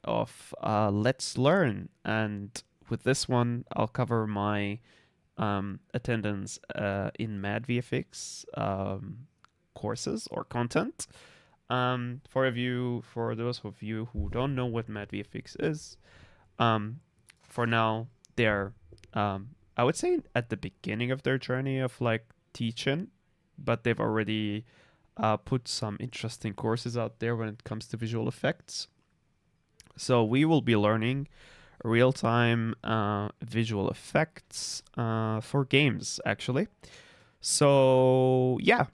of Let's Learn, and with this one I'll cover my attendance in Mad VFX courses or content. For those of you who don't know what Mad VFX is, for now they're I would say at the beginning of their journey of like teaching, but they've already put some interesting courses out there when it comes to visual effects. So we will be learning real-time visual effects for games, actually. So yeah,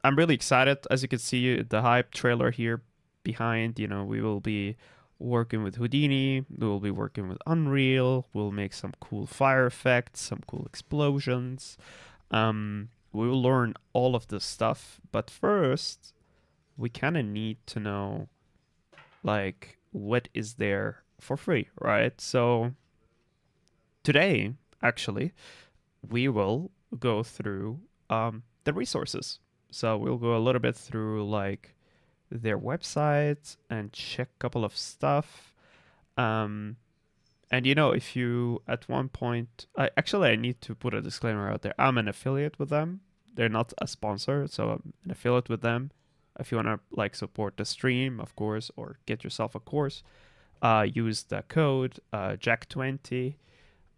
I'm really excited. As you can see, the hype trailer here behind, we will be working with Houdini, we will be working with Unreal, we'll make some cool fire effects, some cool explosions. We will learn all of this stuff, but first, we kind of need to know, like, what is there for free, right? So today, actually, we will go through the resources. So we'll go a little bit through like their website and check a couple of stuff. And if you at one point, I need to put a disclaimer out there. I'm an affiliate with them. They're not a sponsor, so I'm an affiliate with them. If you want to like support the stream, of course, or get yourself a course, use the code Jack20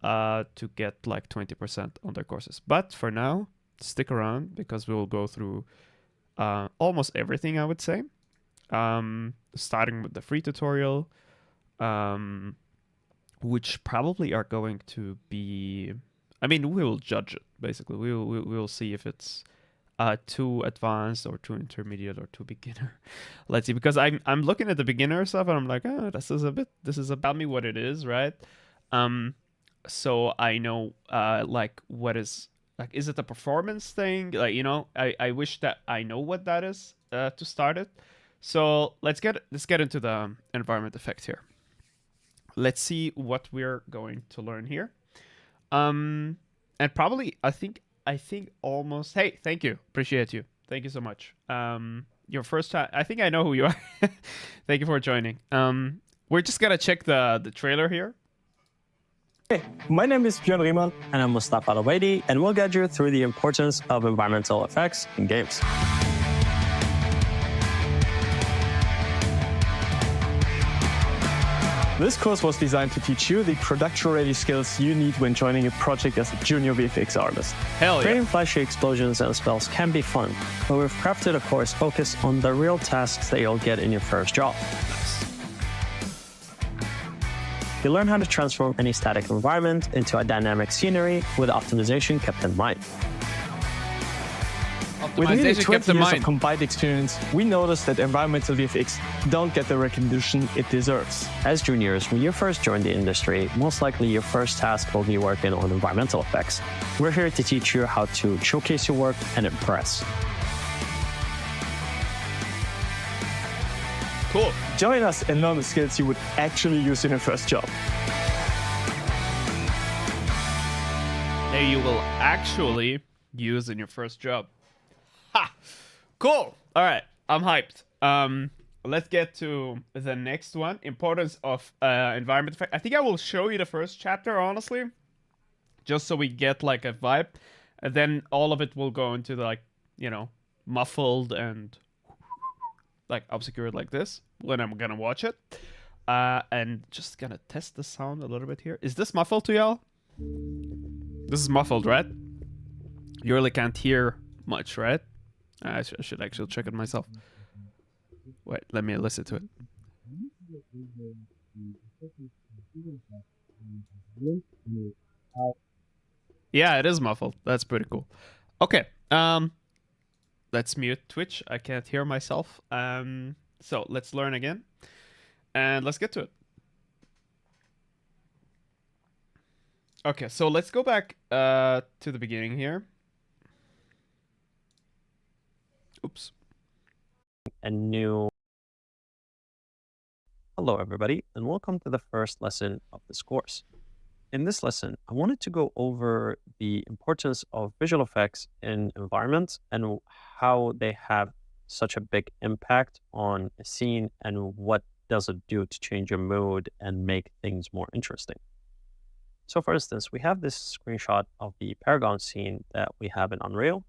to get like 20% on their courses. But for now, stick around because we will go through almost everything, I would say. Starting with the free tutorial, which probably are going to be, we will judge it, basically. We will see if it's too advanced or too intermediate or too beginner. Let's see, because I'm looking at the beginner stuff and I'm like, this is about me what it is, right? So I know like what is, like, is it a performance thing? Like, I wish that I know what that is to start it. So let's get into the environment effect here. Let's see what we're going to learn here. And probably I think almost, hey, thank you. Appreciate you. Thank you so much. Your first time, I think I know who you are. Thank you for joining. We're just gonna check the trailer here. Hey, my name is Björn Riemann, and I'm Mustafa Al-Waidi, and we'll guide you through the importance of environmental effects in games. This course was designed to teach you the production-ready skills you need when joining a project as a junior VFX artist. Hell yeah. Creating flashy explosions and spells can be fun, but we've crafted a course focused on the real tasks that you'll get in your first job. You learn how to transform any static environment into a dynamic scenery with optimization kept in mind. With nearly 20 years of combined experience, we noticed that environmental VFX don't get the recognition it deserves. As juniors, when you first join the industry, most likely your first task will be working on environmental effects. We're here to teach you how to showcase your work and impress. Cool. Join us and learn the skills you would actually use in your first job. That you will actually use in your first job. Ha! Cool. All right. I'm hyped. Let's get to the next one. Importance of environment effect. I think I will show you the first chapter, honestly, just so we get like a vibe. And then all of it will go into the, like, muffled and like obscured like this when I'm gonna watch it. And just gonna test the sound a little bit here. Is this muffled to y'all? This is muffled, right? You really can't hear much, right? I should actually check it myself. Wait, let me listen to it. Yeah, it is muffled. That's pretty cool. Okay. Let's mute Twitch. I can't hear myself. So let's learn again. And let's get to it. Okay, so let's go back to the beginning here. Oops. Hello, everybody, and welcome to the first lesson of this course. In this lesson, I wanted to go over the importance of visual effects in environments and how they have such a big impact on a scene and what does it do to change your mood and make things more interesting? So for instance, we have this screenshot of the Paragon scene that we have in Unreal.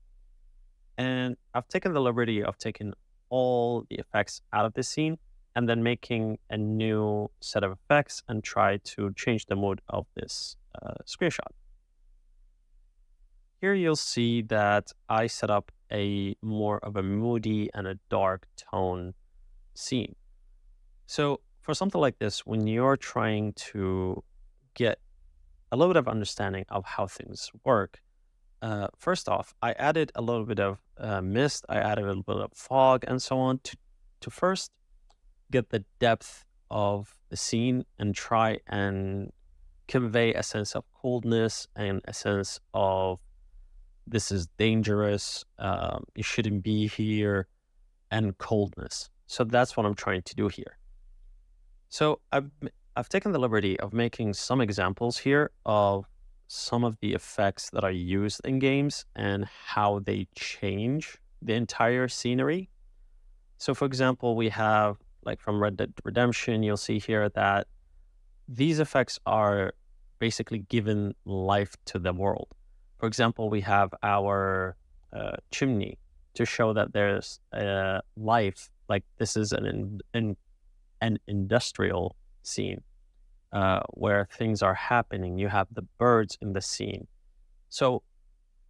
And I've taken the liberty of taking all the effects out of this scene and then making a new set of effects and try to change the mood of this screenshot. Here you'll see that I set up a more of a moody and a dark tone scene. So for something like this, when you're trying to get a little bit of understanding of how things work, first off, I added a little bit of mist, I added a little bit of fog and so on to first get the depth of the scene and try and convey a sense of coldness and a sense of this is dangerous, you shouldn't be here, and coldness. So that's what I'm trying to do here. So I've taken the liberty of making some examples here of some of the effects that are used in games and how they change the entire scenery. So for example, we have, like from Red Dead Redemption, you'll see here that these effects are basically given life to the world. For example, we have our chimney to show that there's life, like this is an industrial scene where things are happening. You have the birds in the scene. So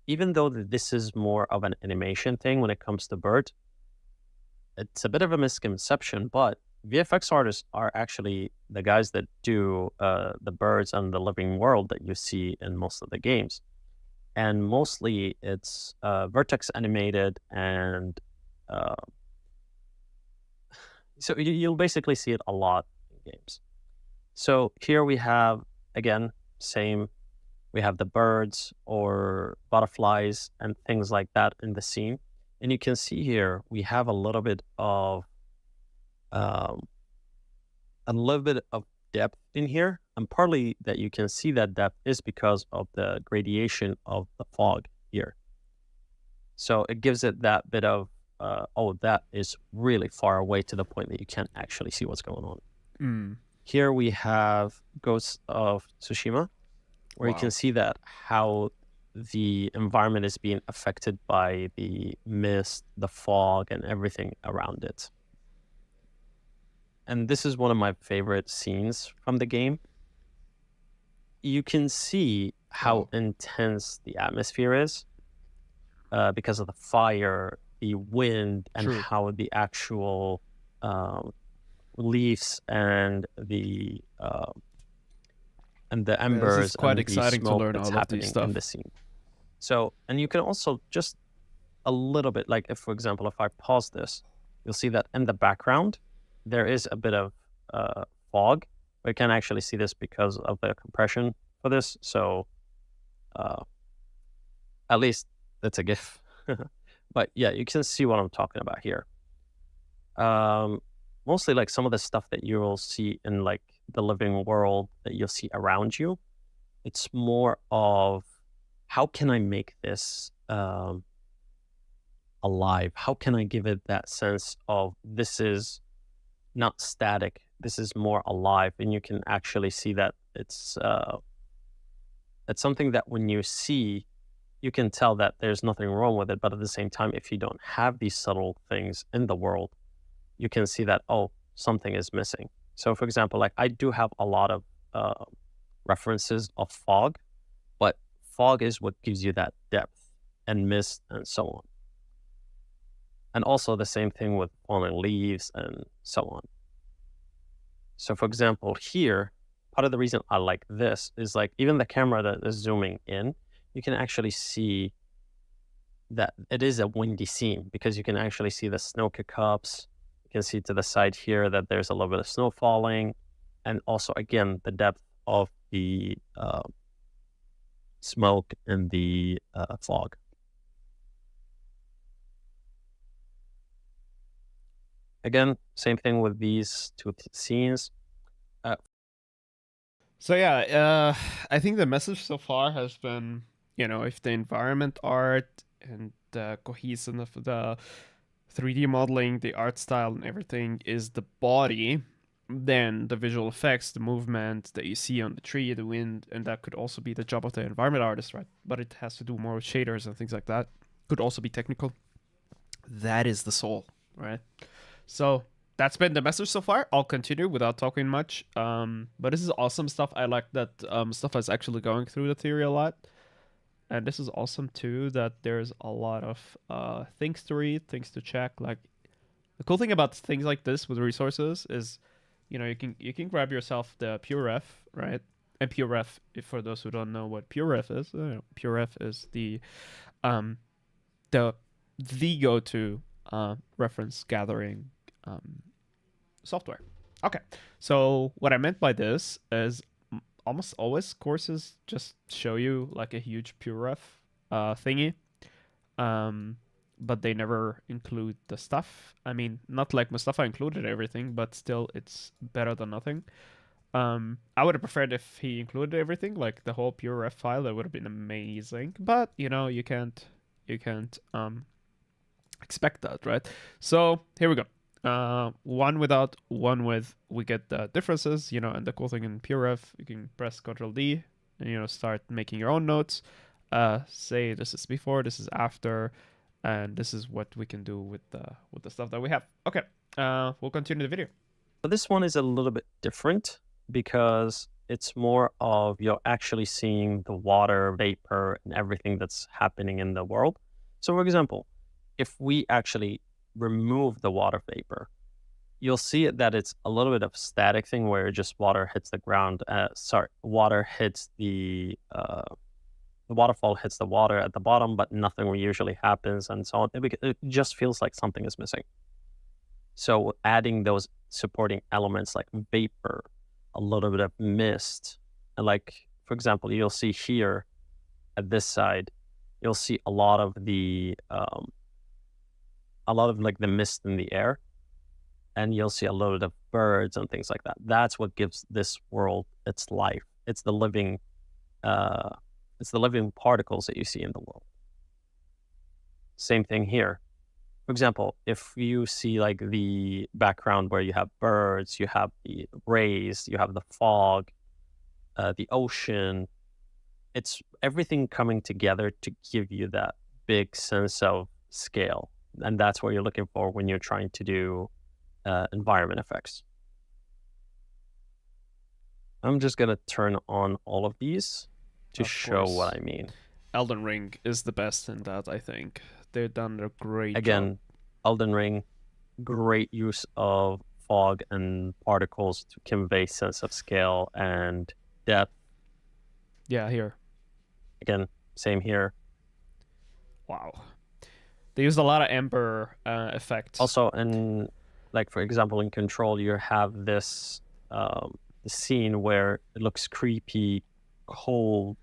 even though this is more of an animation thing when it comes to birds, it's a bit of a misconception, but VFX artists are actually the guys that do the birds and the living world that you see in most of the games. And mostly it's vertex animated, and so you'll basically see it a lot in games. So here we have, again, same, we have the birds or butterflies and things like that in the scene. And you can see here, we have a little bit of depth in here. And partly that you can see that depth is because of the gradation of the fog here. So it gives it that bit of, that is really far away to the point that you can't actually see what's going on. Mm. Here we have Ghost of Tsushima, where you can see that how the environment is being affected by the mist, the fog, and everything around it. And this is one of my favorite scenes from the game. You can see how intense the atmosphere is because of the fire, the wind, and how the actual leaves and the embers. This is quite and exciting the smoke to learn that's all of these happening stuff in the scene. So, and you can also just a little bit, like if, for example, if I pause this, you'll see that in the background, there is a bit of fog. We can actually see this because of the compression for this. So at least that's a GIF. But yeah, you can see what I'm talking about here. Mostly like some of the stuff that you will see in like the living world that you'll see around you. It's more of how can I make this alive? How can I give it that sense of this is not static, this is more alive, and you can actually see that it's something that when you see, you can tell that there's nothing wrong with it, but at the same time, if you don't have these subtle things in the world, you can see that, oh, something is missing. So for example, like I do have a lot of references of fog, but fog is what gives you that depth and mist and so on. And also the same thing with falling leaves and so on. So for example, here, part of the reason I like this is like even the camera that is zooming in, you can actually see that it is a windy scene because you can actually see the snow kick-ups. You can see to the side here that there's a little bit of snow falling. And also, again, the depth of the smoke and the fog. Again, same thing with these two scenes. So yeah, I think the message so far has been, if the environment art and the cohesion of the 3D modeling, the art style and everything is the body, then the visual effects, the movement that you see on the tree, the wind, and that could also be the job of the environment artist, right? But it has to do more with shaders and things like that. Could also be technical. That is the soul, right? So that's been the message so far. I'll continue without talking much. But this is awesome stuff. I like that stuff is actually going through the theory a lot. And this is awesome too, that there's a lot of things to read, things to check. Like the cool thing about things like this with resources is, you can grab yourself the PureRef, right? And PureRef, if for those who don't know what PureRef is, PureRef is the go-to reference gathering software. Okay, so what I meant by this is almost always courses just show you like a huge PureRef thingy, but they never include the stuff. I mean, not like Mustafa included everything, but still it's better than nothing. I would have preferred if he included everything, like the whole PureRef file. That would have been amazing, but you can't expect that, right? So here we go. One without, one with. We get the differences, and the cool thing in PureRef, you can press Ctrl D and start making your own notes. Say this is before, this is after, and this is what we can do with the stuff that we have. Okay, we'll continue the video. So this one is a little bit different because it's more of you're actually seeing the water vapor and everything that's happening in the world. So for example, if we actually remove the water vapor, you'll see that it's a little bit of a static thing where just water hits the ground. Water hits the waterfall hits the water at the bottom, but nothing usually happens and so on. It just feels like something is missing. So adding those supporting elements like vapor, a little bit of mist, and like, for example, you'll see here at this side, you'll see a lot of like the mist in the air, and you'll see a load of birds and things like that. That's what gives this world its life. It's the living particles that you see in the world. Same thing here. For example, if you see like the background where you have birds, you have the rays, you have the fog, the ocean, it's everything coming together to give you that big sense of scale. And that's what you're looking for when you're trying to do environment effects. I'm just going to turn on all of these to show what I mean. Elden Ring is the best in that, I think. They've done a great job. Elden Ring, great use of fog and particles to convey sense of scale and depth. Yeah, here. Again, same here. Wow. They used a lot of amber effects. Also, in like for example, in Control, you have this scene where it looks creepy, cold,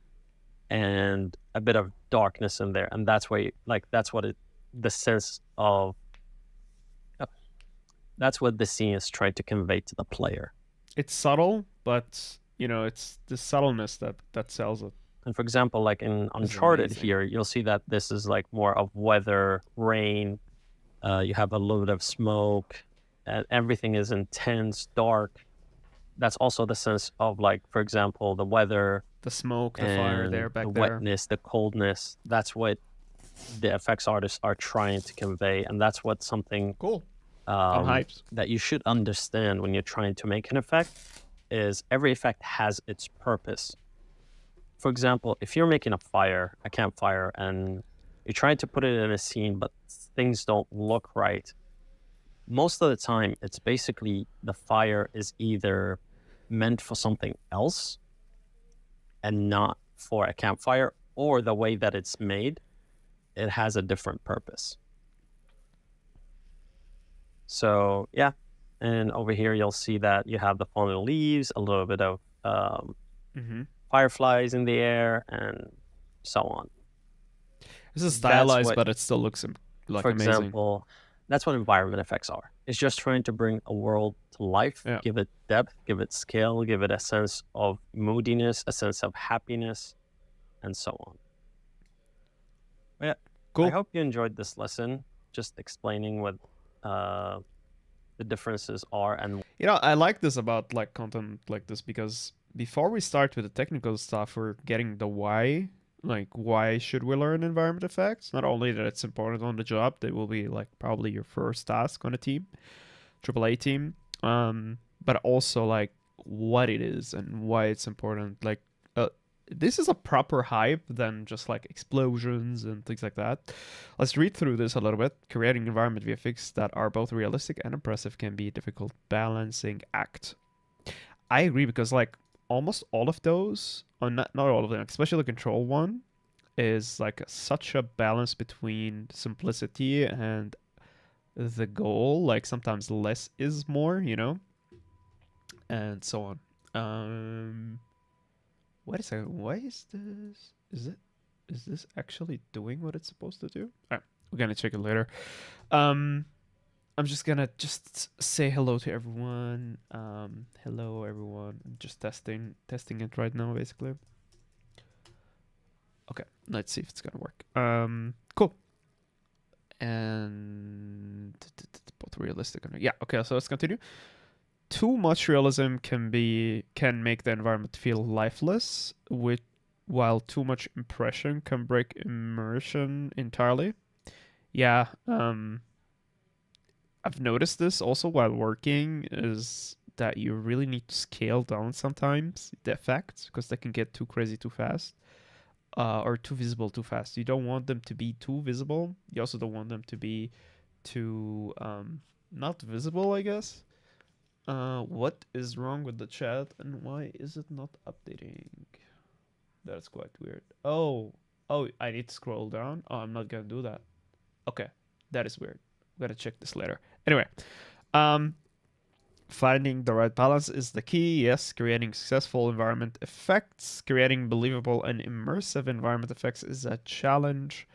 and a bit of darkness in there, and that's why, the sense of that's what the scene is trying to convey to the player. It's subtle, but it's the subtleness that sells it. And for example, like in Uncharted here, you'll see that this is like more of weather, rain. You have a little bit of smoke, and everything is intense, dark. That's also the sense of, like, for example, the weather, the smoke, the fire there, back the there, wetness, the coldness. That's what the effects artists are trying to convey, and that's what something cool. I'm hyped. That you should understand when you're trying to make an effect is every effect has its purpose. For example, if you're making a campfire, and you're trying to put it in a scene, but things don't look right, most of the time, it's basically the fire is either meant for something else and not for a campfire, or the way that it's made, it has a different purpose. So, yeah. And over here, you'll see that you have the fallen leaves, a little bit of fireflies in the air, and so on. This is stylized, but it still looks like amazing. For example, that's what environment effects are. It's just trying to bring a world to life, give it depth, give it scale, give it a sense of moodiness, a sense of happiness, and so on. Yeah, cool. I hope you enjoyed this lesson, just explaining what the differences are. And I like this about like content like this, because before we start with the technical stuff, we're getting the why. Like, why should we learn environment effects? Not only that it's important on the job, they will be like probably your first task on a team, AAA team, but also like what it is and why it's important. Like, this is a proper hype than just like explosions and things like that. Let's read through this a little bit. Creating environment VFX that are both realistic and impressive can be a difficult balancing act. I agree, because like almost all of those, or not all of them, especially the control one, is like such a balance between simplicity and the goal. Like sometimes less is more, and so on. Wait a second. Why is this? Is this actually doing what it's supposed to do? Alright, we're gonna check it later. I'm just gonna say hello to everyone. Hello everyone. I'm just testing it right now, basically. Okay, let's see if it's gonna work. Cool. And both realistic and yeah. Okay, so let's continue. Too much realism can make the environment feel lifeless, while too much impression can break immersion entirely. Yeah, I've noticed this also while working, is that you really need to scale down sometimes the effects, because they can get too crazy too fast, or too visible too fast. You don't want them to be too visible. You also don't want them to be too not visible, I guess. What is wrong with the chat, and why is it not updating? That's quite weird. Oh, I need to scroll down. Oh, I'm not gonna do that. Okay, that is weird. I'm gonna check this later. Anyway, finding the right balance is the key. Yes, creating successful environment effects, creating believable and immersive environment effects is a challenge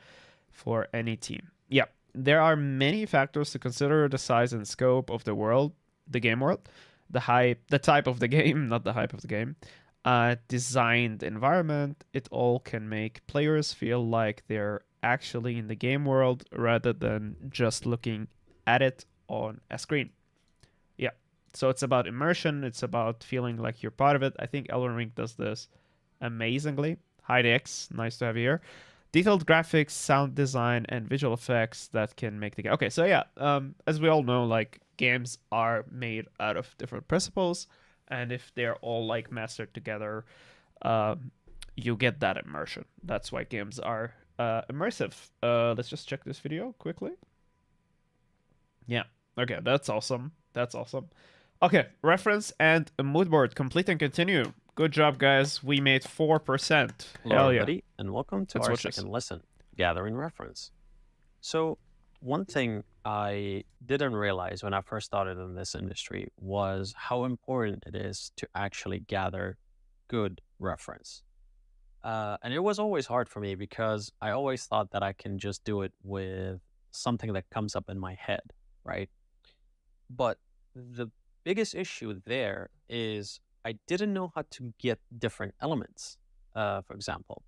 for any team. Yeah, there are many factors to consider: the size and scope of the world, the game world, the type of the game, not the hype of the game, designed environment. It all can make players feel like they're actually in the game world rather than just looking at it on a screen. Yeah, so it's about immersion. It's about feeling like you're part of it. I think Elden Ring does this amazingly. Hi Dex, nice to have you here. Detailed graphics, sound design, and visual effects that can make the game. Okay, so yeah, as we all know, like games are made out of different principles, and if they're all like mastered together, you get that immersion. That's why games are immersive. Let's just check this video quickly. Yeah, okay, that's awesome. That's awesome. Okay, reference and a mood board. Complete and continue. Good job, guys. We made 4%. Hello, Hell everybody, yeah. and welcome to our second lesson, Gathering Reference. So, one thing I didn't realize when I first started in this industry was how important it is to actually gather good reference. And it was always hard for me because I always thought that I can just do it with something that comes up in my head, right? But the biggest issue there is I didn't know how to get different elements. For example,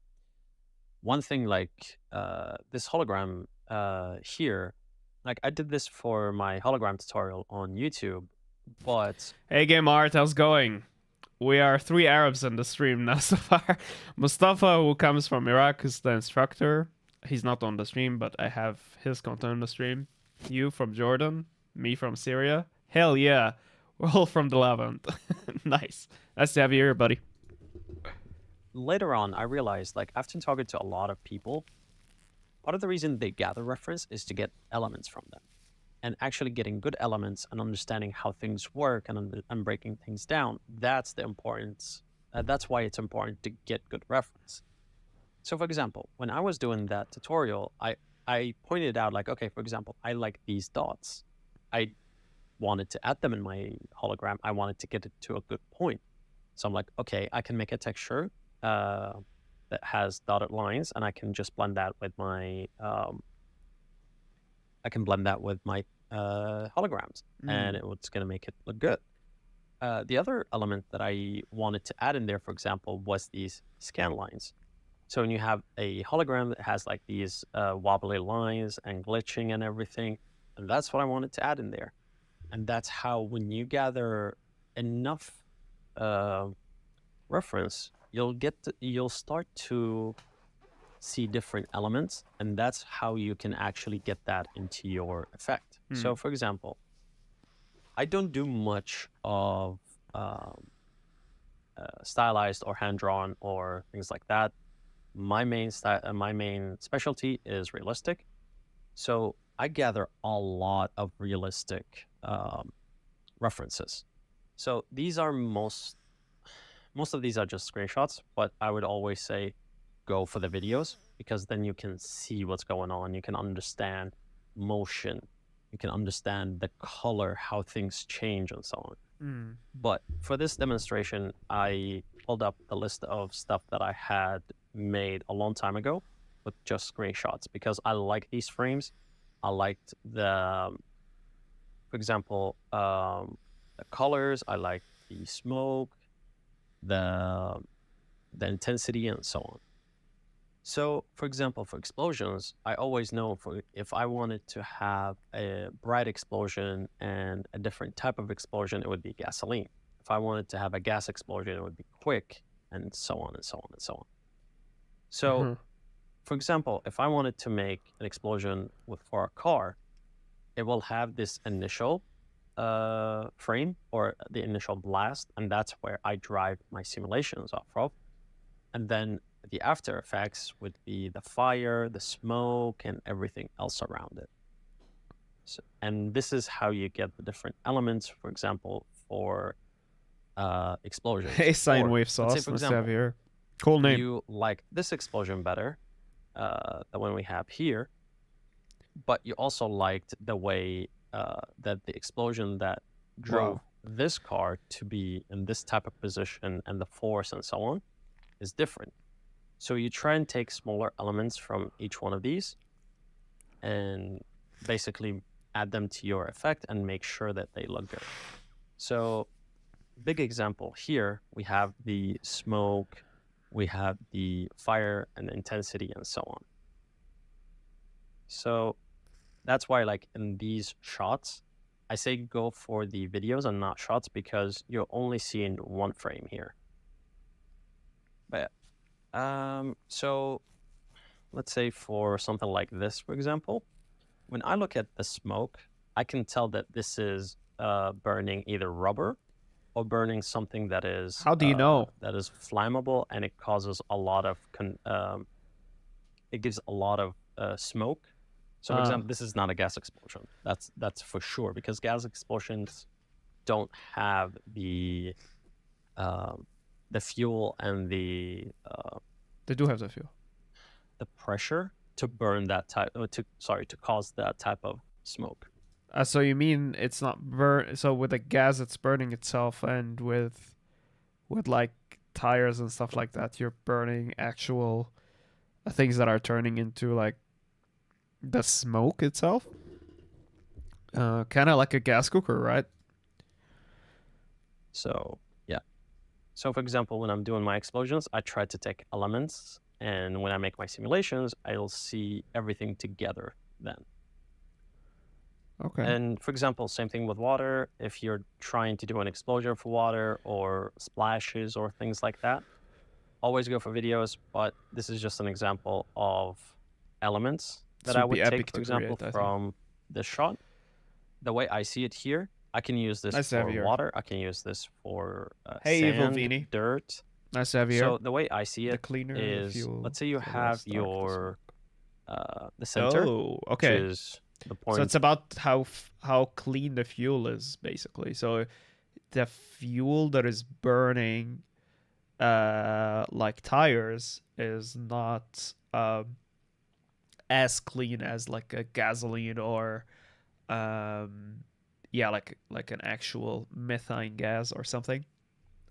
one thing like this hologram here, like I did this for my hologram tutorial on YouTube, but... Hey Game Art, how's going? We are 3 Arabs in the stream now so far. Mustafa, who comes from Iraq, is the instructor. He's not on the stream, but I have his content on the stream. You from Jordan, me from Syria. Hell yeah, we're all from the Levant. Nice. Nice to have you here, buddy. Later on, I realized, like, after talking to a lot of people, part of the reason they gather reference is to get elements from them. And actually getting good elements and understanding how things work and breaking things down, that's the importance. That's why it's important to get good reference. So, for example, when I was doing that tutorial, I pointed out, like, okay, for example, I like these dots. I wanted to add them in my hologram. I wanted to get it to a good point. So I'm like, okay, I can make a texture that has dotted lines, and I can just blend that with my holograms, and it's going to make it look good. The other element that I wanted to add in there, for example, was these scan lines. So when you have a hologram that has like these wobbly lines and glitching and everything, and that's what I wanted to add in there. And that's how, when you gather enough reference, you'll start to see different elements, and that's how you can actually get that into your effect. So for example, I don't do much of stylized or hand-drawn or things like that. My main specialty is realistic. So I gather a lot of realistic references. So these are most of these are just screenshots, but I would always say go for the videos, because then you can see what's going on. You can understand motion. You can understand the color, how things change, and so on. But for this demonstration, I pulled up the list of stuff that I had made a long time ago with just screenshots, because I like these frames. I liked the, for example, the colors. I like the smoke, the intensity, and so on. So, for example, for explosions, I always know if I wanted to have a bright explosion and a different type of explosion, it would be gasoline. If I wanted to have a gas explosion, it would be quick, and so on and so on and so on. So, for example, if I wanted to make an explosion for a car, it will have this initial frame, or the initial blast, and that's where I drive my simulations off of. And then the after effects would be the fire, the smoke, and everything else around it. So, and this is how you get the different elements, for example, for explosions. Hey, sine wave sauce, let's have here. Cool name. You like this explosion better, the one we have here, but you also liked the way that the explosion that drove this car to be in this type of position, and the force and so on, is different. So you try and take smaller elements from each one of these and basically add them to your effect and make sure that they look good. So big example here, we have the smoke, we have the fire and the intensity, and so on. So that's why, like, in these shots, I say go for the videos and not shots, because you're only seeing one frame here. But so let's say for something like this, for example, when I look at the smoke, I can tell that this is burning either rubber or burning something that is... How do you know? That is flammable, and it causes a lot of... it gives a lot of smoke. So, for example, this is not a gas explosion. That's for sure, because gas explosions don't have the fuel and the... They do have the fuel. The pressure to burn that type... to cause that type of smoke. So you mean it's not so with the gas it's burning itself, and with like tires and stuff like that, you're burning actual things that are turning into like the smoke itself? Kind of like a gas cooker, right? So, yeah. So, for example, when I'm doing my explosions, I try to take elements, and when I make my simulations, I'll see everything together then. Okay. And, for example, same thing with water. If you're trying to do an explosion for water or splashes or things like that, always go for videos, but this is just an example of elements that I would take, for example, from this shot. The way I see it here, I can use this for water. I can use this for sand, dirt. Nice to have you. So the way I see it is, let's say you have your the center, which is the point. So it's about how clean the fuel is, basically. So the fuel that is burning like tires is not as clean as like a gasoline or like an actual methane gas or something.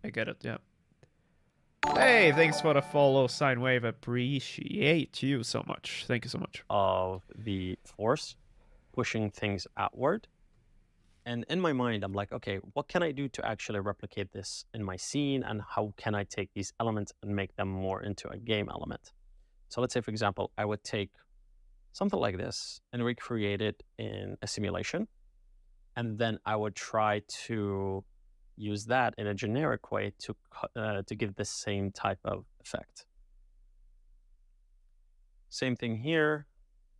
I get it. Yeah. Hey, thanks for the follow, Sine Wave. Appreciate you so much. Thank you so much. Of the force pushing things outward. And in my mind, I'm like, okay, what can I do to actually replicate this in my scene? And how can I take these elements and make them more into a game element? So let's say, for example, I would take something like this and recreate it in a simulation. and then I would try to use that in a generic way to give the same type of effect. Same thing here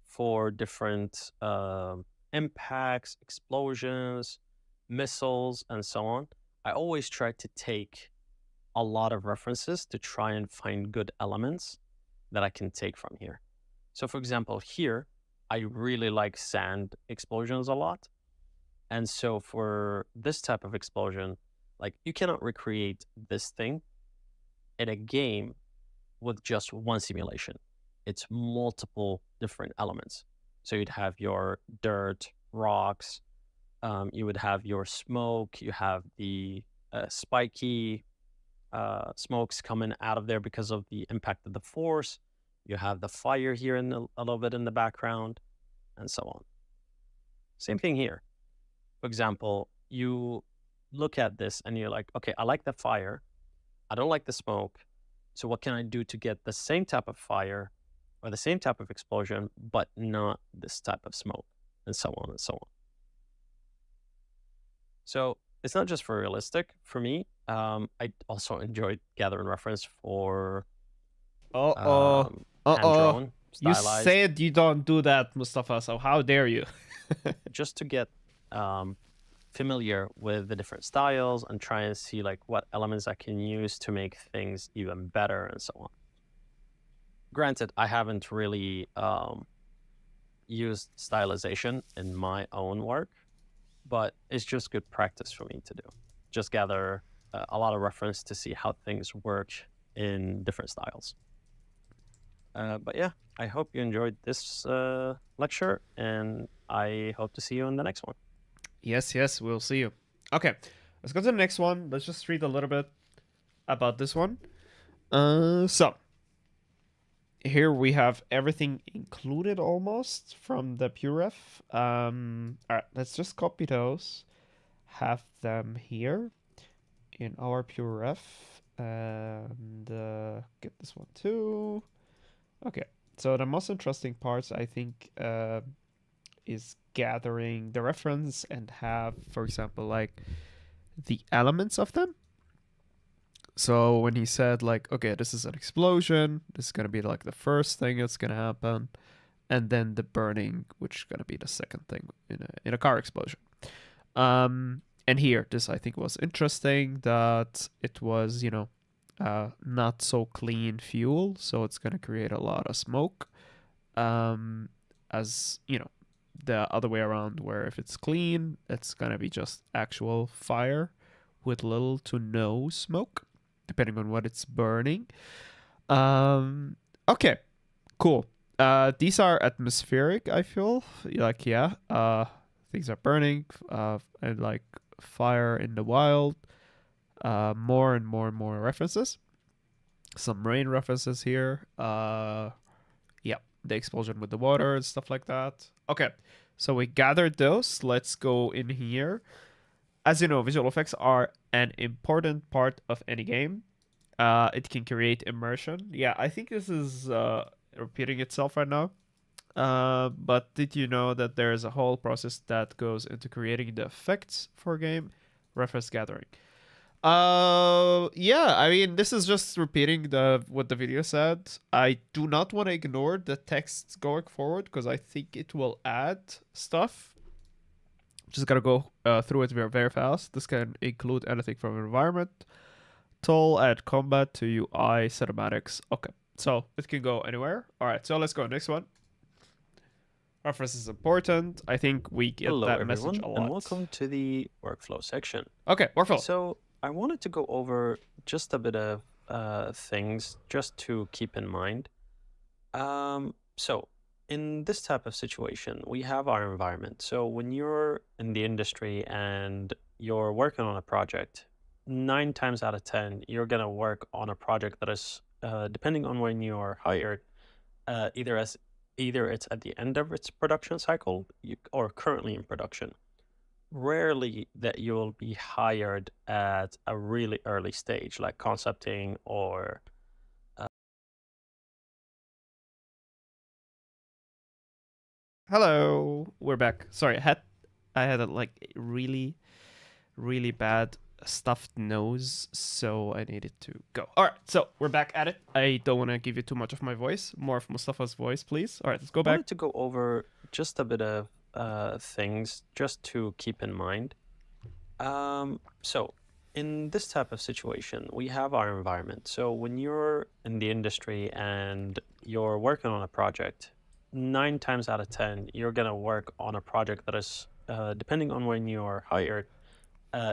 for different impacts, explosions, missiles, and so on. I always try to take a lot of references to try and find good elements that I can take from here. So for example, here, I really like sand explosions a lot. And so for this type of explosion, like you cannot recreate this thing in a game with just one simulation. It's multiple different elements. So you'd have your dirt, rocks, you would have your smoke, you have the spiky smokes coming out of there because of the impact of the force. You have the fire here in a little bit in the background, and so on. Same thing here. For example, you look at this and you're like, okay, I like the fire. I don't like the smoke. So what can I do to get the same type of fire or the same type of explosion, but not this type of smoke, and so on and so on. So it's not just for realistic. For me, I also enjoyed gathering reference for hand-drawn, stylized. You said you don't do that, Mustafa, so how dare you? Just to get familiar with the different styles and try and see like what elements I can use to make things even better and so on. Granted, I haven't really used stylization in my own work, but it's just good practice for me to do. Just gather a lot of reference to see how things work in different styles. But yeah, I hope you enjoyed this lecture, and I hope to see you in the next one. Yes, we'll see you. Okay, let's go to the next one. Let's just read a little bit about this one. So here we have everything included almost from the PureRef. All right, let's just copy those, have them here in our PureRef, and get this one too. Okay, so the most interesting parts, I think, is gathering the reference and have, for example, like the elements of them. So when he said like, okay, this is an explosion, this is gonna be like the first thing that's gonna happen, and then the burning, which is gonna be the second thing in a car explosion. And here, this I think was interesting that it was, you know, not so clean fuel, so it's gonna create a lot of smoke. As you know, the other way around, where if it's clean, it's gonna be just actual fire with little to no smoke, depending on what it's burning. Okay, cool. These are atmospheric, I feel like, yeah. Things are burning, and like fire in the wild. More and more references. Some rain references here. Yeah, the explosion with the water and stuff like that. Okay, so we gathered those. Let's go in here. As you know, visual effects are an important part of any game. It can create immersion. Yeah, I think this is repeating itself right now. But did you know that there is a whole process that goes into creating the effects for a game? Reference gathering. Yeah, I mean, this is just repeating what the video said. I do not want to ignore the text going forward because I think it will add stuff. Just gotta go through it very fast. This can include anything from environment, add combat to UI, cinematics. Okay, so it can go anywhere. All right, so let's go next one. Reference is important. I think we get that message a lot. And welcome to the workflow section. Okay, workflow. So I wanted to go over just a bit of things just to keep in mind. So in this type of situation, we have our environment. So when you're in the industry and you're working on a project, 9 times out of 10, you're going to work on a project that is, depending on when you are hired, either it's at the end of its production cycle or currently in production. Rarely that you will be hired at a really early stage, like concepting or Hello, we're back. Sorry, I I had a like really, really bad stuffed nose, so I needed to go. All right, so we're back at it. I don't want to give you too much of my voice, more of Mustafa's voice, please. All right, let's go back. I wanted to go over just a bit of things just to keep in mind. So in this type of situation, we have our environment. So when you're in the industry and you're working on a project, 9 times out of 10, you're going to work on a project that is, depending on when you're hired,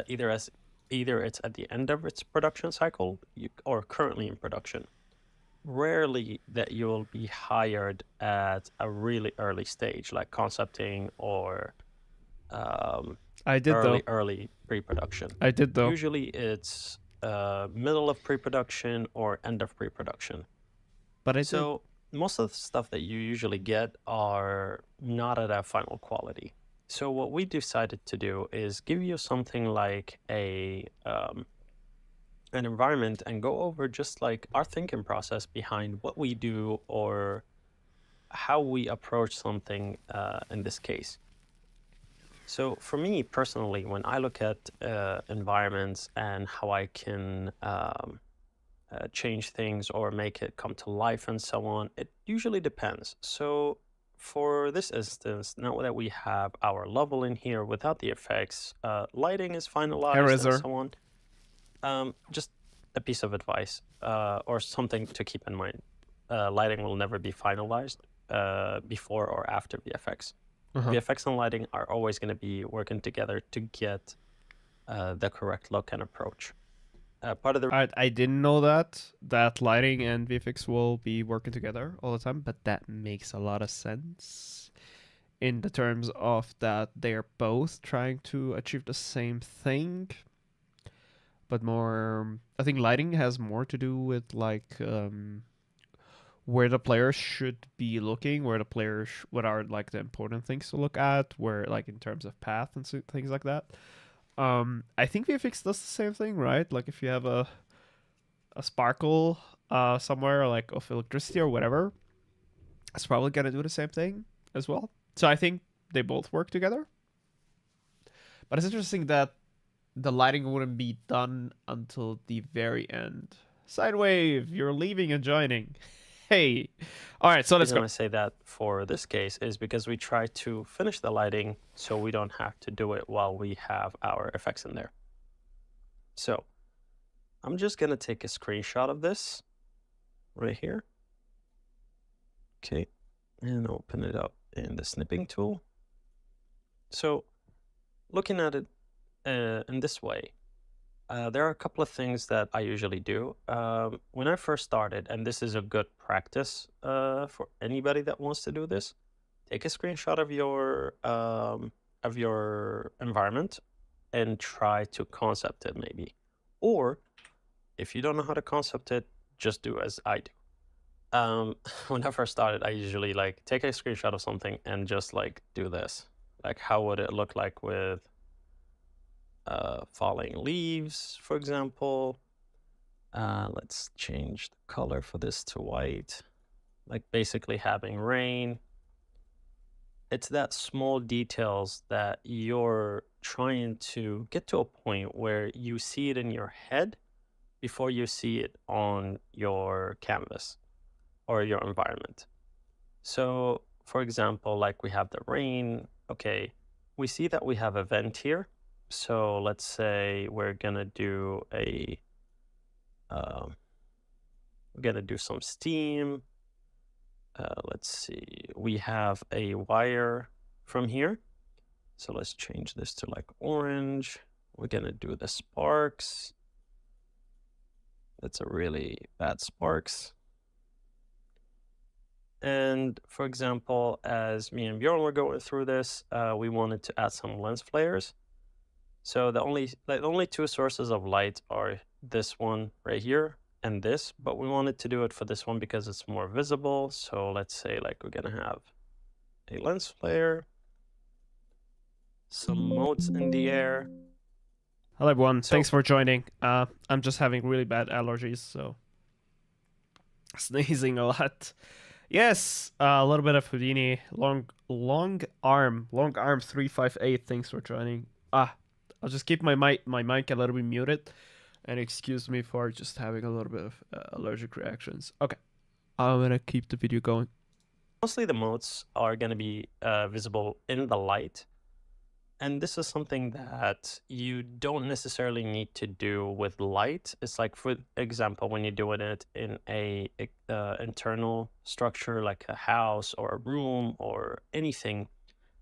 either it's at the end of its production cycle or currently in production. Rarely that you'll be hired at a really early stage, like concepting or early pre-production. I did though. Usually it's middle of pre-production or end of pre-production. But most of the stuff that you usually get are not at a final quality. So what we decided to do is give you something like an environment and go over just like our thinking process behind what we do or how we approach something in this case. So for me personally, when I look at environments and how I can change things or make it come to life and so on, it usually depends. So for this instance, now that we have our level in here without the effects, lighting is finalized and so on. Just a piece of advice or something to keep in mind. Lighting will never be finalized before or after VFX. VFX and lighting are always going to be working together to get the correct look and approach. I didn't know that lighting and VFX will be working together all the time, but that makes a lot of sense in the terms of that they are both trying to achieve the same thing, but more. I think lighting has more to do with like where the players should be looking, where the players, what are like the important things to look at, where like in terms of path and things like that. I think VFX does the same thing, right? Like if you have a sparkle somewhere, like of electricity or whatever, it's probably gonna do the same thing as well. So I think they both work together. But it's interesting that the lighting wouldn't be done until the very end. Sidewave, you're leaving and joining. Hey. All right, so let's go. The reason I say that for this case is because we try to finish the lighting so we don't have to do it while we have our effects in there. So I'm just going to take a screenshot of this right here. Okay, and open it up in the snipping tool. So looking at it in this way, there are a couple of things that I usually do. When I first started, and this is a good practice for anybody that wants to do this, take a screenshot of your environment and try to concept it maybe. Or if you don't know how to concept it, just do as I do. When I first started, I usually like take a screenshot of something and just like do this. Like how would it look like with falling leaves, for example. Let's change the color for this to white. Like basically having rain. It's that small details that you're trying to get to a point where you see it in your head before you see it on your canvas or your environment. So for example, like we have the rain. Okay, we see that we have a vent here. So let's say we're gonna do some steam. Let's see, we have a wire from here. So let's change this to like orange. We're gonna do the sparks. That's a really bad sparks. And for example, as me and Bjorn were going through this, we wanted to add some lens flares. So the only two sources of light are this one right here and this, but we wanted to do it for this one because it's more visible. So let's say like we're gonna have a lens flare, some motes in the air. Hello everyone, thanks for joining. I'm just having really bad allergies, so sneezing a lot. Yes, a little bit of Houdini. Long arm 358. Thanks for joining. I'll just keep my mic a little bit muted, and excuse me for just having a little bit of allergic reactions. Okay, I'm gonna keep the video going. Mostly the motes are gonna be visible in the light. And this is something that you don't necessarily need to do with light. It's like, for example, when you're doing it in a internal structure like a house or a room or anything,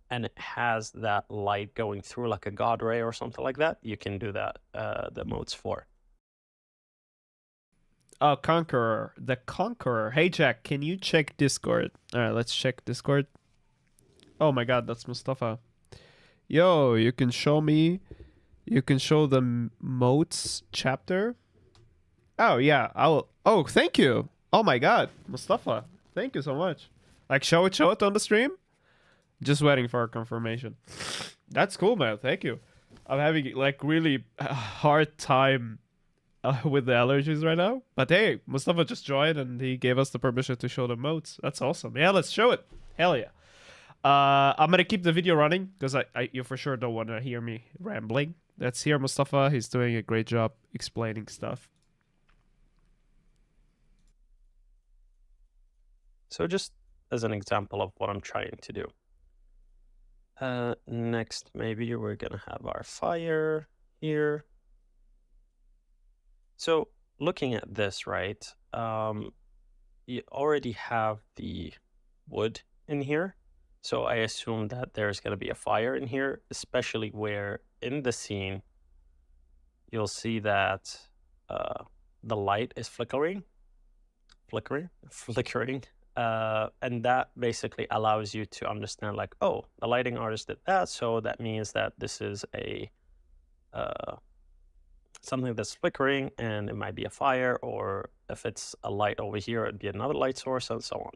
and it has that light going through like a god ray or something like that, you can do that, the motes for. Oh, Conqueror. The Conqueror. Hey, Jack, can you check Discord? All right, let's check Discord. Oh my god, that's Mustafa. Yo, you can show me. You can show the Motes chapter. Oh yeah, I'll. Oh, thank you. Oh my god, Mustafa, thank you so much. Like, show it on the stream. Just waiting for a confirmation. That's cool, man. Thank you. I'm having like really a hard time with the allergies right now. But hey, Mustafa just joined and he gave us the permission to show the Motes. That's awesome. Yeah, let's show it. Hell yeah. I'm gonna keep the video running because you for sure don't want to hear me rambling. Let's hear Mustafa. He's doing a great job explaining stuff. So just as an example of what I'm trying to do. Next, maybe we're gonna have our fire here. So looking at this, right, you already have the wood in here. So I assume that there's going to be a fire in here, especially where in the scene, you'll see that the light is flickering. And that basically allows you to understand like, oh, the lighting artist did that. So that means that this is a something that's flickering and it might be a fire, or if it's a light over here, it'd be another light source and so on.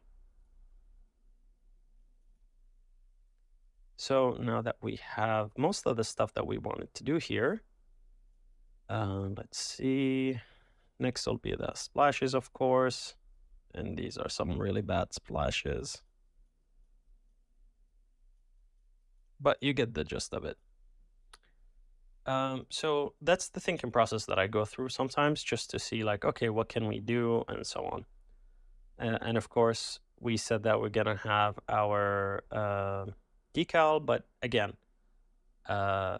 So now that we have most of the stuff that we wanted to do here, let's see. Next will be the splashes, of course. And these are some really bad splashes. But you get the gist of it. So that's the thinking process that I go through sometimes just to see like, okay, what can we do and so on. And of course, we said that we're going to have our decal, but again, the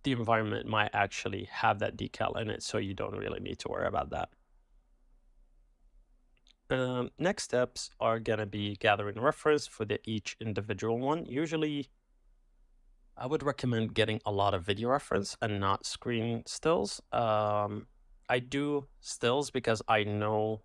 environment might actually have that decal in it, so you don't really need to worry about that. Next steps are going to be gathering reference for each individual one. Usually, I would recommend getting a lot of video reference and not screen stills. I do stills because I know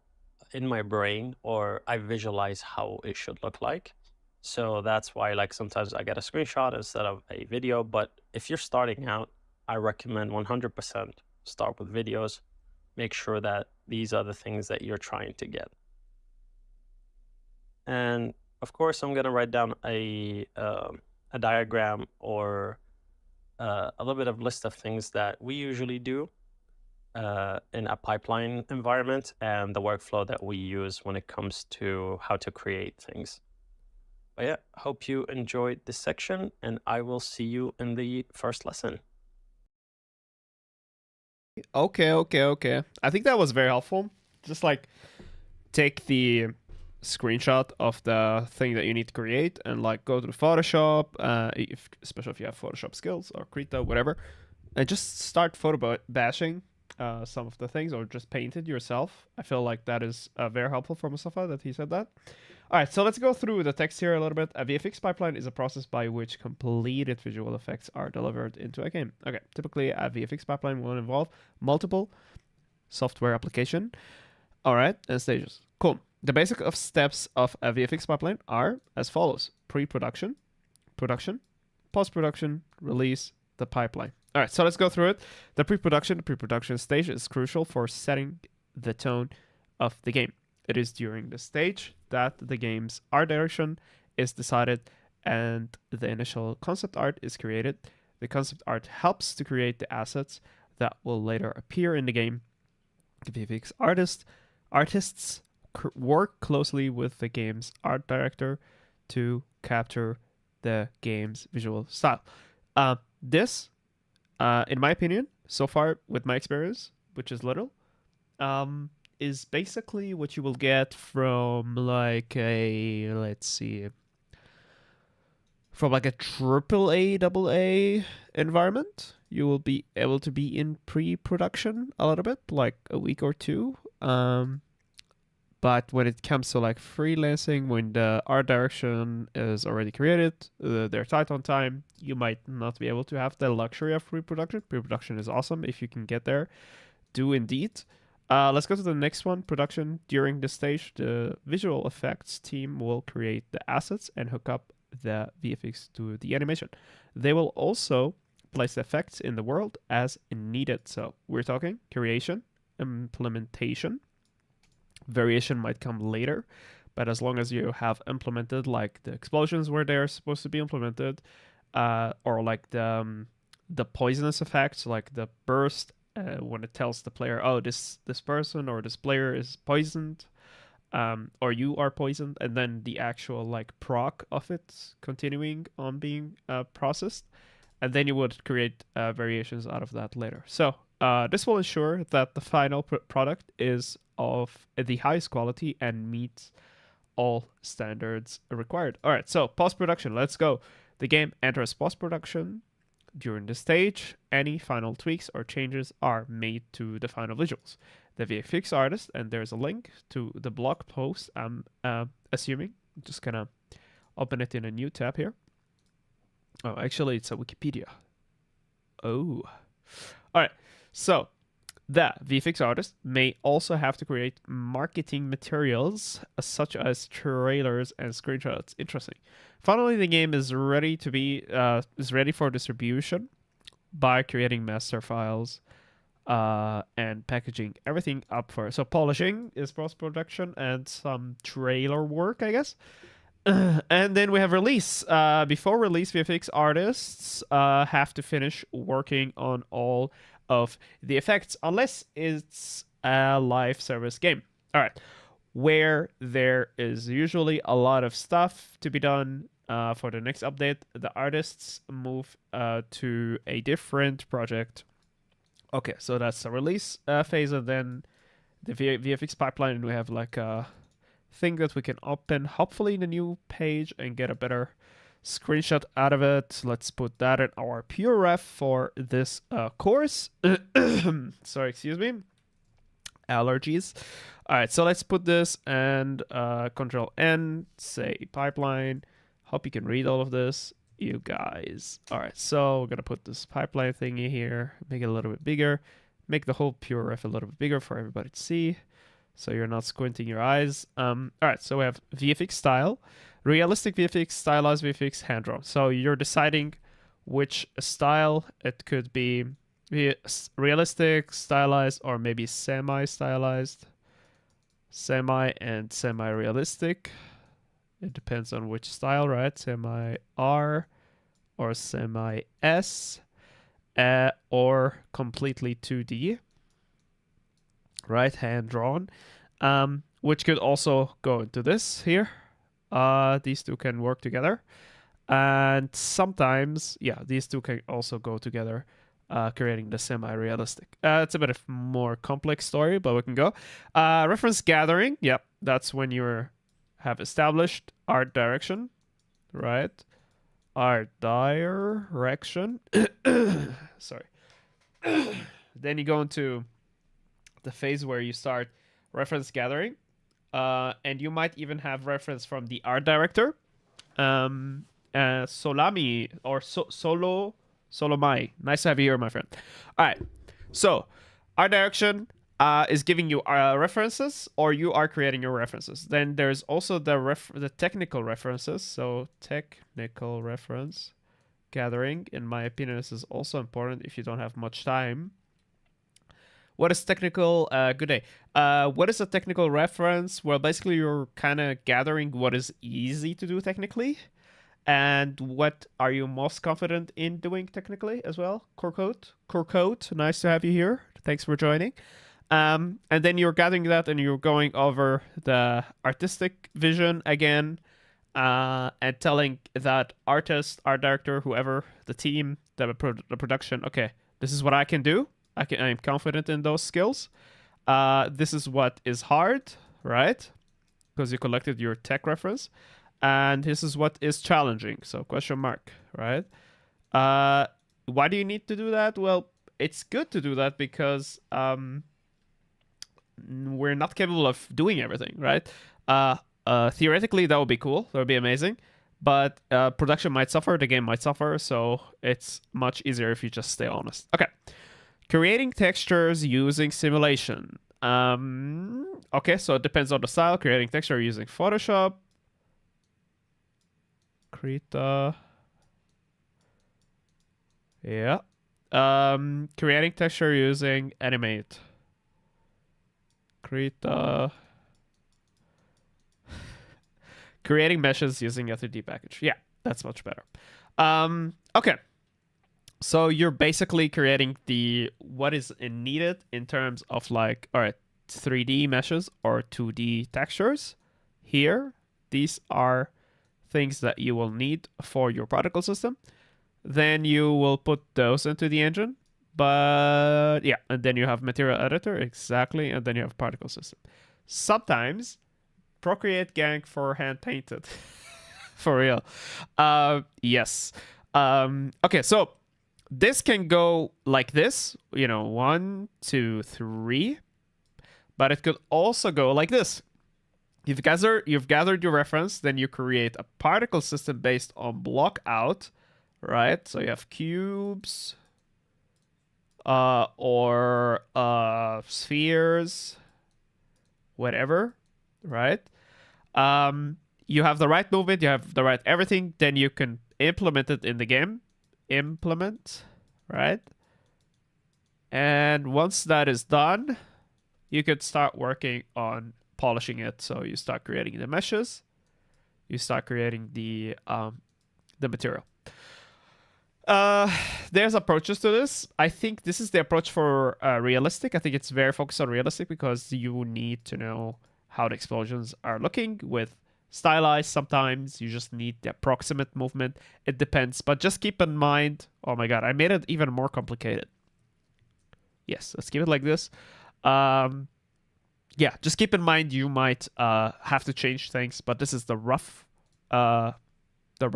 in my brain, or I visualize how it should look like. So that's why like sometimes I get a screenshot instead of a video. But if you're starting out, I recommend 100% start with videos. Make sure that these are the things that you're trying to get. And of course, I'm going to write down a diagram or a little bit of list of things that we usually do in a pipeline environment and the workflow that we use when it comes to how to create things. But yeah, hope you enjoyed this section, and I will see you in the first lesson. Okay. I think that was very helpful. Just like take the screenshot of the thing that you need to create and like go to the Photoshop, especially if you have Photoshop skills or Krita, whatever, and just start photo bashing some of the things, or just paint it yourself. I feel like that is very helpful for Mustafa that he said that. All right, so let's go through the text here a little bit. A VFX pipeline is a process by which completed visual effects are delivered into a game. Okay, typically a VFX pipeline will involve multiple software application. All right, and stages. Cool. The basic of steps of a VFX pipeline are as follows: pre-production, production, post-production, release, the pipeline. All right, so let's go through it. The pre-production stage is crucial for setting the tone of the game. It is during the stage that the game's art direction is decided and the initial concept art is created. The concept art helps to create the assets that will later appear in the game. The VFX artists work closely with the game's art director to capture the game's visual style. This, in my opinion, so far with my experience, which is little, is basically what you will get from like a, let's see, from like a triple A, double A environment. You will be able to be in pre-production a little bit, like a week or two. But when it comes to like freelancing, when the art direction is already created, they're tight on time, you might not be able to have the luxury of pre-production. Pre-production is awesome if you can get there. Do indeed. Let's go to the next one, production. During the stage, the visual effects team will create the assets and hook up the VFX to the animation. They will also place the effects in the world as needed. So we're talking creation, implementation. Variation might come later, but as long as you have implemented like the explosions where they're supposed to be implemented, or like the poisonous effects, like the burst when it tells the player, oh, this person or this player is poisoned, or you are poisoned, and then the actual like proc of it continuing on being processed, and then you would create variations out of that later. So this will ensure that the final product is of the highest quality and meets all standards required. All right, so post-production, let's go. The game enters post-production. During the stage, any final tweaks or changes are made to the final visuals. The VFX artist, and there's a link to the blog post, I'm assuming. I'm just gonna open it in a new tab here. Oh, actually, it's a Wikipedia. Oh. All right, so the VFX artist may also have to create marketing materials such as trailers and screenshots. Interesting. Finally, the game is ready to be ready for distribution by creating master files and packaging everything up for. So polishing is post-production and some trailer work, I guess. And then we have release. Before release, VFX artists have to finish working on all of the effects, unless it's a live service game. All right, where there is usually a lot of stuff to be done for the next update, the artists move to a different project. Okay, so that's the release phase, and then the VFX pipeline, and we have like a thing that we can open, hopefully in a new page, and get a better screenshot out of it. Let's put that in our pure ref for this course. Sorry, excuse me. Allergies. All right, so let's put this and Control N, say pipeline. Hope you can read all of this, you guys. All right, so we're gonna put this pipeline thingy here, make it a little bit bigger, make the whole pure ref a little bit bigger for everybody to see, so you're not squinting your eyes. All right, so we have VFX style, realistic VFX, stylized VFX, hand drawn. So you're deciding which style. It could be realistic, stylized, or maybe semi-stylized, semi and semi-realistic. It depends on which style, right? Semi-R or semi-S, or completely 2D, right? Hand drawn, which could also go into this here. These two can work together, and sometimes, yeah, these two can also go together, creating the semi-realistic. It's a bit of more complex story, but we can go. Reference gathering, yep, that's when you have established art direction, right? Art direction. Sorry. Then you go into the phase where you start reference gathering. And you might even have reference from the art director, Solami or Solomai. Nice to have you here, my friend. All right, so art direction is giving you references, or you are creating your references. Then there's also the technical references. So technical reference gathering, in my opinion, this is also important if you don't have much time. What is technical? Good day. What is a technical reference? Well, basically, you're kind of gathering what is easy to do technically, and what are you most confident in doing technically as well. Core code, nice to have you here. Thanks for joining. And then you're gathering that and you're going over the artistic vision again, and telling that artist, art director, whoever, the team, the production, okay, this is what I can do. I'm confident in those skills. This is what is hard, right? Because you collected your tech reference. And this is what is challenging. So question mark, right? Why do you need to do that? Well, it's good to do that because we're not capable of doing everything, right? Theoretically, that would be cool. That would be amazing. But production might suffer. The game might suffer. So it's much easier if you just stay honest. Okay. Creating textures using simulation. Okay, so it depends on the style. Creating texture using Photoshop. Krita. Yeah. Creating texture using Animate. Krita. Creating meshes using a 3D package. Yeah, that's much better. Okay. So you're basically creating what is needed in terms of like, all right, 3D meshes or 2D textures. Here, these are things that you will need for your particle system. Then you will put those into the engine. But yeah, and then you have material editor, exactly, and then you have particle system. Sometimes Procreate Gang for hand painted. For real. Yes. Okay, so this can go like this, 1, 2, 3. But it could also go like this. You've gathered your reference, then you create a particle system based on block out, right? So you have cubes, or spheres, whatever, right? You have the right movement, you have the right everything, then you can implement it in the game. Implement, right? And once that is done, you could start working on polishing it. So you start creating the meshes, you start creating the material. There's approaches to this. I think this is the approach for realistic. I think it's very focused on realistic because you need to know how the explosions are looking with stylized. Sometimes you just need the approximate movement. It depends, but just keep in mind, oh my god, I made it even more complicated. Yes, let's keep it like this. Yeah, just keep in mind you might have to change things, but this is the rough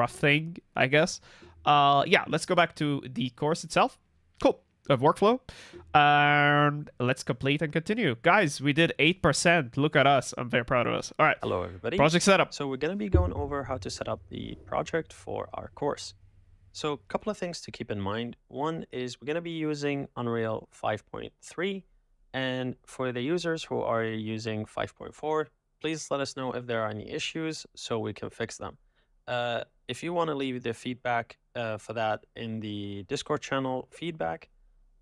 thing, I guess. Yeah, let's go back to the course itself. Cool. Of workflow. And let's complete and continue. Guys, we did 8%. Look at us. I'm very proud of us. All right. Hello, everybody. Project setup. So we're going to be going over how to set up the project for our course. So a couple of things to keep in mind. One is we're going to be using Unreal 5.3. And for the users who are using 5.4, please let us know if there are any issues so we can fix them. If you want to leave the feedback for that in the Discord channel feedback,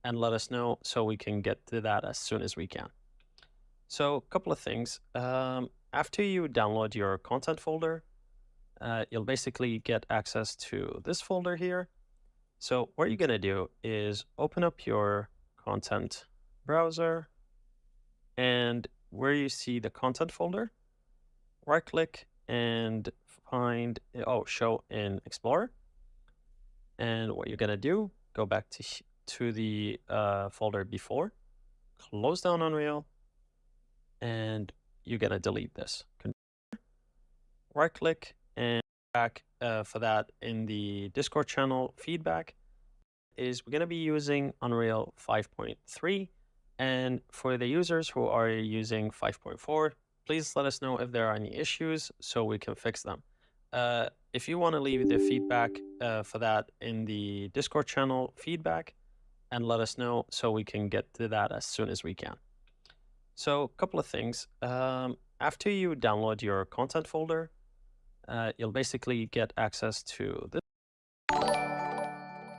and let us know so we can get to that as soon as we can. So a couple of things. After you download your content folder, you'll basically get access to this folder here. So what you're going to do is open up your content browser, and where you see the content folder, right click and find show in Explorer. And what you're going to do, go back to the folder before, close down Unreal, and you're going to delete this. Right click and back for that in the Discord channel feedback is we're going to be using Unreal 5.3. And for the users who are using 5.4, please let us know if there are any issues so we can fix them. If you want to leave the feedback for that in the Discord channel feedback, and let us know so we can get to that as soon as we can. So a couple of things. After you download your content folder, you'll basically get access to this.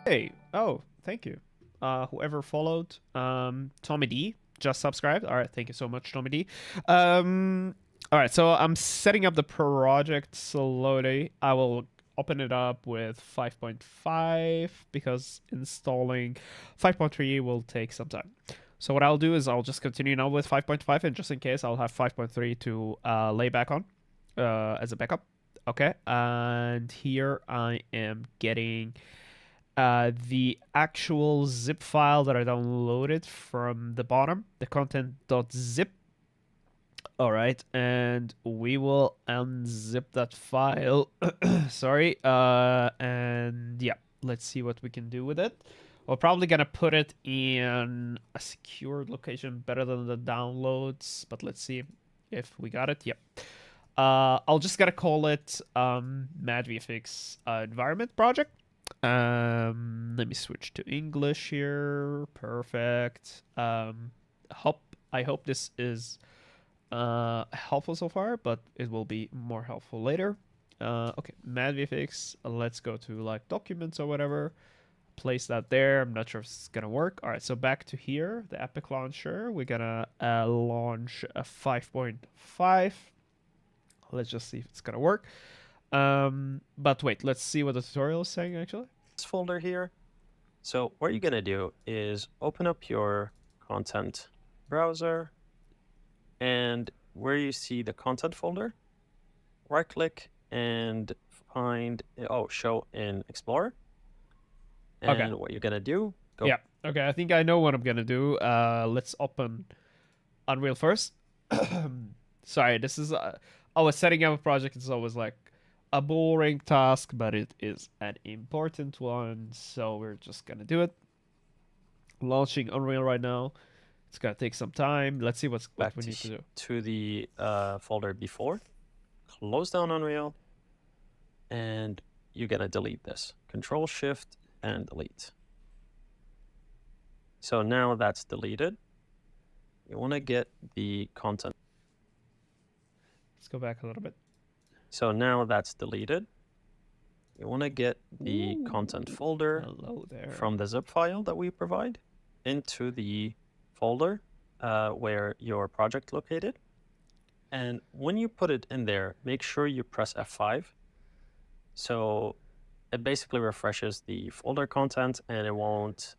Hey, oh, thank you. Whoever followed, Tommy D just subscribed. All right, thank you so much, Tommy D. All right, so I'm setting up the project slowly. I will open it up with 5.5 because installing 5.3 will take some time. So what I'll do is I'll just continue now with 5.5, and just in case, I'll have 5.3 to lay back on as a backup. Okay, and here I am getting the actual zip file that I downloaded from the bottom, the content.zip. All right, and we will unzip that file. Sorry, and yeah, let's see what we can do with it. We're probably gonna put it in a secured location better than the downloads, but let's see if we got it. Yep. I'll just gotta call it Mad VFX environment project. Let me switch to English here. Perfect. I hope this is helpful so far, but it will be more helpful later. Okay, Mad VFX. Let's go to like documents or whatever. Place that there. I'm not sure if it's gonna work. All right, so back to here, the Epic launcher. We're gonna launch a 5.5. Let's just see if it's gonna work. But wait, let's see what the tutorial is saying actually. This folder here. So what you're gonna do is open up your content browser, and where you see the content folder, right click and find show in Explorer. And okay, what you're gonna do? Yeah. Okay, I think I know what I'm gonna do. Let's open Unreal first. Sorry, this is always setting up a project is always like a boring task, but it is an important one, so we're just gonna do it. Launching Unreal right now. It's gonna take some time. Let's see what we need to do. To the folder before. Close down Unreal, and you're gonna delete this. Control Shift and delete. So now that's deleted. You want to get the content. Let's go back a little bit. So now that's deleted. You want to get the content folder from the zip file that we provide into the folder where your project located. And when you put it in there, make sure you press F5. So it basically refreshes the folder content, and it won't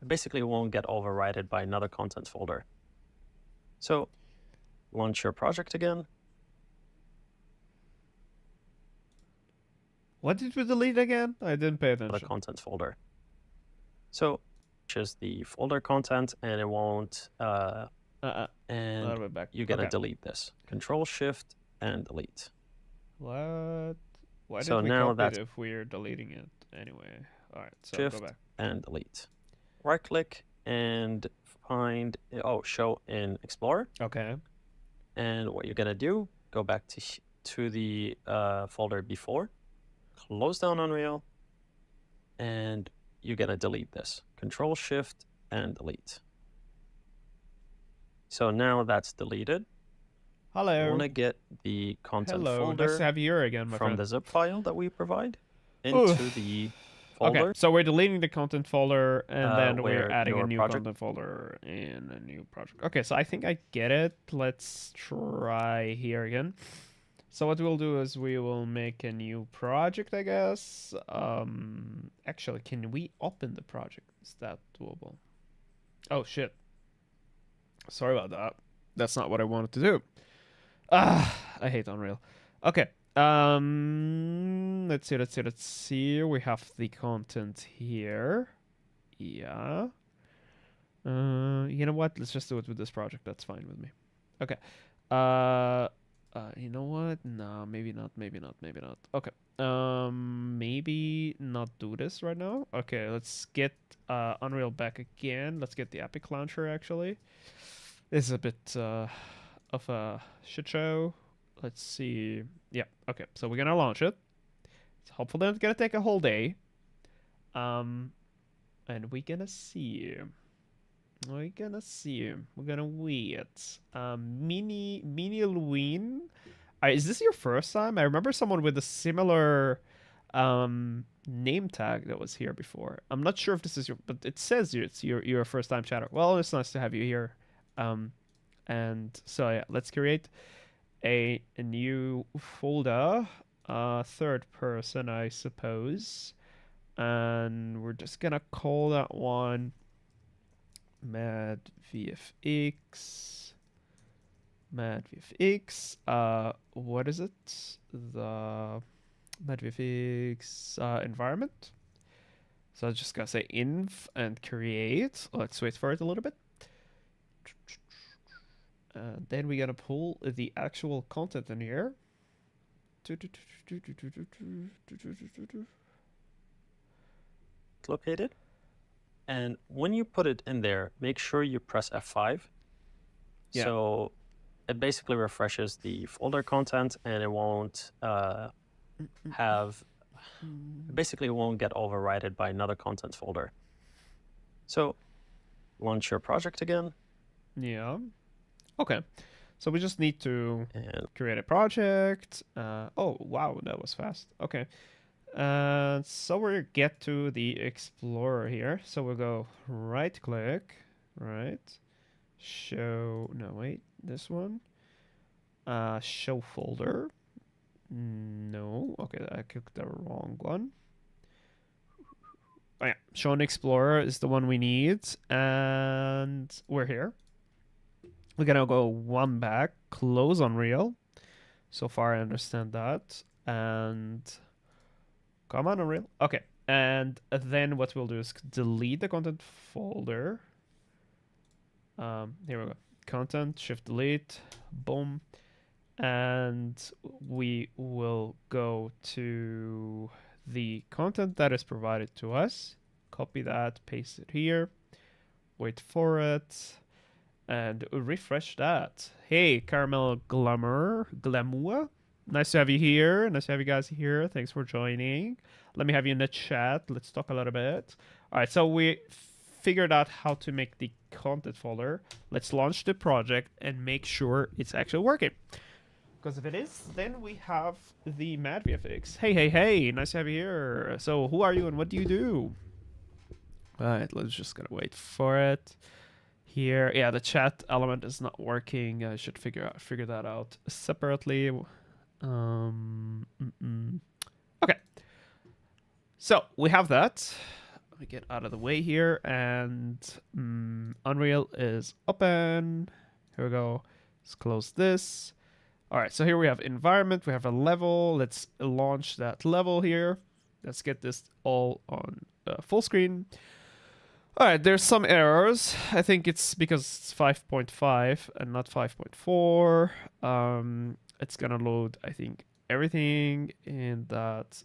basically won't get overridden by another content folder. So launch your project again. What did we delete again? I didn't pay attention. The content folder. So just the folder content, and it won't and you're gonna delete this. Control Shift and delete. What? Why did we copy it if we're deleting it anyway? All right, so Shift go back and delete. Right click and find show in Explorer. Okay. And what you're gonna do? Go back to the folder before. Close down Unreal, and you're gonna delete this. Control Shift and delete. So now that's deleted. Hello. You want to get the content folder nice to have you here again, my from friend. the zip file that we provide into the folder. Okay, so we're deleting the content folder, and then we're adding a new project content folder in a new project. Okay, so I think I get it. Let's try here again. So what we'll do is we will make a new project, I guess. Actually, can we open the project? Is that doable? Oh, shit. Sorry about that. That's not what I wanted to do. I hate Unreal. Okay. Let's see. We have the content here. Yeah. You know what? Let's just do it with this project. That's fine with me. Okay. You know what? No, maybe not. Okay. Maybe not do this right now. Okay, let's get Unreal back again. Let's get the Epic launcher actually. This is a bit of a shit show. Let's see. Yeah, okay. So we're gonna launch it. It's hopefully not gonna take a whole day. And we're gonna see. We're gonna wait. Mini Halloween. Is this your first time? I remember someone with a similar name tag that was here before. I'm not sure if this is your, but it says it's your first time chatter. Well, it's nice to have you here. And so yeah, let's create a new folder. Third person, I suppose. and we're just gonna call that one Mad VFX. Mad VFX. What is it? The Mad VFX environment. So I'm just gonna say inv and create. Let's wait for it a little bit. Then we're gonna pull the actual content in here. Located. And when you put it in there, make sure you press F5. Yeah. So it basically refreshes the folder content, and it won't basically it won't get overridden by another content folder. So launch your project again. Yeah. Okay. So we just need to create a project. Oh, wow, that was fast. Okay. So we get to the Explorer here. So we'll go right click, right? Show, no, wait, this one. Show folder. No, okay, I clicked the wrong one. Oh yeah, show an Explorer is the one we need. And we're here. We're gonna go one back, close Unreal. So far I understand that. And come on, Unreal. Okay, and then what we'll do is delete the content folder. Here we go. Content, shift delete, boom. And we will go to the content that is provided to us. Copy that, paste it here. Wait for it. And refresh that. Hey, Caramel Glamour. Nice to have you here. Nice to have you guys here. Thanks for joining. Let me have you in the chat. Let's talk a little bit. All right, so we figured out how to make the content folder. Let's launch the project and make sure it's actually working. Because if it is, then we have the Mad VFX. Hey. Nice to have you here. So who are you and what do you do? All right, let's just gotta wait for it. Here, yeah, the chat element is not working. I should figure that out separately. Okay, so we have that. Let me get out of the way here, and Unreal is open. Here we go. Let's close this. All right, so here we have environment. We have a level. Let's launch that level here. Let's get this all on full screen. All right, there's some errors. I think it's because it's 5.5 and not 5.4. It's gonna load, I think, everything in that.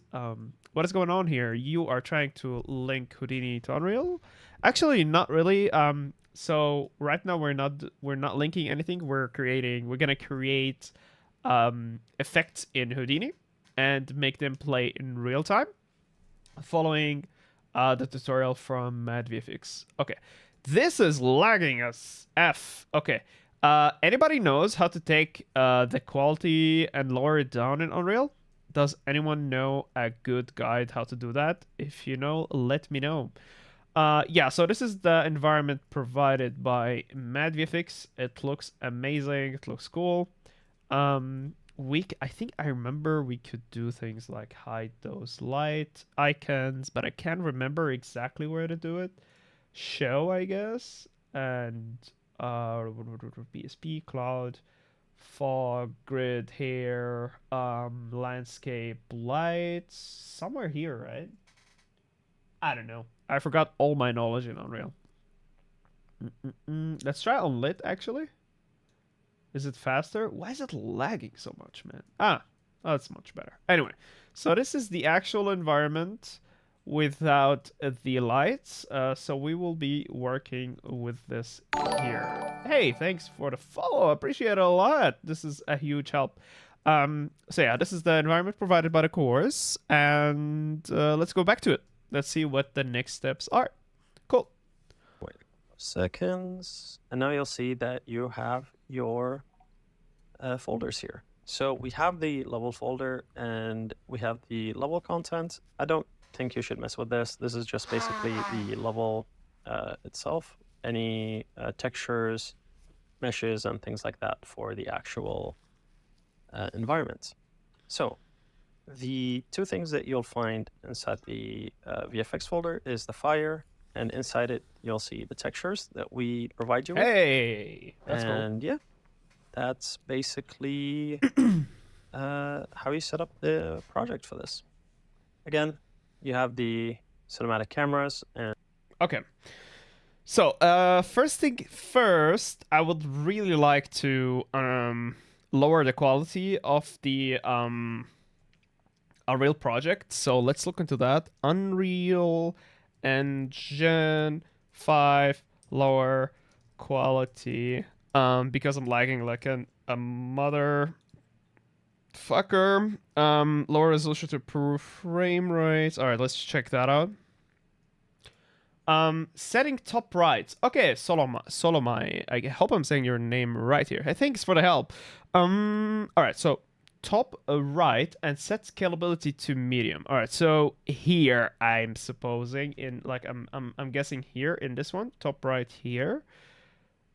What is going on here? You are trying to link Houdini to Unreal? Actually, not really. So right now we're not linking anything. We're gonna create effects in Houdini and make them play in real time, following the tutorial from Mad VFX. Okay, this is lagging as F. Okay, anybody knows how to take the quality and lower it down in Unreal? Does anyone know a good guide how to do that? If you know, let me know. Yeah, so this is the environment provided by Mad VFX. It looks amazing. It looks cool. I think I remember we could do things like hide those light icons, but I can't remember exactly where to do it. Show, I guess, and BSP, cloud, fog, grid, hair, landscape, lights, somewhere here, right? I don't know. I forgot all my knowledge in Unreal. Let's try on lit, actually. Is it faster? Why is it lagging so much, man? Oh, that's much better. Anyway, so this is the actual environment without the lights. So we will be working with this here. Hey, thanks for the follow. Appreciate it a lot. This is a huge help. So yeah, this is the environment provided by the course. And let's go back to it. Let's see what the next steps are. Cool. Wait seconds. And now you'll see that you have your folders here. So we have the level folder and we have the level content. I don't think you should mess with this. This is just basically the level itself. Any textures, meshes, and things like that for the actual environment. So The two things that you'll find inside the VFX folder is the fire, and inside it you'll see the textures that we provide you with. Hey, that's cool. And yeah, that's basically how you set up the project for this. Again, you have the cinematic cameras and... Okay. So, first thing first, I would really like to lower the quality of the Unreal project. So let's look into that. Unreal Engine 5 lower quality. Because I'm lagging like a mother fucker. Lower resolution to improve frame rates. All right, let's check that out. Setting top right. Okay, Solomai. I hope I'm saying your name right here. Hey, thanks for the help. All right, so top right and set scalability to medium. All right, so here I'm supposing in like I'm guessing here in this one, top right here.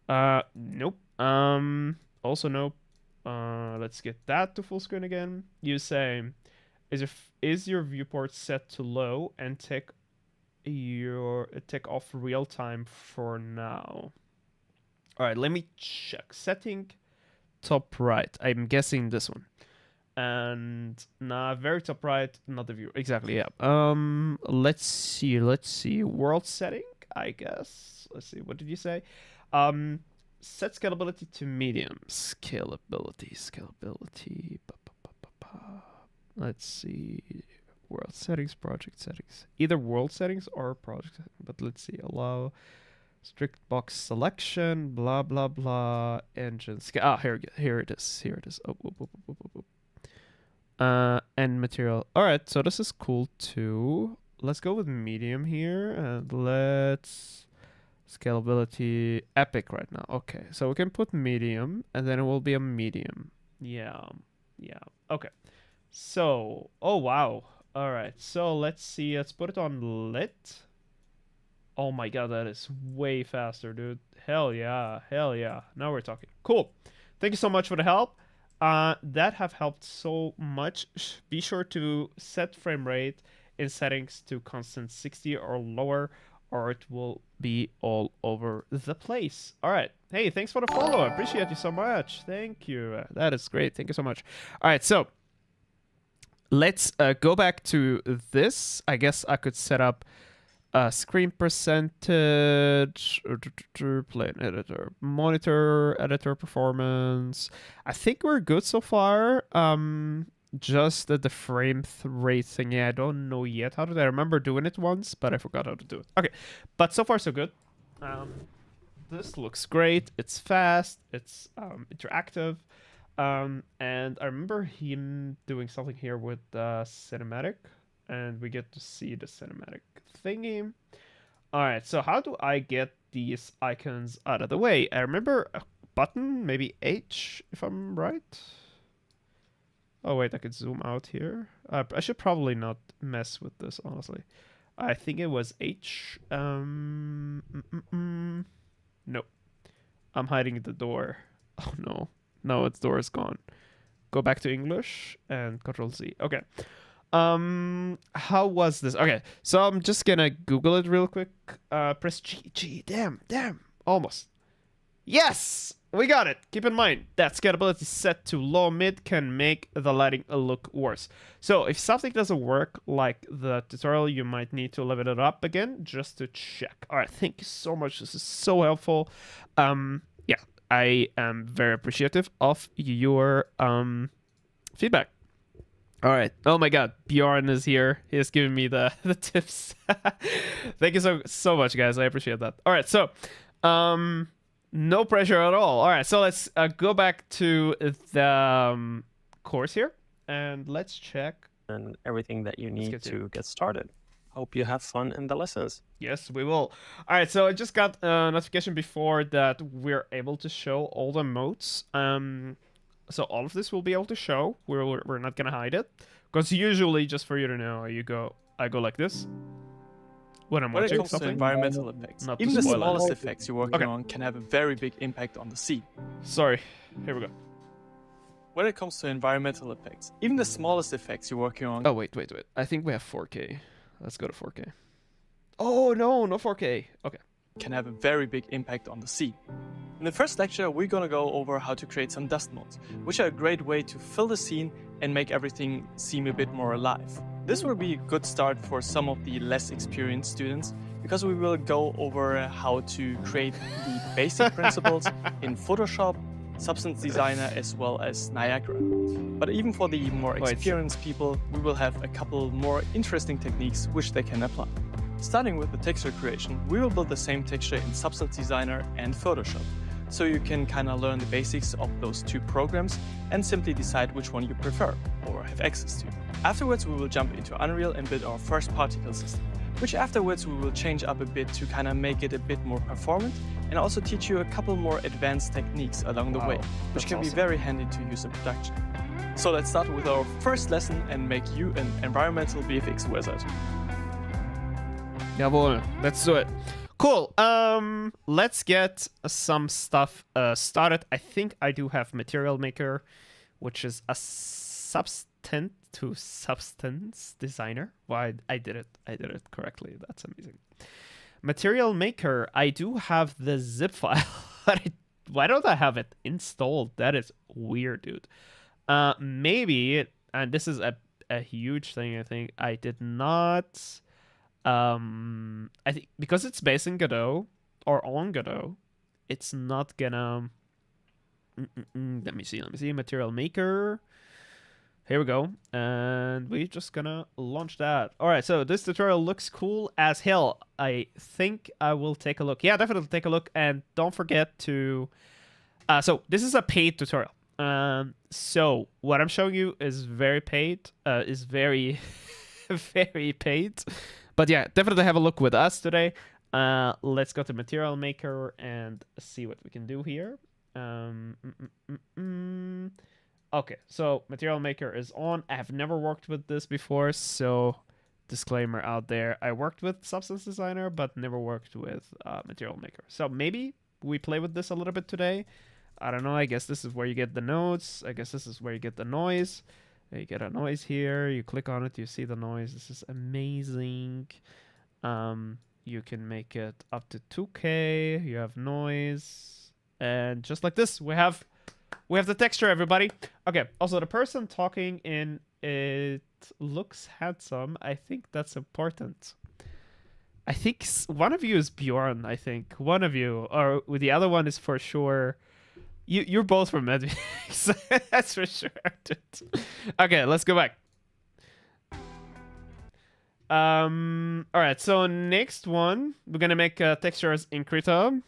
Nope. Also nope. Let's get that to full screen again. You say, is your viewport set to low and take off real time for now? All right, let me check. Setting top right. I'm guessing this one. And nah, very top right, not the view. Exactly, yeah. Let's see. World setting, I guess. Let's see. What did you say? Set scalability to medium. Scalability. Let's see. World settings, project settings. Either world settings or project settings. But let's see. Allow strict box selection. Blah blah blah. Engine scale. Ah, here it is. And material. All right, so this is cool too. Let's go with medium here, and let's scalability epic right now. Okay, so we can put medium, and then it will be a medium. Yeah. Okay. So, oh wow. All right, so let's see. Let's put it on lit. Oh my god, that is way faster, dude. Hell yeah. Now we're talking. Cool. Thank you so much for the help. That have helped so much. Be sure to set frame rate in settings to constant 60 or lower, or it will be all over the place. All right. Hey, thanks for the follow. I appreciate you so much. Thank you. That is great. Thank you so much. All right, so let's go back to this. I guess I could set up screen percentage, plane editor, monitor editor performance. I think we're good so far. Just the frame rate thing, I don't know yet how to do. I remember doing it once, but I forgot how to do it. Okay, but so far so good. This looks great. It's fast. It's interactive. And I remember him doing something here with cinematic, and we get to see the cinematic thingy. All right, so how do I get these icons out of the way? I remember a button, maybe H, if I'm right. Oh wait, I could zoom out here. I should probably not mess with this, honestly. I think it was H. No. I'm hiding the door. Oh no. No, its door is gone. Go back to English and Control Z. Okay. How was this? Okay, so I'm just gonna Google it real quick. Press G. Damn. Almost. Yes! We got it. Keep in mind that scalability set to low mid can make the lighting look worse. So if something doesn't work like the tutorial, you might need to level it up again just to check. All right, thank you so much. This is so helpful. Yeah, I am very appreciative of your feedback. All right. Oh my god, Bjorn is here. He has given me the tips. Thank you so much, guys. I appreciate that. All right, so no pressure at all. All right, so let's go back to the course here, and let's check. And everything that you need to get started. Hope you have fun in the lessons. Yes, we will. All right, so I just got a notification before that we're able to show all the motes. So all of this will be able to show. We're not gonna hide it, because usually, just for you to know, I go like this when I'm watching something. Environmental effects, even the smallest effects you're working on can have a very big impact on the scene. Sorry, here we go. when it comes to environmental effects, even the smallest effects you're working on... Oh, wait. I think we have 4K. Let's go to 4K. Oh, no 4K. Okay. Can have a very big impact on the scene. In the first lecture, we're gonna go over how to create some dust motes, which are a great way to fill the scene and make everything seem a bit more alive. This will be a good start for some of the less experienced students, because we will go over how to create the basic principles in Photoshop, Substance Designer, as well as Niagara. But even for the more experienced people, we will have a couple more interesting techniques which they can apply. Starting with the texture creation, we will build the same texture in Substance Designer and Photoshop, so you can kind of learn the basics of those two programs and simply decide which one you prefer or have access to. Afterwards, we will jump into Unreal and build our first particle system, which afterwards we will change up a bit to kind of make it a bit more performant and also teach you a couple more advanced techniques along the way, which can be very handy to use in production. So let's start with our first lesson and make you an environmental VFX wizard. Jawohl, let's do it. Cool. Let's get some stuff started. I think I do have Material Maker, which is a substance to substance designer. Why I did it correctly. That's amazing. Material Maker. I do have the zip file. Why don't I have it installed? That is weird, dude. Maybe, and this is a huge thing. I think I did not. I think because it's based in Godot or on Godot, it's not gonna. Let me see. Material Maker. Here we go, and we're just gonna launch that. All right. So this tutorial looks cool as hell. I think I will take a look. Yeah, definitely take a look, and don't forget to. So this is a paid tutorial. So what I'm showing you is very paid. Is very, very paid. But yeah, definitely have a look with us today. Let's go to Material Maker and see what we can do here. Okay, so Material Maker is on. I have never worked with this before, so disclaimer out there. I worked with Substance Designer, but never worked with Material Maker. So maybe we play with this a little bit today. I don't know. I guess this is where you get the notes. I guess this is where you get the noise. You get a noise here, you click on it, you see the noise. This is amazing. You can make it up to 2K, you have noise, and just like this, we have the texture, everybody. Okay, also the person talking in it looks handsome. I think that's important. I think one of you is Bjorn, I think. One of you, or the other one is for sure. You're both from Mad VFX. That's for sure. Okay, let's go back. All right, so next one, we're gonna make textures in Krita,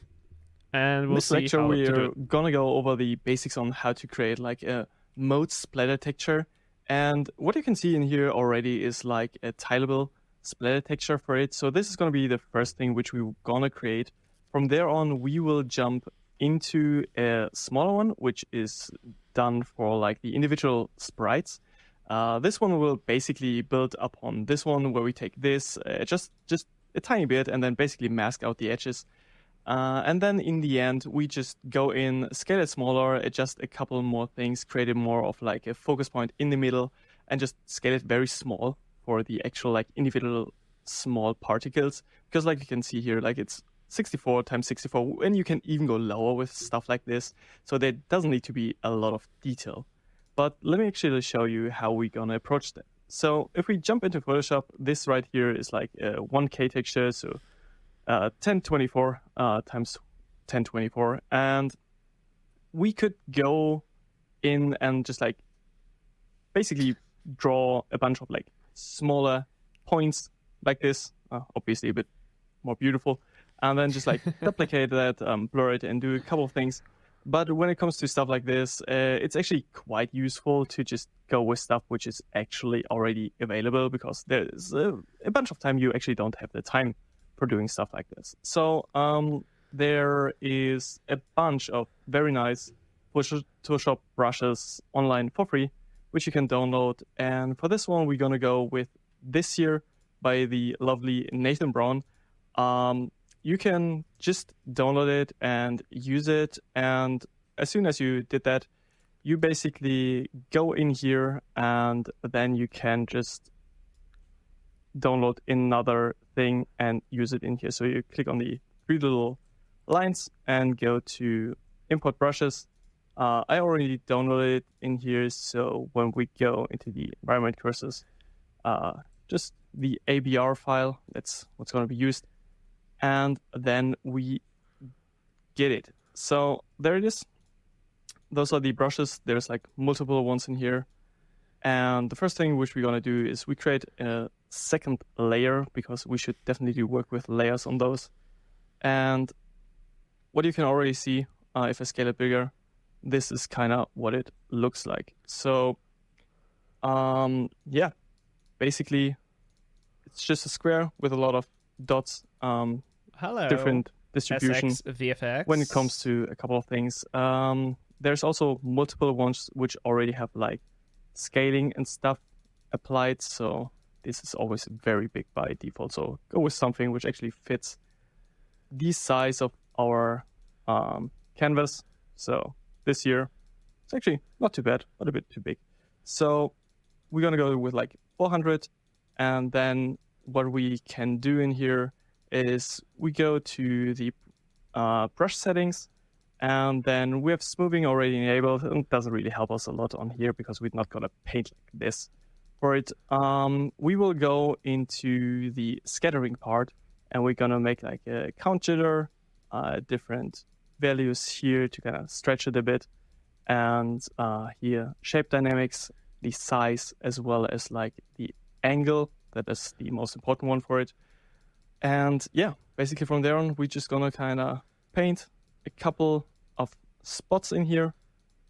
and we'll see how to do it. We're gonna go over the basics on how to create like a Motes splatter texture, and what you can see in here already is like a tileable splatter texture for it. So this is gonna be the first thing which we're gonna create. From there on, we will jump into a smaller one, which is done for like the individual sprites. This one will basically build upon this one, where we take this just a tiny bit and then basically mask out the edges. And then in the end, we just go in, scale it smaller, adjust a couple more things, create it more of like a focus point in the middle, and just scale it very small for the actual like individual small particles. Because like you can see here, like it's 64 times 64, and you can even go lower with stuff like this, so there doesn't need to be a lot of detail. But let me actually show you how we're gonna approach that. So if we jump into Photoshop, this right here is like a 1K texture, so 1024 times 1024, and we could go in and just like basically draw a bunch of like smaller points like this, obviously a bit more beautiful, and then just like duplicate that, blur it, and do a couple of things. But when it comes to stuff like this, it's actually quite useful to just go with stuff which is actually already available, because there's a bunch of time you actually don't have the time for doing stuff like this. So there is a bunch of very nice Photoshop brushes online for free, which you can download. And for this one, we're going to go with this here by the lovely Nathan Brown. You can just download it and use it. And as soon as you did that, you basically go in here and then you can just download another thing and use it in here. So you click on the 3 little lines and go to import brushes. I already downloaded it in here, so when we go into the environment courses, just the ABR file, that's what's going to be used, and then we get it. So there it is. Those are the brushes. There's like multiple ones in here. And the first thing which we're going to do is we create a second layer, because we should definitely work with layers on those. And what you can already see, if I scale it bigger, this is kind of what it looks like. So yeah, basically it's just a square with a lot of dots, Hello, different distribution VFX. when it comes to a couple of things. There's also multiple ones which already have like scaling and stuff applied, so this is always very big by default. So go with something which actually fits the size of our canvas. So this year it's actually not too bad, but a bit too big. So we're gonna go with like 400, and then what we can do in here is we go to the brush settings, and then we have smoothing already enabled. It doesn't really help us a lot on here because we're not gonna paint like this for it. We will go into the scattering part, and we're gonna make like a count jitter, different values here to kind of stretch it a bit, and here shape dynamics, the size, as well as like the angle. That is the most important one for it. And yeah, basically from there on, we're just gonna kind of paint a couple of spots in here.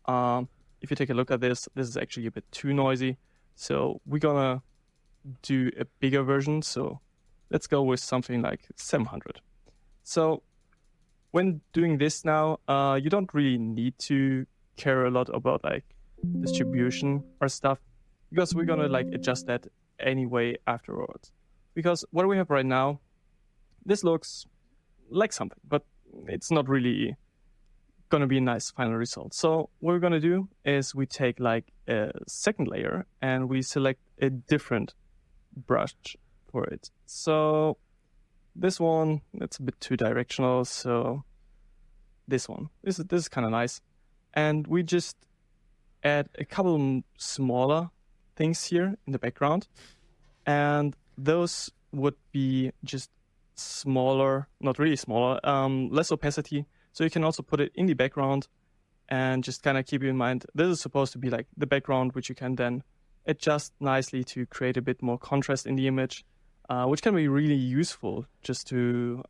If you take a look at this, this is actually a bit too noisy. So we're gonna do a bigger version. So let's go with something like 700. So when doing this now, you don't really need to care a lot about like distribution or stuff, because we're gonna like adjust that anyway afterwards. Because what we have right now, this looks like something, but it's not really gonna be a nice final result. So what we're gonna do is we take like a second layer and we select a different brush for it. So this one, that's a bit too directional. So this one, this is kind of nice. And we just add a couple smaller things here in the background. And those would be just smaller, not really smaller, less opacity. So you can also put it in the background and just kind of keep in mind, this is supposed to be like the background, which you can then adjust nicely to create a bit more contrast in the image, which can be really useful just to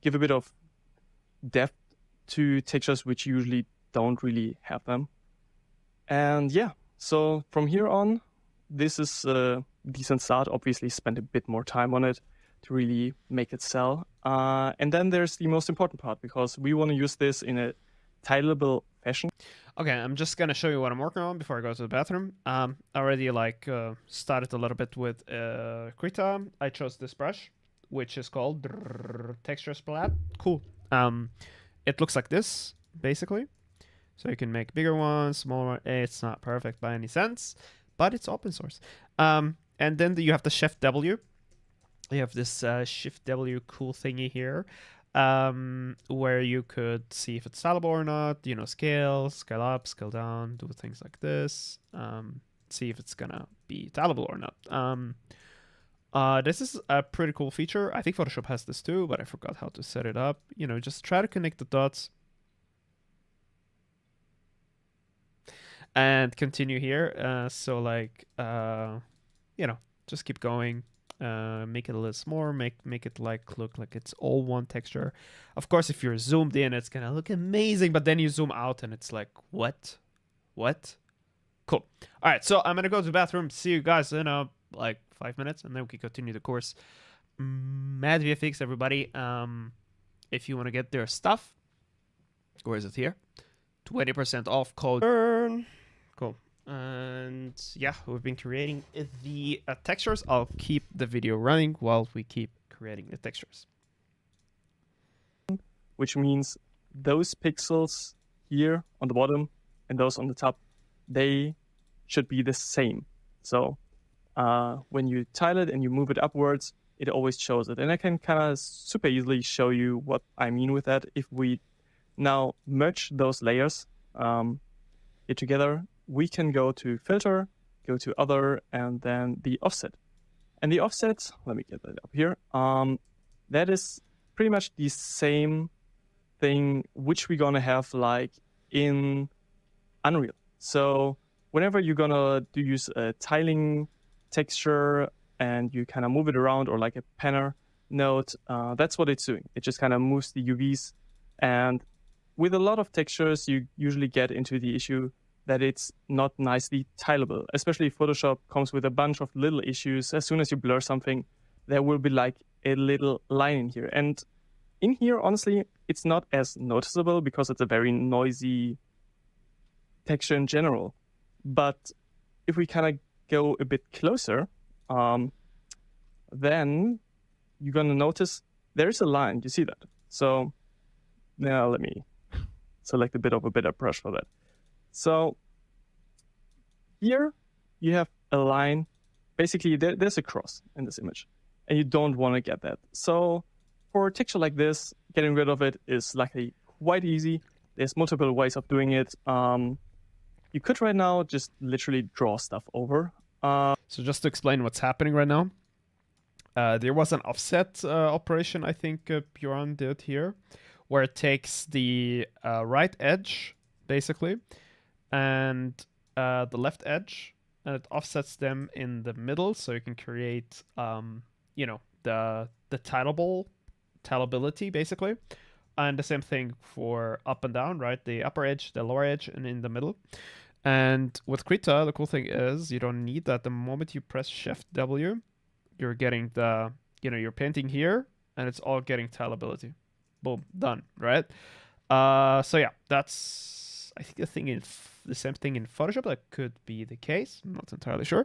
give a bit of depth to textures which usually don't really have them. And yeah, so from here on, this is a decent start. Obviously spend a bit more time on it to really make it sell. And then there's the most important part, because we want to use this in a titleable fashion. Okay, I'm just gonna show you what I'm working on before I go to the bathroom. I already started a little bit with Krita. I chose this brush, which is called Texture Splat. Cool. It looks like this, basically. So you can make bigger ones, smaller ones. It's not perfect by any sense, but it's open source. And then you have the Shift W. You have this Shift W cool thingy here, where you could see if it's salable or not. You know, scale up, scale down, do things like this. See if it's gonna be titleable or not. This is a pretty cool feature. I think Photoshop has this too, but I forgot how to set it up. You know, just try to connect the dots and continue here. So like, you know, just keep going. Make it a little smaller, make it like look like it's all one texture. Of course, if you're zoomed in, it's gonna look amazing, but then you zoom out and it's like, what? Cool. All right, so I'm gonna go to the bathroom. See you guys in like 5 minutes, and then we can continue the course. Mad VFX, everybody. If you want to get their stuff, where is it here? 20% off code burn. Cool. And yeah, we've been creating the textures. I'll keep the video running while we keep creating the textures. Which means those pixels here on the bottom and those on the top they should be the same. So when you tile it and you move it upwards, it always shows it. And I can kind of super easily show you what I mean with that. If we now merge those layers here together, we can go to filter, go to other, and then the offset. And the offset, let me get that up here. That is pretty much the same thing which we're gonna have like in Unreal. So whenever you're gonna use a tiling texture and you kind of move it around, or like a panner node, that's what it's doing. It just kind of moves the UVs. And with a lot of textures, you usually get into the issue that it's not nicely tileable. Especially Photoshop comes with a bunch of little issues. As soon as you blur something, there will be like a little line in here. And in here, honestly, it's not as noticeable because it's a very noisy texture in general. But if we kind of go a bit closer, then you're going to notice there is a line. You see that? So now let me select a bit of a better brush for that. So here you have a line. Basically, there's a cross in this image, and you don't want to get that. So for a texture like this, getting rid of it is likely quite easy. There's multiple ways of doing it. You could right now just literally draw stuff over. So just to explain what's happening right now, there was an offset operation I think Bjorn did here, where it takes the right edge, basically, and the left edge, and it offsets them in the middle, so you can create, the tileability, basically. And the same thing for up and down, right? The upper edge, the lower edge, and in the middle. And with Krita, the cool thing is you don't need that. The moment you press Shift W, you're getting the, you're painting here, and it's all getting tileability. Boom, done, right? So yeah, that's, I think, the same thing in Photoshop. That could be the case. I'm not entirely sure,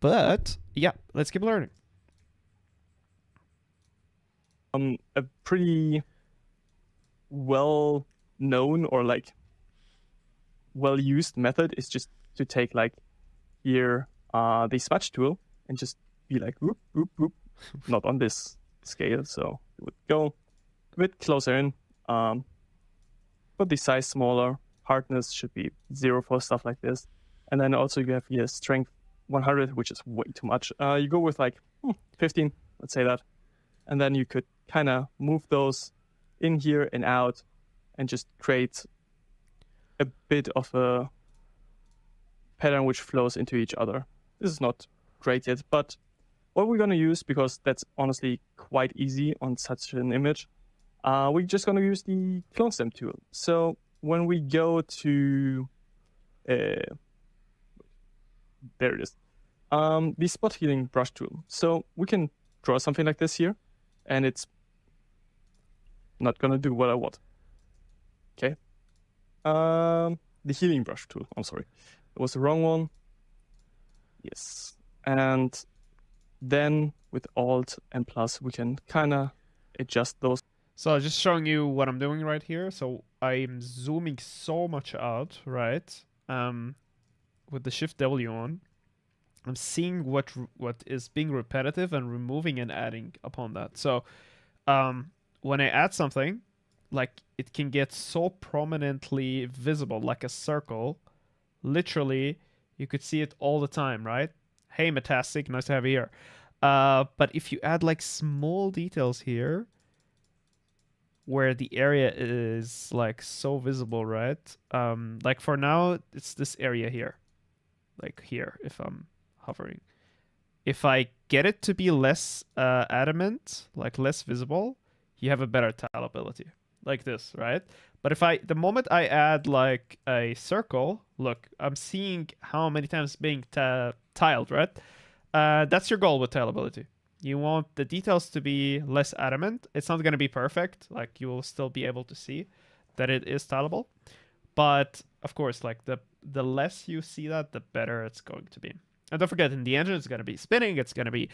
but yeah, let's keep learning. A pretty well-known or like well-used method is just to take like here the smudge tool and just be like whoop whoop whoop. Not on this scale, so it would go a bit closer in. Put the size smaller. Hardness should be 0 for stuff like this. And then also you have here strength 100, which is way too much. You go with like 15, let's say that. And then you could kind of move those in here and out and just create a bit of a pattern which flows into each other. This is not great yet, but what we're going to use, because that's honestly quite easy on such an image, we're just going to use the clone stamp tool. So when we go to, there it is, the spot healing brush tool. So we can draw something like this here, and it's not going to do what I want. Okay. The healing brush tool. I'm sorry. It was the wrong one. Yes. And then with Alt and plus, we can kind of adjust those. So just showing you what I'm doing right here. So I'm zooming so much out, right? With the Shift W on. I'm seeing what is being repetitive and removing and adding upon that. So when I add something, like it can get so prominently visible, like a circle. Literally, you could see it all the time, right? Hey, Metastic, nice to have you here. But if you add like small details here, where the area is like so visible, right? Like for now, it's this area here. Like here, if I'm hovering. If I get it to be less adamant, like less visible, you have a better tileability. Like this, right? But if the moment I add like a circle, look, I'm seeing how many times it's being tiled, right? That's your goal with tileability. You want the details to be less adamant. It's not going to be perfect. Like you will still be able to see that it is tileable. But of course, like the less you see that, the better it's going to be. And don't forget, in the engine, it's going to be spinning. It's going to be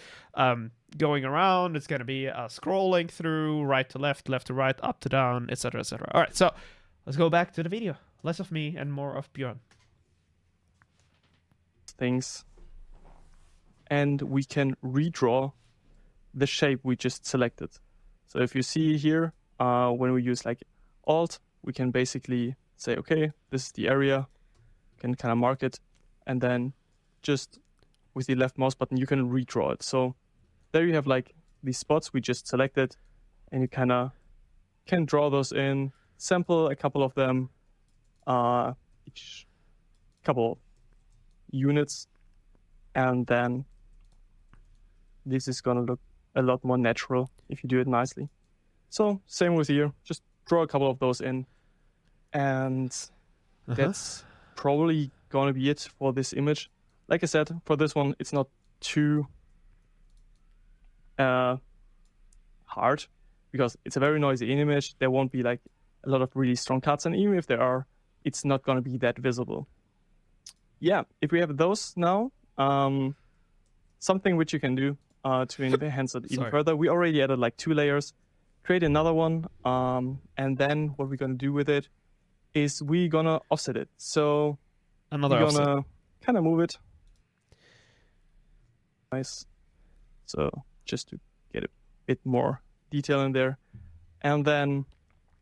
going around. It's going to be scrolling through right to left to right, up to down, etc., etc. All right, so let's go back to the video. Less of me and more of Bjorn. things, and we can redraw the shape we just selected. So if you see here, when we use like Alt, we can basically say, okay, this is the area, you can kind of mark it, and then just with the left mouse button, you can redraw it. So there you have like these spots we just selected, and you kind of can draw those in, sample a couple of them, each couple units, and then this is going to look a lot more natural if you do it nicely. So same with here, just draw a couple of those in, and that's probably going to be it for this image. Like I said, for this one, it's not too hard because it's a very noisy image. There won't be like a lot of really strong cuts, and even if there are, it's not going to be that visible. Yeah, if we have those now, something which you can do to enhance it even further. We already added like 2 layers. Create another one, and then what we're going to do with it is we're going to offset it. So we're going to kind of move it. Nice. So just to get a bit more detail in there. And then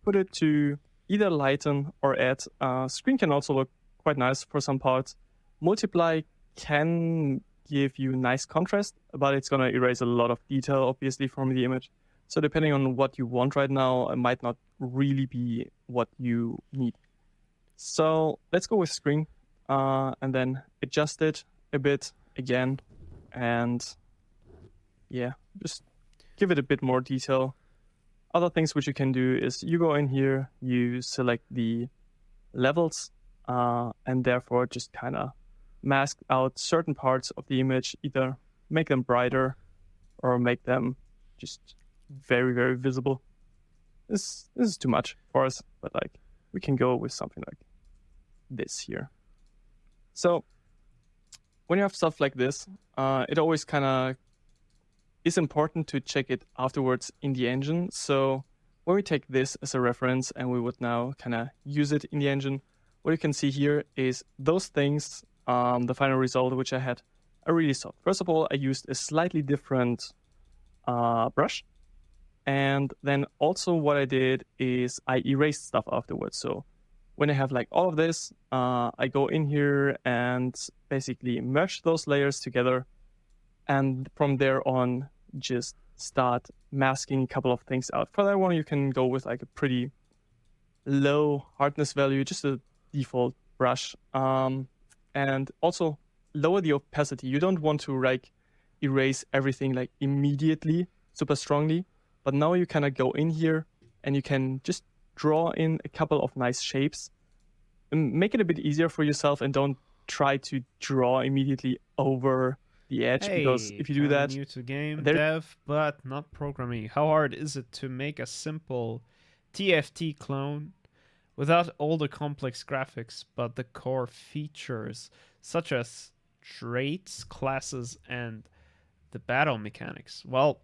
put it to either lighten or add. Screen can also look quite nice for some parts. Multiply can give you nice contrast, but it's going to erase a lot of detail, obviously, from the image. So depending on what you want right now, it might not really be what you need. So let's go with screen and then adjust it a bit again. And yeah, just give it a bit more detail. Other things which you can do is you go in here, you select the levels, and therefore just kind of mask out certain parts of the image, either make them brighter or make them just very, very visible. This is too much for us, but like we can go with something like this here. So when you have stuff like this, it always kind of is important to check it afterwards in the engine. So when we take this as a reference and we would now kind of use it in the engine, what you can see here is those things, the final result which I had, I really saw. First of all, I used a slightly different brush. And then also what I did is I erased stuff afterwards. So when I have like all of this, I go in here and basically merge those layers together. And from there on, just start masking a couple of things out. For that one, you can go with like a pretty low hardness value, just a default brush. And also lower the opacity. You don't want to like erase everything like immediately, super strongly. But now you kind of go in here and you can just draw in a couple of nice shapes and make it a bit easier for yourself, and don't try to draw immediately over the edge, because if you do that, new to game dev but not programming, how hard is it to make a simple TFT clone without all the complex graphics but the core features such as traits, classes, and the battle mechanics? Well,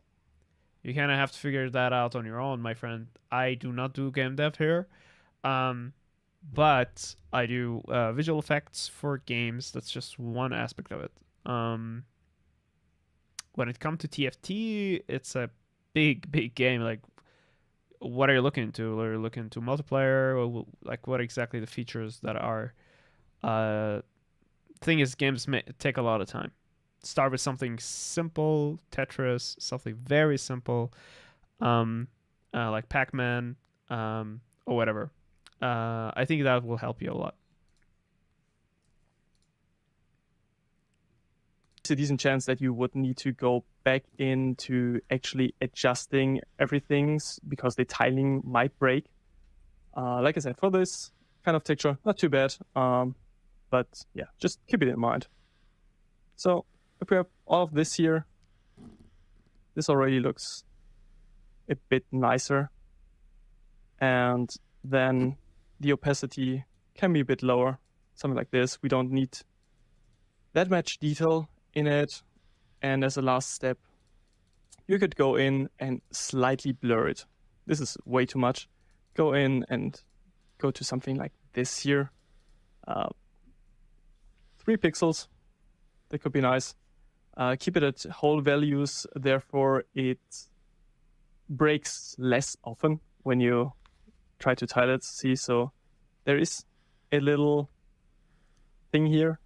you kind of have to figure that out on your own, my friend. I do not do game dev here, but I do visual effects for games. That's just one aspect of it. When it comes to TFT, it's a big game. Like, what are you looking into? Are you looking into multiplayer? Or like, what exactly the features that are? Thing is, games take a lot of time. Start with something simple, Tetris, something very simple, like Pac-Man, or whatever. I think that will help you a lot. It's a decent chance that you would need to go back into actually adjusting everything, because the tiling might break. Like I said, for this kind of texture, not too bad. But yeah, just keep it in mind. So if we have all of this here, this already looks a bit nicer. And then the opacity can be a bit lower, something like this. We don't need that much detail in it. And as a last step, you could go in and slightly blur it. This is way too much. Go in and go to something like this here. 3 pixels. That could be nice. Keep it at whole values, therefore it breaks less often when you try to tile it. See, so there is a little thing here.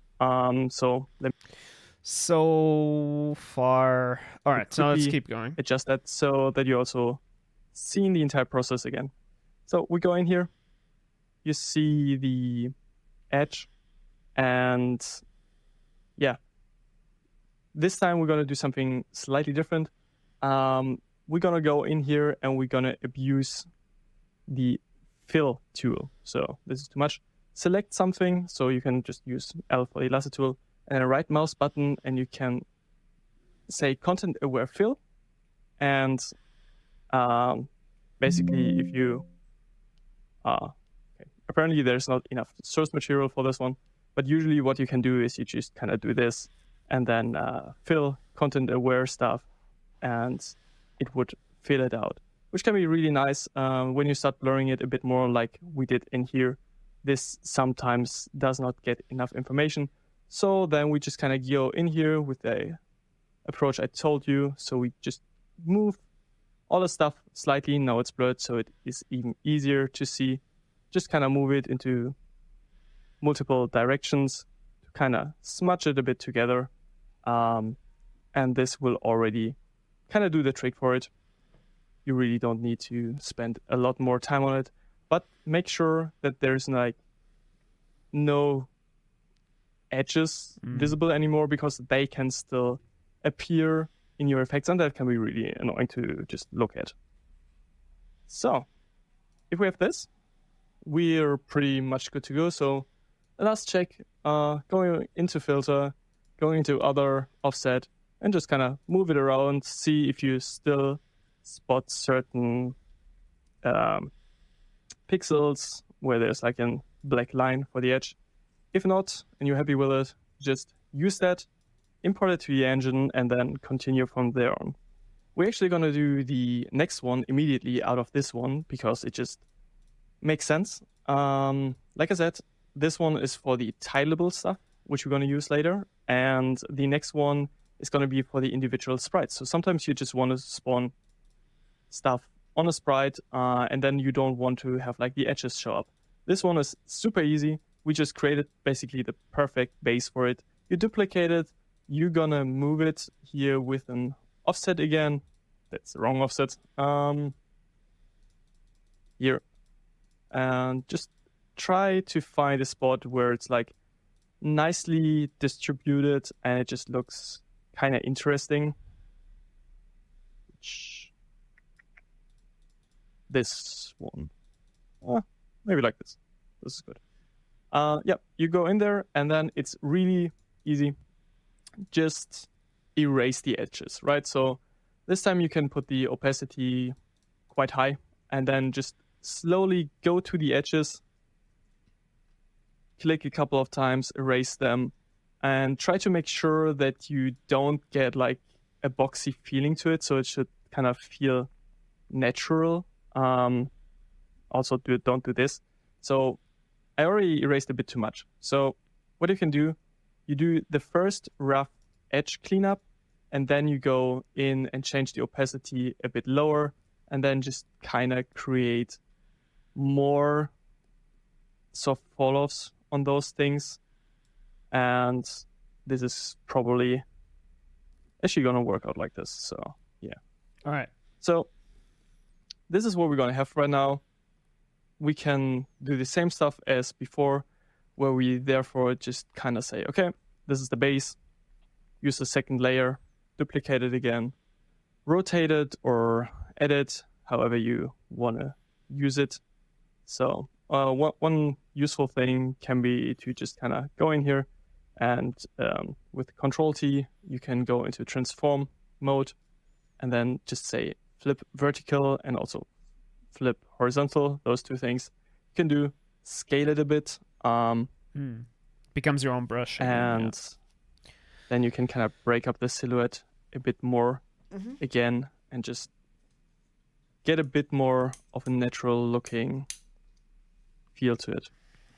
So far, all right. So let's keep going. Adjust that so that you also see the entire process again. So we go in here. You see the edge, and yeah. This time we're gonna do something slightly different. We're gonna go in here and we're gonna abuse the fill tool. So this is too much. Select something, so you can just use L for the lasso tool, and then a right mouse button, and you can say content aware fill. And basically, if you apparently there's not enough source material for this one, but usually what you can do is you just kind of do this and then fill content aware stuff, and it would fill it out, which can be really nice when you start blurring it a bit more like we did in here. This sometimes does not get enough information. So then we just kind of go in here with the approach I told you. So we just move all the stuff slightly. Now it's blurred, so it is even easier to see. Just kind of move it into multiple directions to kind of smudge it a bit together. And this will already kind of do the trick for it. You really don't need to spend a lot more time on it, but make sure that there's like no edges visible anymore, because they can still appear in your effects, and that can be really annoying to just look at. So if we have this, we're pretty much good to go. So last check, going into filter, going into other offset, and just kind of move it around, see if you still spot certain pixels where there's like a black line for the edge. If not, and you're happy with it, just use that, import it to the engine, and then continue from there on. We're actually going to do the next one immediately out of this one, because it just makes sense. Like I said, this one is for the tileable stuff, which we're going to use later, and the next one is going to be for the individual sprites. So sometimes you just want to spawn stuff on a sprite, and then you don't want to have like the edges show up. This one is super easy. We just created basically the perfect base for it. You duplicate it, you're gonna move it here with an offset again. That's the wrong offset. Here. And just try to find a spot where it's like nicely distributed and it just looks kind of interesting. This one. Maybe like this. This is good. Yeah, you go in there and then it's really easy. Just erase the edges, right? So this time you can put the opacity quite high and then just slowly go to the edges, click a couple of times, erase them, and try to make sure that you don't get like a boxy feeling to it. So it should kind of feel natural. Also don't do this. So I already erased a bit too much. So what you can do, you do the first rough edge cleanup, and then you go in and change the opacity a bit lower, and then just kind of create more soft fall-offs on those things. And this is probably actually going to work out like this. So yeah. All right. So this is what we're going to have right now. We can do the same stuff as before, where we therefore just kind of say, okay, this is the base, use the second layer, duplicate it again, rotate it or edit, however you want to use it. So one useful thing can be to just kind of go in here and with Control T, you can go into transform mode and then just say flip vertical and also flip horizontal, those two things. You can do scale it a bit. Becomes your own brush. And then you can kind of break up the silhouette a bit more again and just get a bit more of a natural looking feel to it.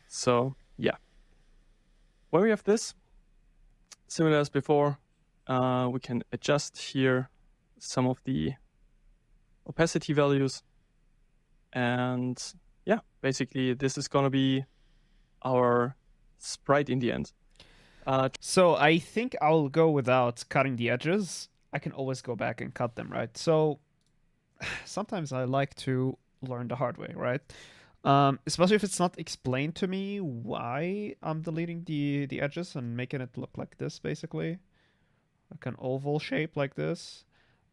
So yeah. When we have this, Similar as before, we can adjust here some of the opacity values. And yeah, basically this is going to be our sprite in the end. So I think I'll go without cutting the edges. I can always go back and cut them, right? So sometimes I like to learn the hard way, right? Especially if it's not explained to me why I'm deleting the edges and making it look like this, basically. Like an oval shape like this.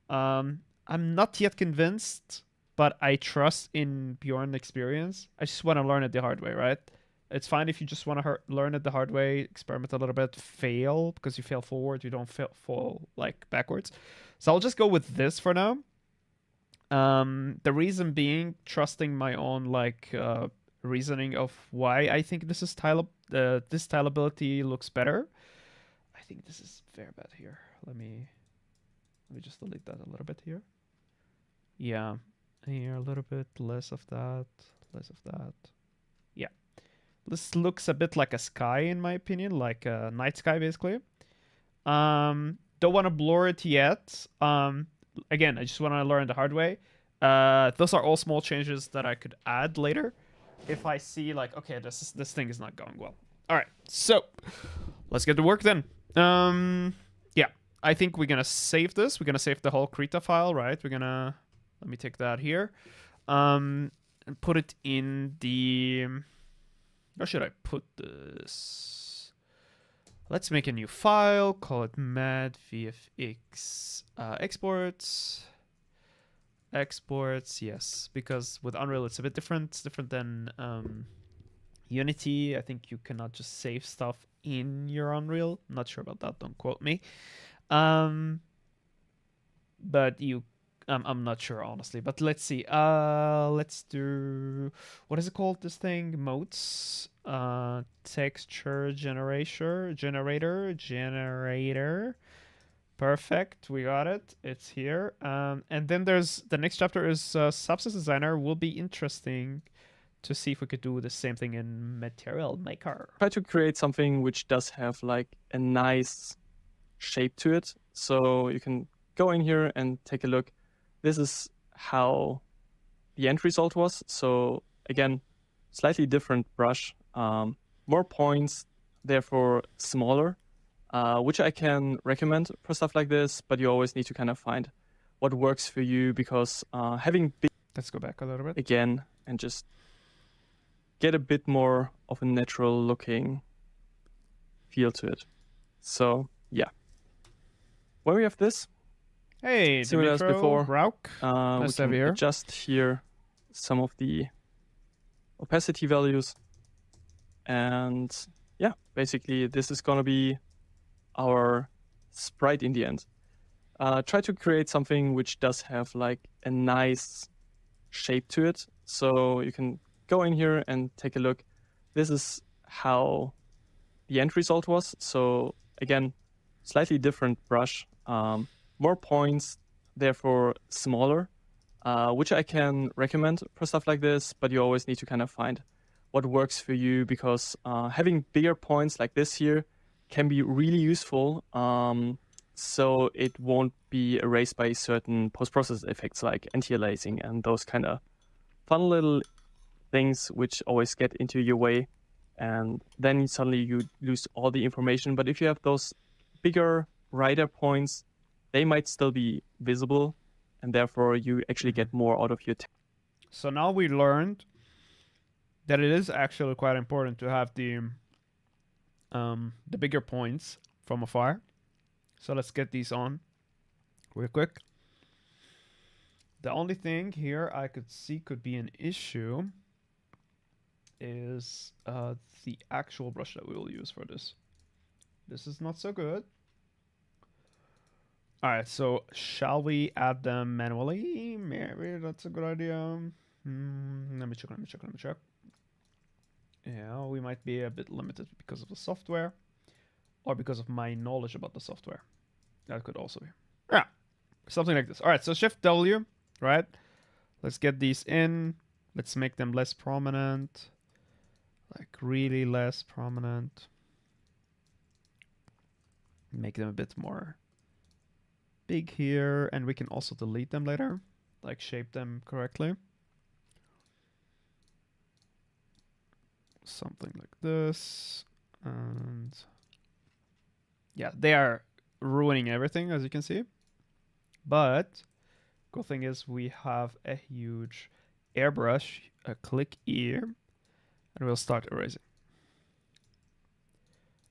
I'm not yet convinced, but I trust in Bjorn's experience. I just want to learn it the hard way, right? It's fine if you just want to learn it the hard way, experiment a little bit, fail, because you fail forward, you don't fall like backwards. So I'll just go with this for now. The reason being trusting my own like reasoning of why I think this is this tileability looks better. I think this is very bad here. Let me just delete that a little bit here. Yeah, here a little bit less of that, less of that. Yeah, this looks a bit like a sky in my opinion, like a night sky basically. Don't want to blur it yet. Again, I just want to learn the hard way. Those are all small changes that I could add later if I see like, okay, this thing is not going well. All right, so let's get to work then. Yeah, I think we're gonna save this. We're gonna save the whole Krita file, right? We're gonna let me take that here, and put it in the. Where should I put this? Let's make a new file, call it Mad VFX. Exports, yes, because with Unreal it's a bit different. It's different than Unity. I think you cannot just save stuff in your Unreal. I'm not sure about that. Don't quote me. But you, I'm not sure honestly. But let's see. Let's do, what is it called? This thing, Motes. Texture generator. Perfect, we got it. It's here. And then there's the next chapter is Substance Designer. Will be interesting to see if we could do the same thing in Material Maker. Try to create something which does have like a nice shape to it. So you can go in here and take a look. This is how the end result was. So again, slightly different brush, more points, therefore smaller. Which I can recommend for stuff like this, but you always need to kind of find what works for you because having big... Let's go back a little bit. Again, and just get a bit more of a natural looking feel to it. So, yeah. When we have this, hey, similar as before, Rauk. we can adjust here some of the opacity values. And yeah, basically this is going to be our sprite in the end. Try to create something which does have like a nice shape to it. So you can go in here and take a look. This is how the end result was. So again, slightly different brush, more points, therefore smaller, which I can recommend for stuff like this, but you always need to kind of find what works for you because having bigger points like this here can be really useful, so it won't be erased by certain post-process effects like anti-aliasing and those kind of fun little things which always get into your way, and then suddenly you lose all the information. But if you have those bigger, brighter points, they might still be visible, and therefore you actually get more out of your text. So now we learned that it is actually quite important to have the bigger points from afar. So let's get these on real quick. The only thing here I could see could be an issue is the actual brush that we will use for this. This is not so good. All right, so shall we add them manually? Maybe that's a good idea. Let me check. Yeah, we might be a bit limited because of the software or because of my knowledge about the software. That could also be. Yeah, something like this. All right, so Shift W, right? Let's get these in. Let's make them less prominent. Like really less prominent. make them a bit more big here, and we can also delete them later, like shape them correctly. Something like this. And yeah, they are ruining everything, as you can see. But cool thing is we have a huge airbrush. Click here, and we'll start erasing.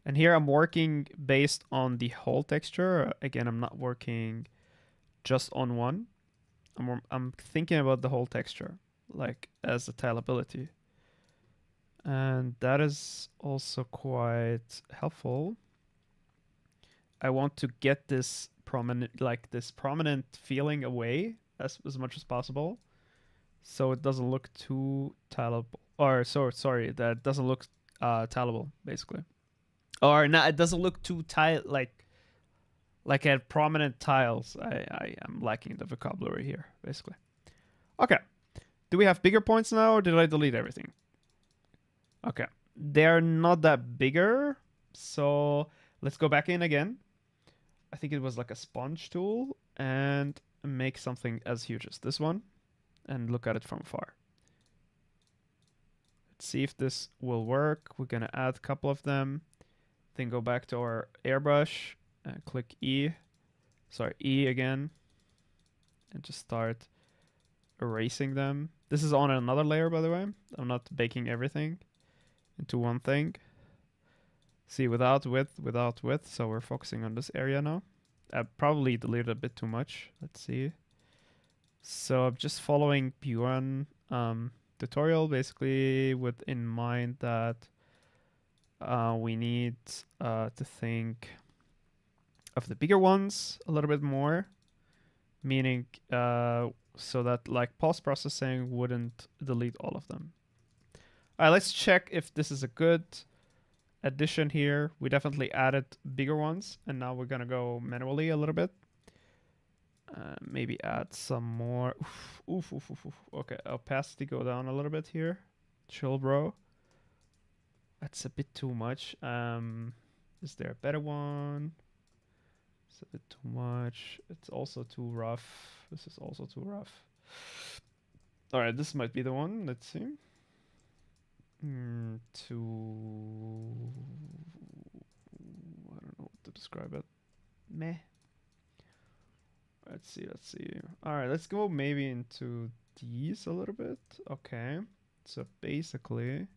And here I'm working based on the whole texture. Again, I'm not working just on one. I'm thinking about the whole texture, like as a tileability. And that is also quite helpful. I want to get this prominent feeling away as much as possible, so it doesn't look too tileable. Or sorry, that doesn't look tileable, basically. Or no, it doesn't look too like at prominent tiles. I am lacking the vocabulary here, basically. Okay. Do we have bigger points now, or did I delete everything? Okay. They're not that bigger, so let's go back in again. I think it was like a sponge tool, and make something as huge as this one, and look at it from afar. Let's see if this will work. We're gonna add a couple of them. Then go back to our airbrush and click E again, and just start erasing them. This is on another layer, by the way. I'm not baking everything into one thing. See, without width, so we're focusing on this area now. I probably deleted a bit too much. Let's see. So I'm just following Bjorn tutorial, basically with in mind that we need to think of the bigger ones a little bit more, meaning so that like post-processing wouldn't delete all of them. All right, let's check if this is a good addition here. We definitely added bigger ones, and now we're gonna go manually a little bit. Maybe add some more. Oof. Okay, opacity go down a little bit here. Chill, bro. That's a bit too much. Is there a better one? It's a bit too much. It's also too rough. This is also too rough. All right, this might be the one. Let's see. I don't know what to describe it. Meh. Let's see. All right, let's go maybe into these a little bit. Okay. So basically,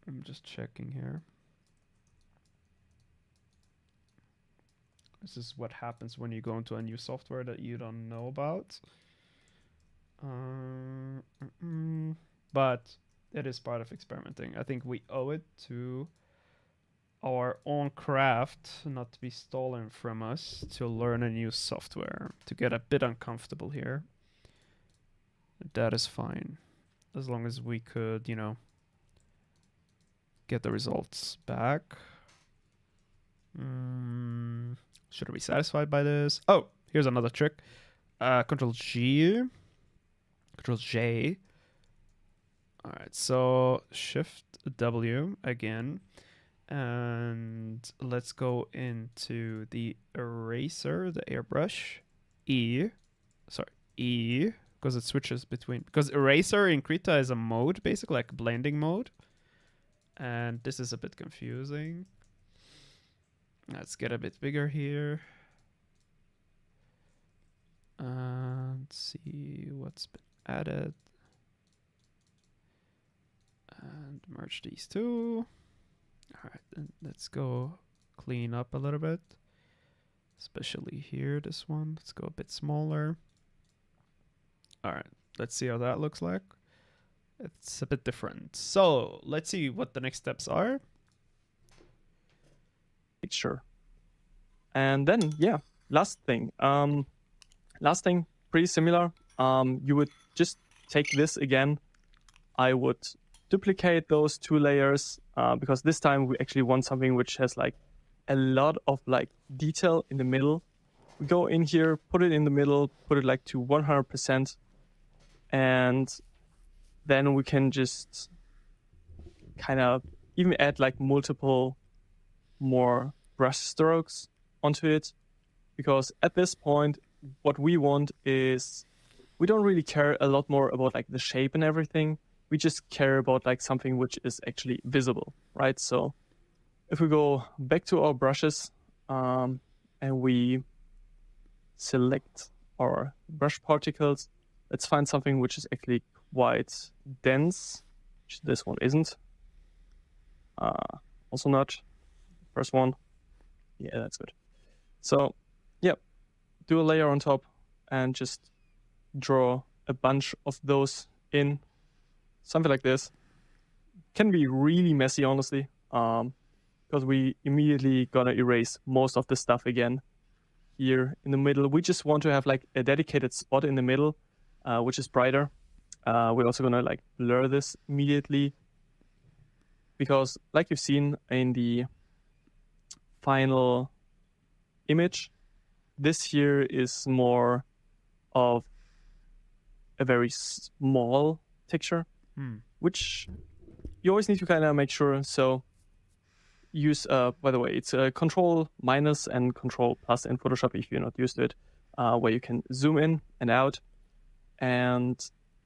I'm just checking here. This is what happens when you go into a new software that you don't know about. But it is part of experimenting. I think we owe it to our own craft not to be stolen from us, to learn a new software, to get a bit uncomfortable here. That is fine, as long as we could, you know, get the results back. Should I be satisfied by this? Oh, here's another trick. Control J. All right, so Shift W again, and let's go into the eraser, the airbrush. E, because it switches between, because eraser in Krita is a mode, basically like blending mode, and this is a bit confusing. Let's get a bit bigger here. And see what's been added. And merge these two. All right, then let's go clean up a little bit. Especially here, this one. Let's go a bit smaller. All right, let's see how that looks like. It's a bit different. So let's see what the next steps are. Sure. And then, yeah, last thing, pretty similar. You would just take this again. I would duplicate those two layers because this time we actually want something which has like a lot of like detail in the middle. We go in here, put it in the middle, put it like to 100%, and then we can just kind of even add like multiple more brush strokes onto it, because at this point, what we want is we don't really care a lot more about like the shape and everything. We just care about like something which is actually visible, right? So if we go back to our brushes and we select our brush particles, let's find something which is actually quite dense, which this one isn't. Also not. First one. Yeah, that's good. So yeah, do a layer on top and just draw a bunch of those in. Something like this. Can be really messy, honestly, because we immediately gonna erase most of the stuff again here in the middle. We just want to have like a dedicated spot in the middle, which is brighter. We're also gonna like blur this immediately, because like you've seen in the final image, this here is more of a very small texture, which you always need to kind of make sure. So use, by the way, it's Control minus and Control plus in Photoshop if you're not used to it, where you can zoom in and out. And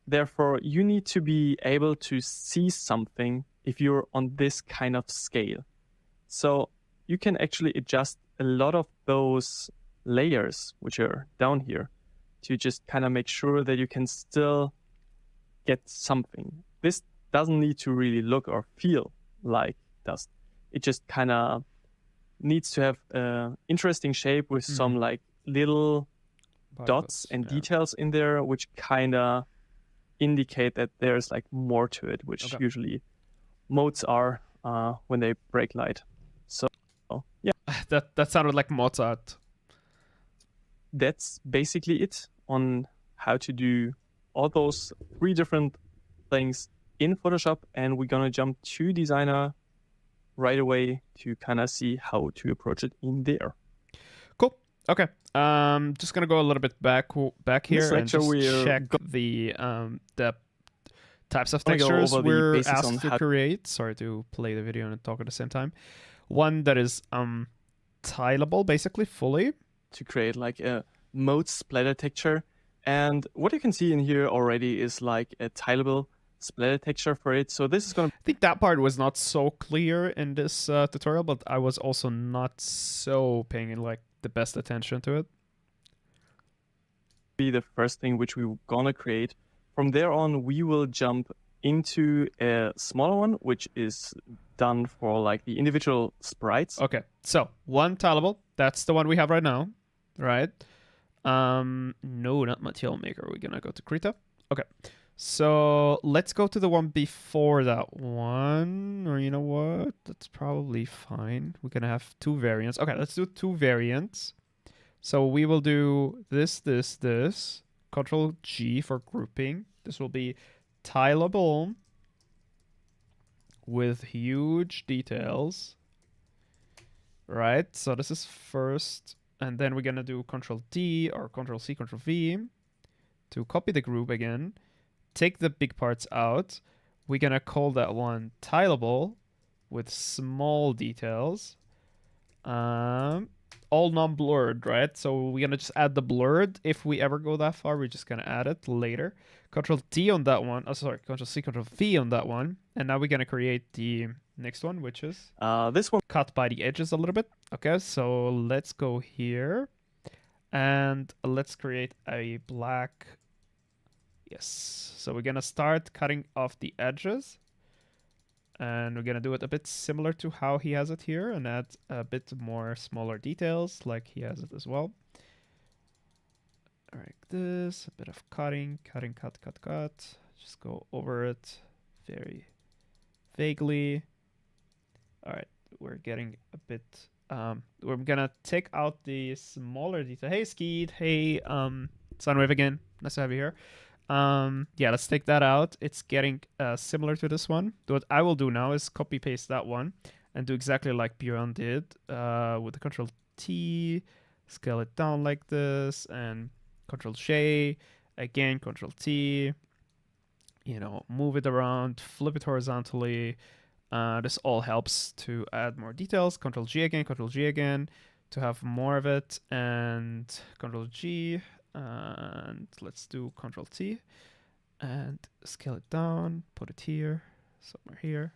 therefore, you need to be able to see something if you're on this kind of scale. So you can actually adjust a lot of those layers, which are down here, to just kind of make sure that you can still get something. This doesn't need to really look or feel like dust. It just kind of needs to have an interesting shape with some like little dots and details in there, which kind of indicate that there's like more to it, which usually motes are when they break light. So yeah, that sounded like Mozart. That's basically it on how to do all those 3 different things in Photoshop, and we're gonna jump to Designer right away to kind of see how to approach it in there. Cool. Okay. Just gonna go a little bit back here and just check the types of textures we're asked to create. Sorry to play the video and talk at the same time. One that is tileable, basically fully, to create like a Motes splatter texture. And what you can see in here already is like a tileable splatter texture for it. So this is going to... I think that part was not so clear in this tutorial, but I was also not so paying like the best attention to it. Be the first thing which we're going to create. From there on, we will jump into a smaller one, which is done for like the individual sprites. Okay, so one tileable, that's the one we have right now, right? No, not Material Maker. We're gonna go to Krita. Okay, so let's go to the one before that one, or you know what? That's probably fine. We're gonna have 2 variants. Okay, let's do 2 variants. So we will do this. Control G for grouping. This will be tileable with huge details. Right, so this is first. And then we're going to do Control D or Control C, Control V to copy the group again. Take the big parts out. We're going to call that one tileable with small details. All non-blurred, right? So we're going to just add the blurred. If we ever go that far, we're just going to add it later. Control D on that one. Oh, sorry. Control C, Control V on that one. And now we're going to create the next one, which is this one cut by the edges a little bit. Okay, so let's go here and let's create a black. Yes, so we're gonna start cutting off the edges, and we're gonna do it a bit similar to how he has it here and add a bit more smaller details like he has it as well. Like this, a bit of cutting, cut. Just go over it very vaguely. All right, we're getting a bit, we're gonna take out the smaller detail. Hey, Skeet. Hey, Sunwave again. Nice to have you here. Yeah, let's take that out. It's getting similar to this one. What I will do now is copy paste that one and do exactly like Björn did with the Control T, scale it down like this, and Control J, again, Control T, you know, move it around, flip it horizontally, This all helps to add more details. Control G again to have more of it, and Control G, and let's do Control T and scale it down, put it here, somewhere here.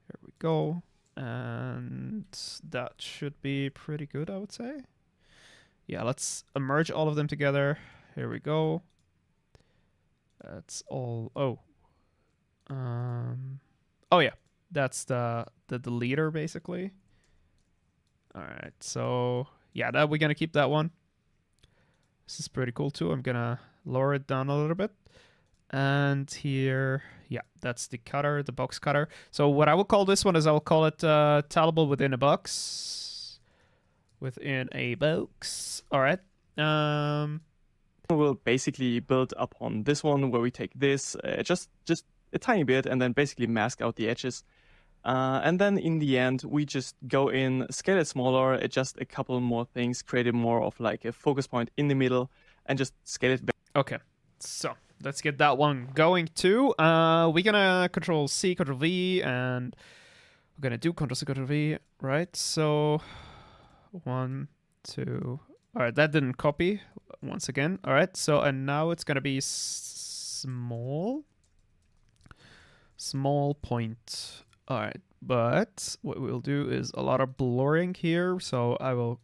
Here we go. And that should be pretty good, I would say. Yeah, let's merge all of them together. Here we go. That's all. Oh. Oh yeah, that's the deleter basically. All right, so yeah, that we're gonna keep that one. This is pretty cool too. I'm gonna lower it down a little bit. And here, yeah, that's the cutter, the box cutter. So what I will call this one is I will call it tellable within a box. Within a box. All right. We'll basically build upon this one where we take this just a tiny bit and then basically mask out the edges. And then in the end, we just go in, scale it smaller, adjust a couple more things, create it more of like a focus point in the middle, and just scale it back. Okay, so let's get that one going too. We're gonna Control C, Control V, and we're gonna do Control C, Control V, right? So 1, 2. All right, that didn't copy once again. All right, so and now it's gonna be small point. All right, but what we'll do is a lot of blurring here. So I will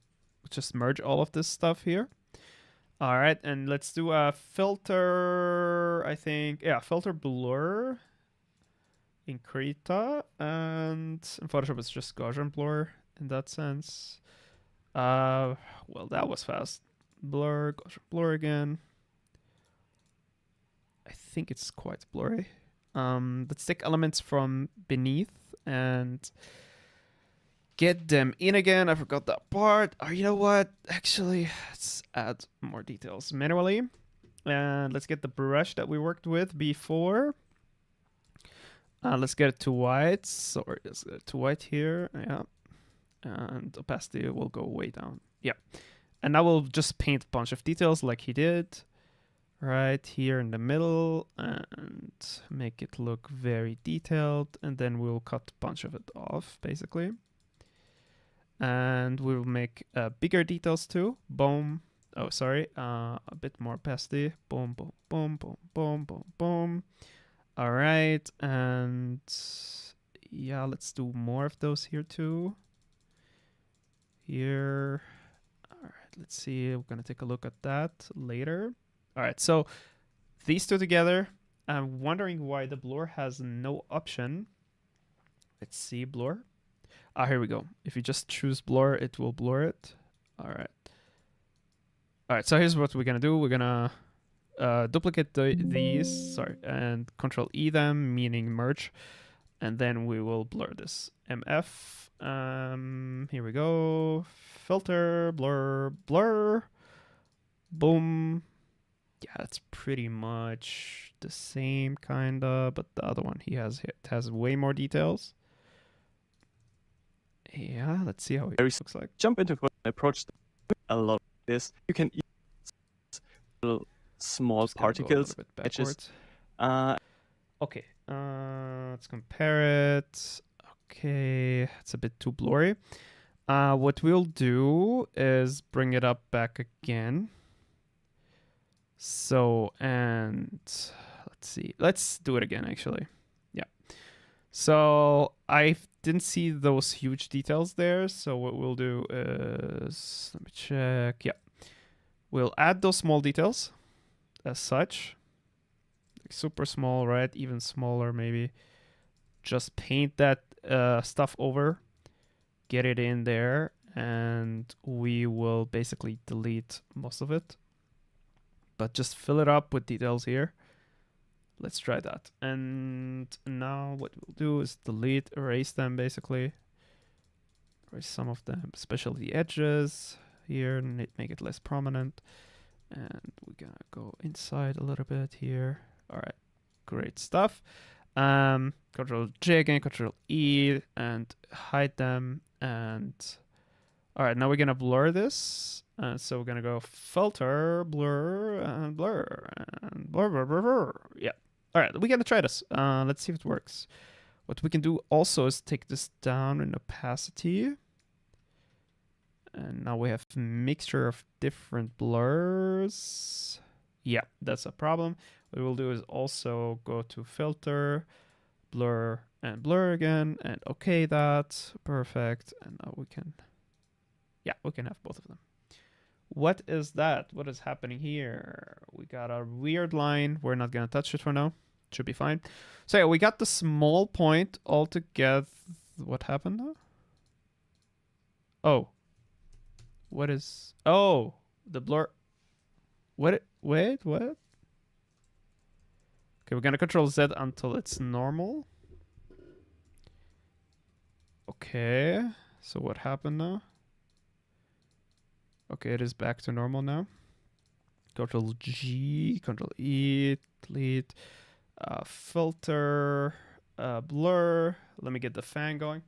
just merge all of this stuff here. All right, and let's do a filter, I think. Yeah, filter blur in Krita, and in Photoshop it's just Gaussian blur in that sense. Well, that was fast. Blur, Gaussian blur again. I think it's quite blurry. Let's take elements from beneath and get them in again. I forgot that part. Oh, you know what? Actually, let's add more details manually. And let's get the brush that we worked with before. Let's get it to white. Sorry, let's get it to white here. Yeah. And opacity will go way down. Yeah. And now we'll just paint a bunch of details like he did. Right here in the middle and make it look very detailed, and then we'll cut a bunch of it off basically, and we'll make bigger details too. Boom. Oh, sorry, a bit more opacity. Boom, boom, boom, boom, boom, boom, boom. All right, and yeah, let's do more of those here too. Here. All right, let's see, we're gonna take a look at that later. All right, so these two together, I'm wondering why the blur has no option. Let's see, blur. Here we go. If you just choose blur, it will blur it. All right. All right, so here's what we're gonna do. We're gonna duplicate these, sorry, and Control E them, meaning merge, and then we will blur this. MF, here we go. Filter, blur, blur, boom. Yeah, it's pretty much the same kinda, but the other one it has way more details. Yeah, let's see how it looks like. Jump into approach a lot of this. You can use little small particles, edges. Okay, let's compare it. Okay, it's a bit too blurry. What we'll do is bring it up back again. So, and let's see. Let's do it again, actually. Yeah. So I didn't see those huge details there. So what we'll do is, let me check. Yeah. We'll add those small details as such. Like super small, right? Even smaller, maybe. Just paint that stuff over. Get it in there. And we will basically delete most of it. But just fill it up with details here. Let's try that. And now what we'll do is delete, erase them basically. Erase some of them, especially the edges here, and make it less prominent. And we're gonna go inside a little bit here. All right, great stuff. Control J again, Control E, and hide them. And all right, now we're gonna blur this. So we're gonna go filter, blur, and blur, and blur, blur, blur, blur. Yeah. All right, we're gonna try this. Let's see if it works. What we can do also is take this down in opacity. And now we have a mixture of different blurs. Yeah, that's a problem. What we'll do is also go to filter, blur, and blur again, and okay that. Perfect. And now we can, yeah, we can have both of them. What is that? What is happening here? We got a weird line. We're not going to touch it for now. Should be fine. So yeah, we got the small point all together. What happened now? Oh. What is... Oh, the blur... What? Wait, what? Okay, we're going to control Z until it's normal. Okay. So what happened now? Okay, it is back to normal now. Control G, Control E, delete, filter, blur. Let me get the fan going.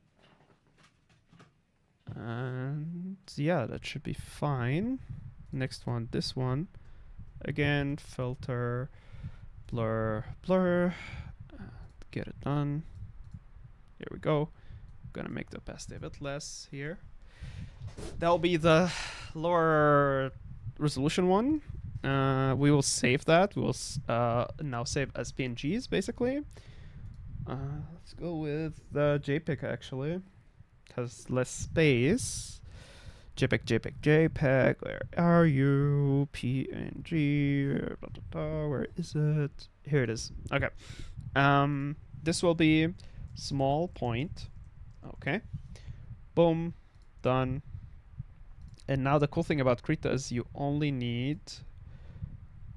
And yeah, that should be fine. Next one, this one. Again, filter, blur, blur. Get it done. Here we go. I'm gonna make the opacity a bit less here. That'll be the lower resolution one. We will save that. We will now save as PNGs, basically. Let's go with the JPEG, actually. Has less space. JPEG, JPEG, JPEG. Where are you? PNG. Blah, blah, blah. Where is it? Here it is. Okay. This will be small point. Okay. Boom. Done. And now the cool thing about Krita is you only need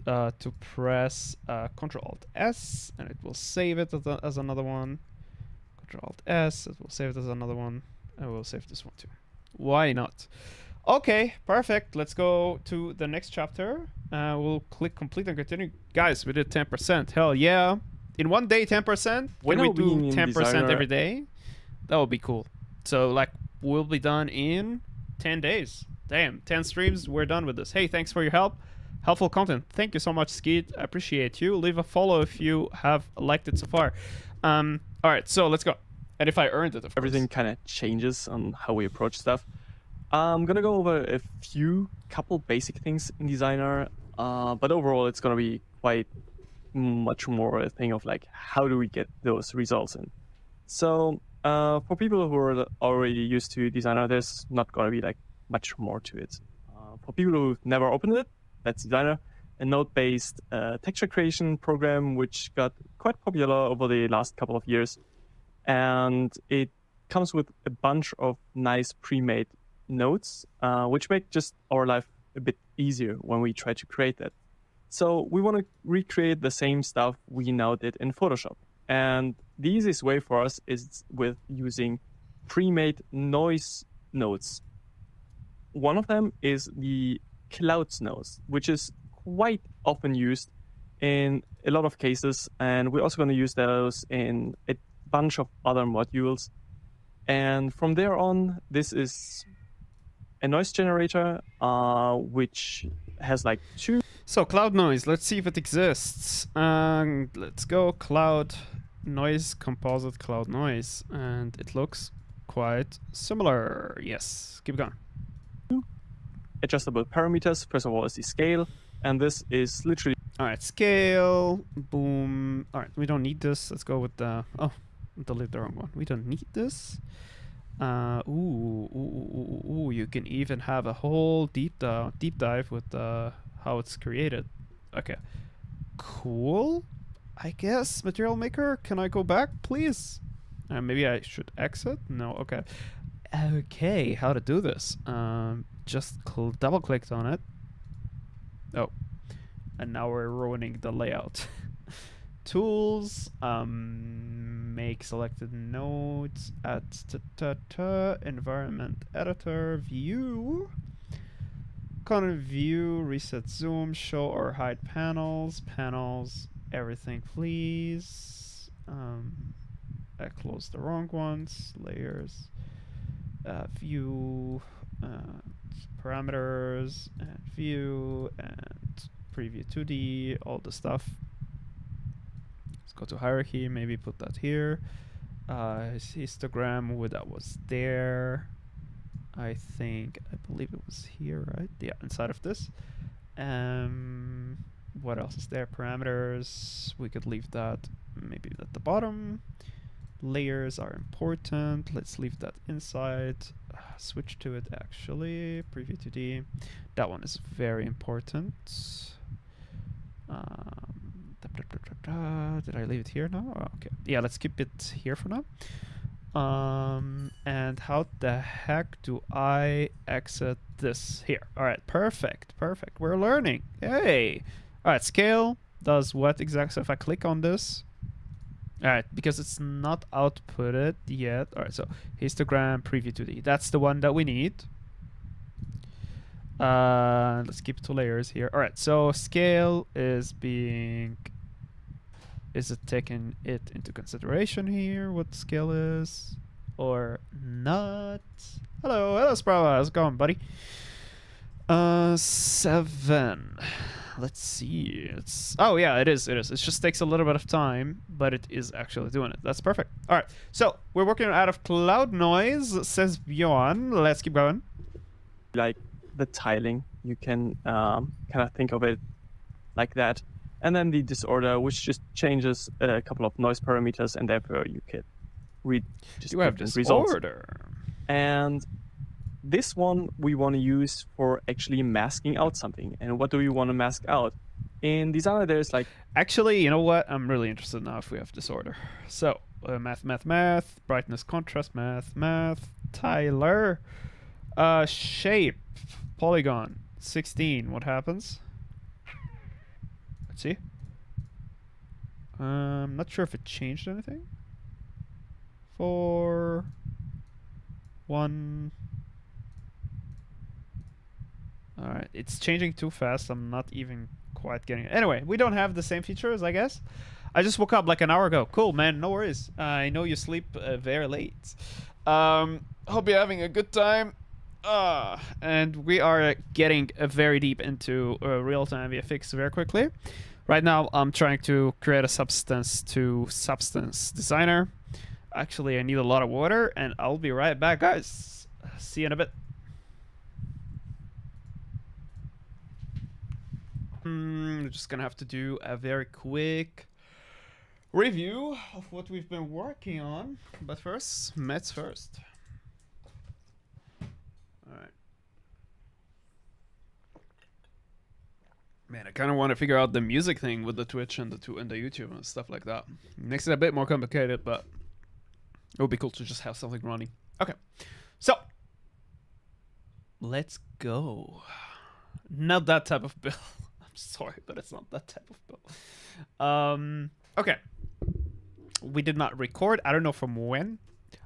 to press Ctrl-Alt-S, and it will save it as another one. Ctrl-Alt-S, it will save it as another one. And we'll save this one too. Why not? Okay, perfect. Let's go to the next chapter. We'll click complete and continue. Guys, we did 10%. Hell yeah. In one day, 10%? When we do 10% every day? That would be cool. So, like, we'll be done in 10 days. Damn, 10 streams, we're done with this. Hey, thanks for your help. Helpful content. Thank you so much, Skeet. I appreciate you. Leave a follow if you have liked it so far. All right, so let's go. And if I earned it, of course. Everything kind of changes on how we approach stuff. I'm going to go over a couple basic things in Designer, but overall it's going to be quite much more a thing of like, how do we get those results in? So for people who are already used to Designer, there's not going to be like much more to it. For people who've never opened it, that's Designer, a node-based texture creation program which got quite popular over the last couple of years. And it comes with a bunch of nice pre-made nodes, which make just our life a bit easier when we try to create that. So we want to recreate the same stuff we now did in Photoshop. And the easiest way for us is with using pre-made noise nodes. One of them is the clouds nodes, which is quite often used in a lot of cases. And we're also going to use those in a bunch of other modules. And from there on, this is a noise generator, which has like two. So cloud noise, let's see if it exists. Let's go cloud noise, composite cloud noise. And it looks quite similar. Yes, keep going. Adjustable parameters. First of all is the scale. And this is literally... All right, scale, boom. All right, we don't need this. Let's go with the... Oh, delete the wrong one. We don't need this. Ooh, you can even have a whole deep dive with how it's created. Okay, cool. I guess Material Maker. Can I go back, please? Maybe I should exit. No. Okay. Okay, how to do this? Just double clicked on it. Oh, and now we're ruining the layout. Tools, make selected nodes, add environment editor, view, kind of view, reset zoom, show or hide panels, everything please. I closed the wrong ones, layers, view, parameters, and view, and preview 2D, all the stuff. Go to hierarchy, maybe put that here, histogram that was there. I believe it was here, right? Yeah, inside of this. What else is there? Parameters. We could leave that maybe at the bottom. Layers are important. Let's leave that inside. Switch to it actually. Preview 2D. That one is very important. Did I leave it here now? Oh, okay. Yeah, let's keep it here for now. And how the heck do I exit this here? All right, perfect. We're learning. Hey. All right, scale does what exactly? So if I click on this, all right, because it's not outputted yet. All right, so histogram preview 2D. That's the one that we need. Let's keep it to layers here. All right, so scale is it taking it into consideration here? What scale is or not? Hello, Sprava. How's it going, buddy? 7. Let's see. Oh yeah, it is. It just takes a little bit of time, but it is actually doing it. That's perfect. All right, so we're working out of cloud noise, says Bjorn. Let's keep going. Like the tiling, you can kind of think of it like that. And then the disorder, which just changes a couple of noise parameters, and therefore you can read just you have disorder. Results. And this one we want to use for actually masking out something. And what do we want to mask out? In Designer, there's like... Actually, you know what? I'm really interested now if we have disorder. So, math, brightness, contrast, math, Tyler, shape, polygon, 16. What happens? Let's see. I'm not sure if it changed anything. 4, 1. All right, it's changing too fast. I'm not even quite getting it. Anyway, we don't have the same features, I guess. I just woke up like an hour ago. Cool, man. No worries. I know you sleep very late. Hope you're having a good time. And we are getting very deep into real-time VFX very quickly. Right now, I'm trying to create a substance-to-substance designer. Actually, I need a lot of water, and I'll be right back, guys. See you in a bit. We're just gonna have to do a very quick review of what we've been working on. But first, Motes first. Alright. Man, I kind of want to figure out the music thing with the Twitch and the YouTube and stuff like that. Makes it a bit more complicated, but it would be cool to just have something running. Okay, so let's go. Not that type of build. I'm sorry, but it's not that type of build. Okay. We did not record. I don't know from when.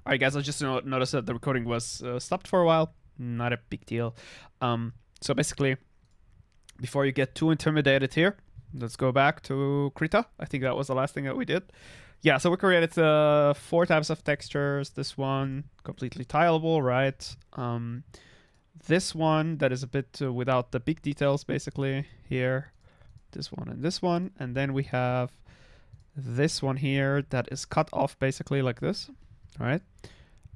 All right, guys, I just noticed that the recording was stopped for a while. Not a big deal. So basically, before you get too intimidated here, let's go back to Krita. I think that was the last thing that we did. Yeah, so we created 4 types of textures. This one, completely tileable, right? This one that is a bit without the big details, basically, here. This one and this one. And then we have this one here that is cut off basically like this, right?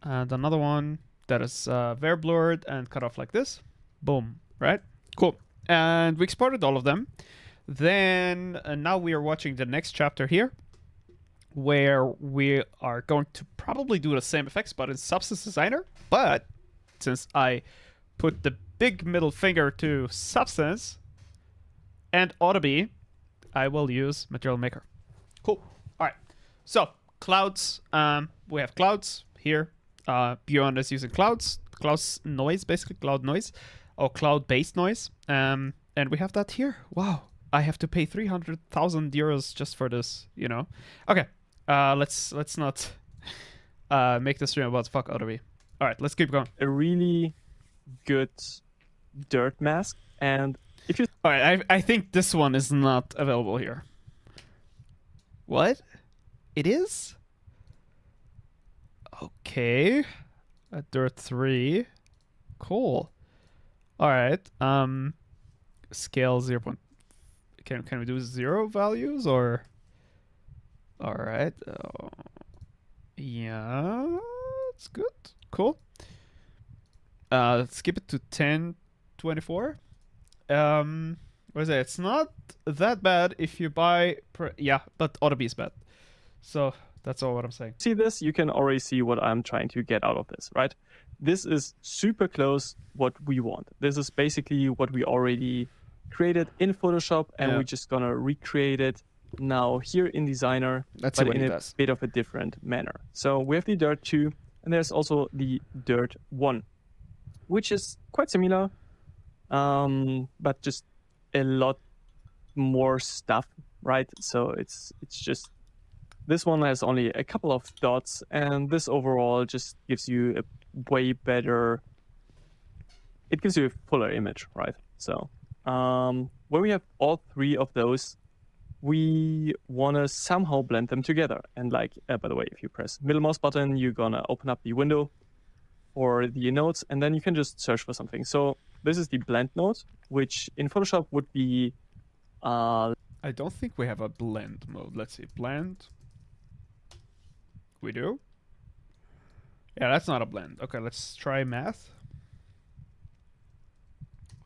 And another one that is very blurred and cut off like this. Boom, right? Cool. And we exported all of them. Then now we are watching the next chapter here, where we are going to probably do the same effects, but in Substance Designer. But since I put the big middle finger to Substance and Adobe, I will use Material Maker. Cool. All right. So clouds. We have clouds here. Bjorn is using clouds noise, basically cloud noise, or cloud-based noise. And we have that here. Wow. I have to pay 300,000 euros just for this. You know. Okay. Let's not make this stream about fuck Adobe. All right. Let's keep going. A really good dirt mask, and if you... All right, I think this one is not available here. What? It is? Okay. A dirt 3. Cool. All right. Scale 0. Can we do 0 values or? All right. Yeah, it's good. Cool. Skip it to 1024. What is it? It's not that bad if you buy. Yeah, but ought to be bad. So that's all what I'm saying. See this? You can already see what I'm trying to get out of this, right? This is super close what we want. This is basically what we already created in Photoshop, and we're just gonna recreate it now here in Designer, but in a bit of a different manner. So we have the Dirt 2, and there's also the Dirt 1, which is quite similar, but just a lot more stuff, right? So it's just, this one has only a couple of dots, and this overall just gives you a way better, it gives you a fuller image, right? So when we have all three of those, we want to somehow blend them together. And like, by the way, if you press middle mouse button, you're gonna open up the window or the notes, and then you can just search for something. So this is the blend node, which in Photoshop would be I don't think we have a blend mode. Let's see, blend. We do? Yeah, that's not a blend. Okay, let's try math.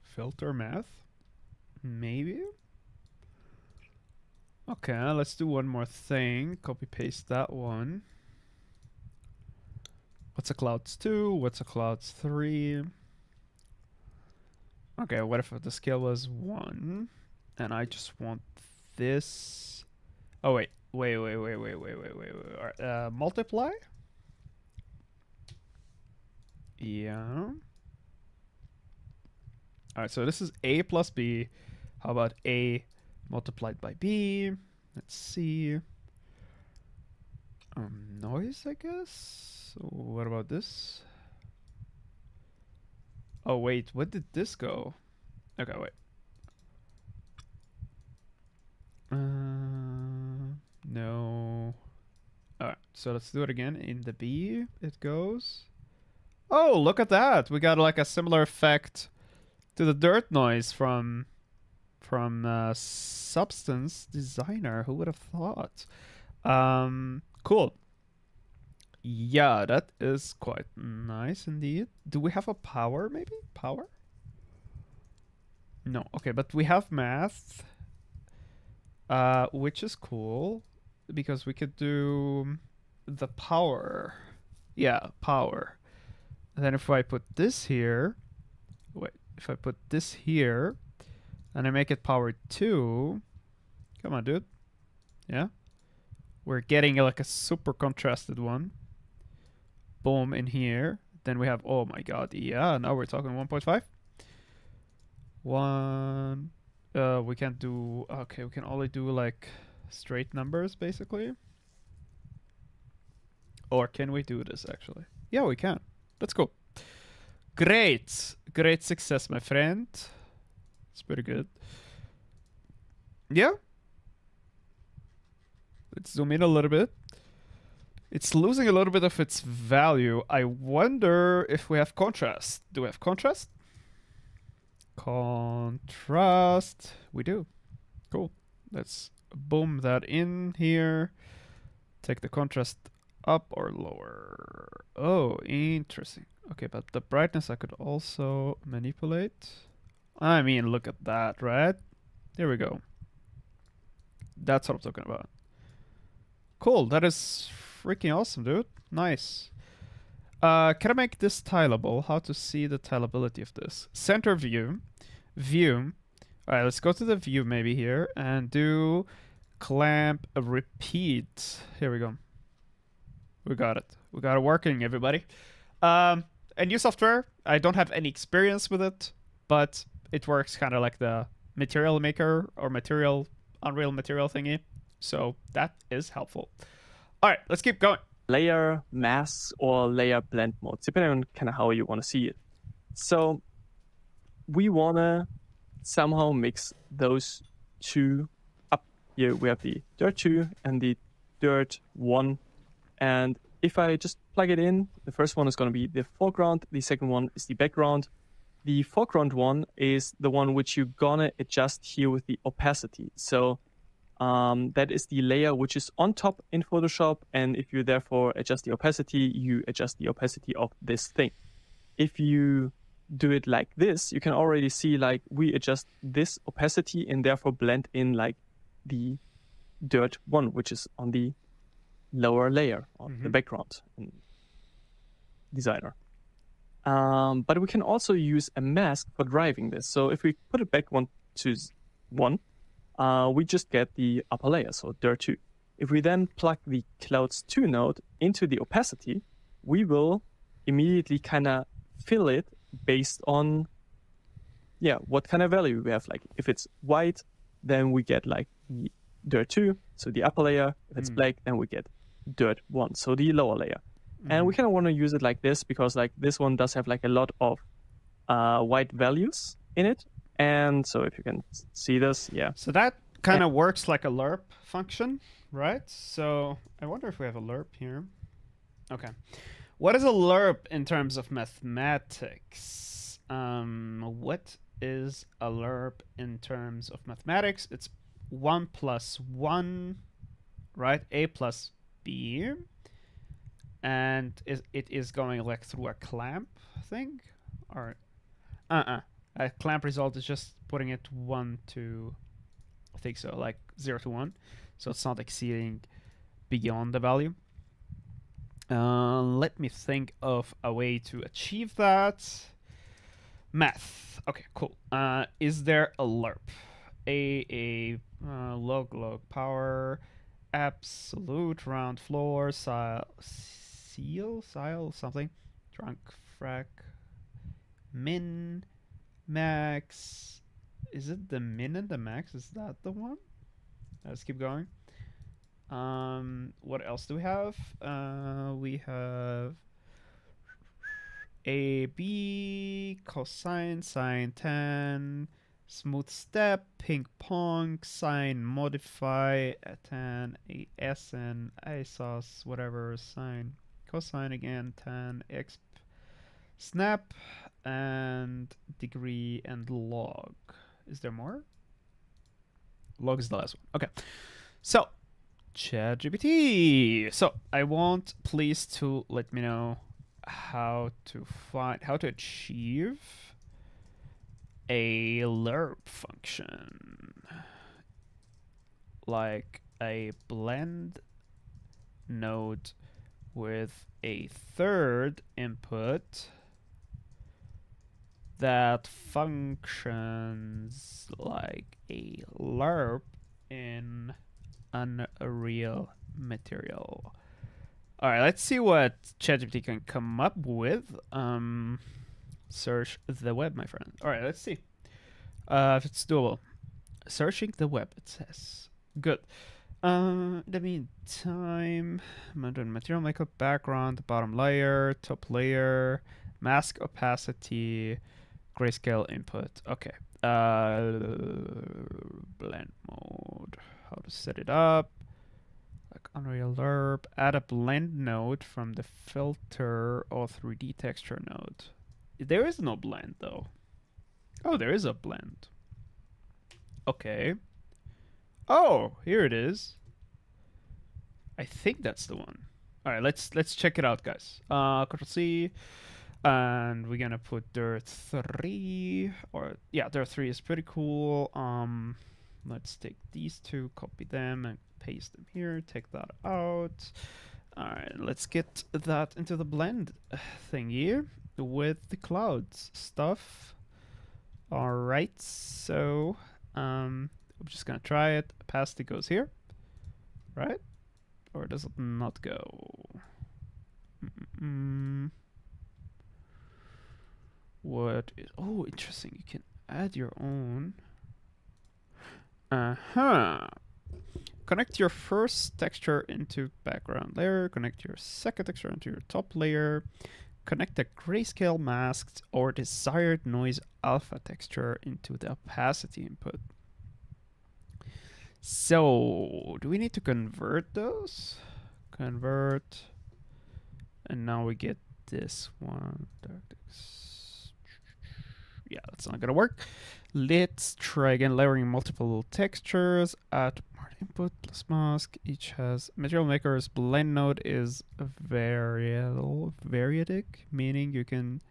Filter math. Maybe? Okay, let's do one more thing. Copy paste that one. What's a clouds 2? What's a clouds 3? Okay, what if the scale was 1? And I just want this. Oh, wait. Wait. Multiply? Yeah. Alright, so this is A plus B. How about A multiplied by B? Let's see. Noise, I guess? What about this? Oh, wait. What did this go? Okay, wait. No. Alright, so let's do it again. In the B, it goes. Oh, look at that. We got like a similar effect to the dirt noise from Substance Designer. Who would have thought? Cool. Yeah, that is quite nice indeed. Do we have a power, maybe? Power? No. Okay, but we have math, which is cool because we could do the power. Yeah, power. And then if I put this here, wait, if I put this here and I make it power 2, come on, dude. Yeah. We're getting like a super contrasted one. Boom, in here. Then we have, oh my god, yeah, now we're talking 1.5. 1. We can't do, okay, we can only do like straight numbers basically. Or can we do this actually? Yeah, we can. That's cool. Great. Great success, my friend. It's pretty good. Yeah. Let's zoom in a little bit. It's losing a little bit of its value. I wonder if we have contrast. Do we have contrast? Contrast. We do. Cool. Let's boom that in here. Take the contrast up or lower. Oh, interesting. Okay, but the brightness I could also manipulate. I mean, look at that, right? There we go. That's what I'm talking about. Cool. That is freaking awesome, dude. Nice. Can I make this tileable? How to see the tileability of this? Center view. View. All right, let's go to the view maybe here and do clamp repeat. Here we go. We got it. We got it working, everybody. A new software. I don't have any experience with it, but it works kind of like the Material Maker or Unreal Material thingy. So that is helpful. All right, let's keep going. Layer mask or layer blend mode, depending on kind of how you want to see it. So we want to somehow mix those two up. Here we have the Dirt 2 and the Dirt 1. And if I just plug it in, the first one is going to be the foreground. The second one is the background. The foreground one is the one which you're going to adjust here with the opacity. So that is the layer which is on top in Photoshop. And if you therefore adjust the opacity, you adjust the opacity of this thing. If you do it like this, you can already see like we adjust this opacity and therefore blend in like the dirt one, which is on the lower layer of the background in Designer. But we can also use a mask for driving this. So if we put it back one to one, we just get the upper layer, so dirt 2. If we then plug the clouds 2 node into the opacity, we will immediately kind of fill it based on what kind of value we have. Like if it's white, then we get like the dirt 2, so the upper layer. If it's black, then we get dirt 1, so the lower layer. And we kind of want to use it like this because like this one does have like a lot of white values in it. And so if you can see this, so that kind of works like a lerp function, right? So I wonder if we have a lerp here. Okay, what is a lerp in terms of mathematics? What is a lerp in terms of mathematics? It's 1 plus 1, right? A plus B. And it is going like through a clamp thing? Or a clamp result is just putting it 1 to, I think so, like 0 to 1. So it's not exceeding beyond the value. Let me think of a way to achieve that. Math. Okay, cool. Is there a lerp? Log power, absolute, round floor, seal, something, trunk, frac, min, max. Is it the min and the max? Is that the one? Let's keep going. What else do we have? We have A, B, cosine, sine, tan, smooth step, ping pong, sine, modify, tan, ASN, isos, whatever, sine, cosine again, tan, exp, snap, and degree and log. Is there more? Log is the last one. Okay. So, ChatGPT. So, I want please to let me know how to achieve a lerp function, like a blend node with a third input that functions like a lerp in Unreal Material. All right, let's see what ChatGPT can come up with. Search the web, my friend. All right, let's see if it's doable. Searching the web, it says. Good. In the meantime, Mad and Material Maker background, bottom layer, top layer, mask opacity, grayscale input. Okay. Blend mode. How to set it up. Like Unreal Lerp. Add a blend node from the filter or 3D texture node. There is no blend though. Oh, there is a blend. Okay. Oh, here it is. I think that's the one. All right, let's check it out, guys. Control C, and we're gonna put dirt 3, or yeah, dirt 3 is pretty cool. Let's take these two, copy them, and paste them here. Take that out. All right, let's get that into the blend thingy with the clouds stuff. All right, so I'm just gonna try it. Opacity goes here, right? Or does it not go? What is? Oh, interesting. You can add your own. Connect your first texture into background layer. Connect your second texture into your top layer. Connect the grayscale masked or desired noise alpha texture into the opacity input. So, do we need to convert those? Convert. And now we get this one. Yeah, that's not gonna work. Let's try again, layering multiple textures. Add input plus mask. Each has Material Maker's blend node is variadic, meaning you can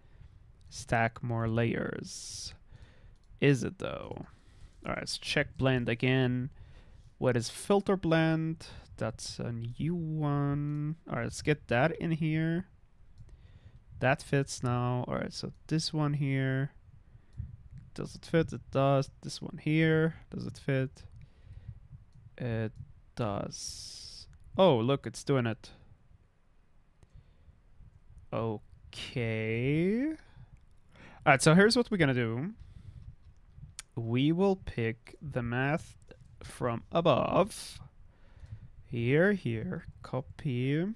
stack more layers. Is it though? All right, let's check blend again. What is filter blend? That's a new one. All right, let's get that in here. That fits now. All right, so this one here. Does it fit? It does. This one here. Does it fit? It does. Oh, look, it's doing it. Okay. All right, so here's what we're going to do. We will pick the math from above. Here, copy.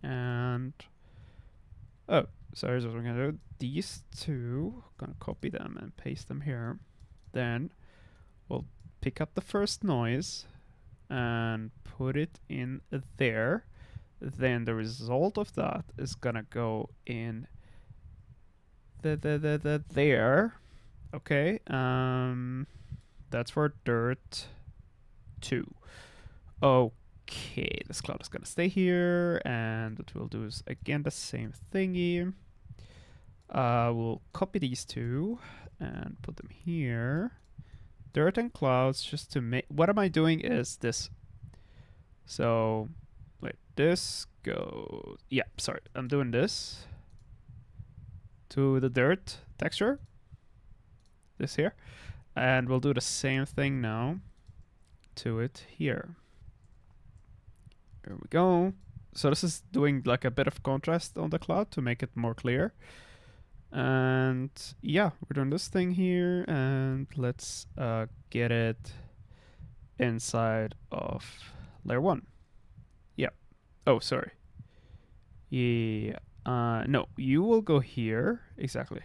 And, oh, so here's what we're going to do. These two, going to copy them and paste them here. Then we'll pick up the first noise and put it in there. Then the result of that is going to go in there. Okay, that's for dirt 2. Okay, this cloud is gonna stay here, and what we'll do is again the same thingy. We'll copy these two and put them here. Dirt and clouds, just to make. What am I doing is this. So, wait, this goes. Yeah, sorry, I'm doing this to the dirt texture. This here, and we'll do the same thing now to it here. There we go. So this is doing like a bit of contrast on the cloud to make it more clear. And yeah, we're doing this thing here, and let's get it inside of layer 1. Yeah. Oh, sorry. Yeah. No, you will go here. Exactly.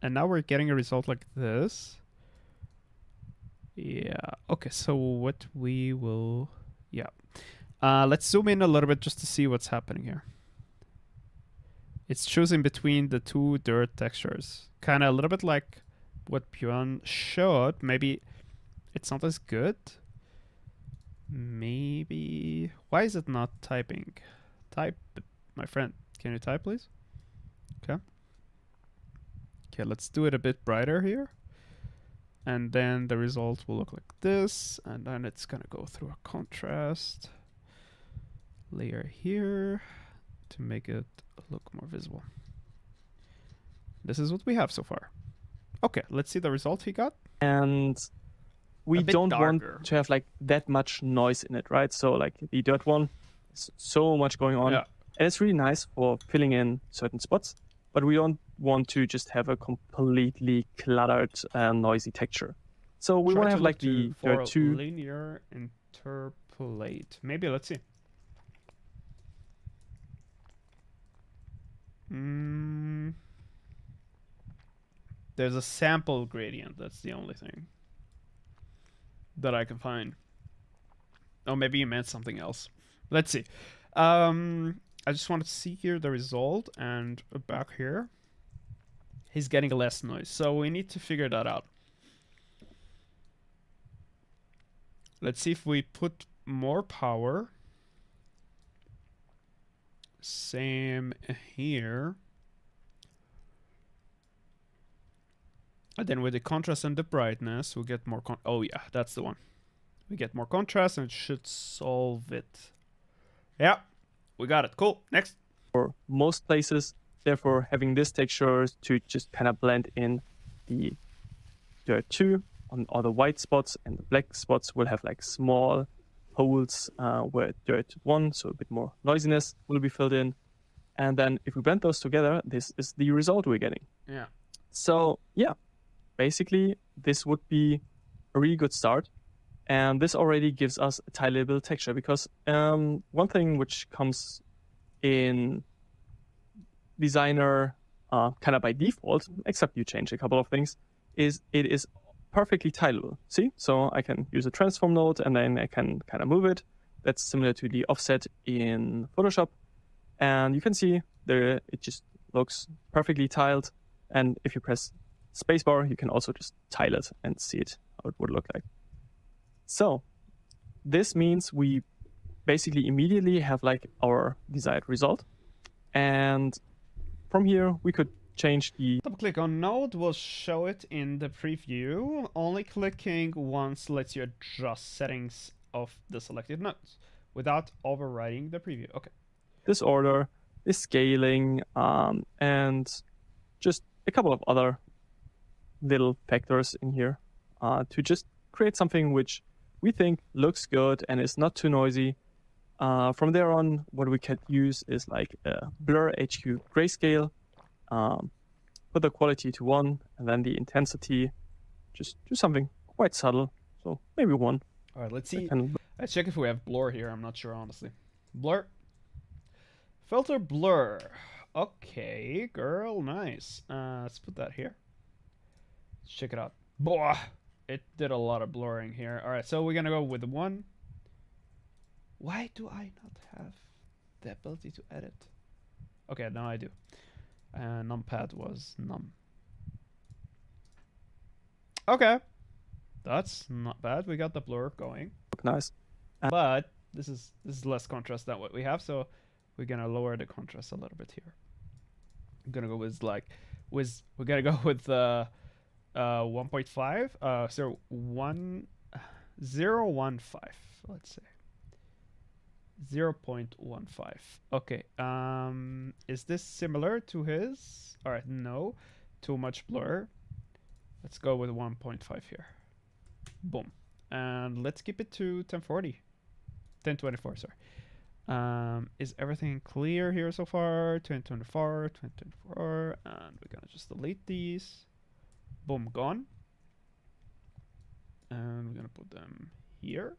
And now we're getting a result like this. Yeah. Okay, so what we will... Yeah. Let's zoom in a little bit just to see what's happening here. It's choosing between the two dirt textures. Kind of a little bit like what Björn showed. Maybe it's not as good. Maybe... Why is it not typing? Type, my friend. Can you type, please? Okay. Okay, let's do it a bit brighter here. And then the result will look like this. And then it's going to go through a contrast layer here to make it look more visible. This is what we have so far. Okay, let's see the result he got. And we don't want to have like that much noise in it, right? So like the dirt one, is so much going on. Yeah. And it's really nice for filling in certain spots, but we don't want to just have a completely cluttered, noisy texture. So we want to have like the dirt 2 linear interpolate. Maybe let's see. There's a sample gradient. That's the only thing that I can find. Oh, maybe you meant something else. Let's see. I just wanted to see here the result, and back here, he's getting less noise. So we need to figure that out. Let's see if we put more power. Same here. And then with the contrast and the brightness, we'll get more oh yeah, that's the one. We get more contrast and it should solve it. Yeah, we got it. Cool. Next. For most places, therefore having this texture to just kind of blend in the dirt 2 on all the white spots, and the black spots will have like small holes where dirt 1, so a bit more noisiness, will be filled in. And then if we blend those together, this is the result we're getting. Yeah. So yeah, basically this would be a really good start. And this already gives us a tileable texture, because one thing which comes in Designer kind of by default, except you change a couple of things, is it is perfectly tileable. See? So I can use a transform node and then I can kind of move it. That's similar to the offset in Photoshop. And you can see there it just looks perfectly tiled. And if you press spacebar, you can also just tile it and see it, how it would look like. So this means we basically immediately have like our desired result. And from here, we could change the... Double click on node will show it in the preview. Only clicking once lets you adjust settings of the selected nodes without overriding the preview. Okay. This order, this scaling, and just a couple of other little factors in here to just create something which we think looks good and is not too noisy. From there on, what we could use is like a blur HQ grayscale, put the quality to 1, and then the intensity, just do something quite subtle. So maybe 1. All right, let's see. Let's check if we have blur here. I'm not sure, honestly. Blur. Filter blur. Okay, girl, nice. Let's put that here. Let's check it out. Boah, it did a lot of blurring here. All right, so we're gonna go with 1. Why do I not have the ability to edit? Okay, now I do. Numpad was num. Okay, that's not bad. We got the blur going. Nice. But this is less contrast than what we have, so we're gonna lower the contrast a little bit here. I'm gonna go with we're gonna go with 1.5. So 0.15. Let's say 0.15. Okay. Is this similar to his? All right. No. Too much blur. Let's go with 1.5 here. Boom. And let's keep it to 1040. 1024. Sorry. Is everything clear here so far? 2024, 2024, and we're gonna just delete these. Boom, gone. And we're gonna put them here.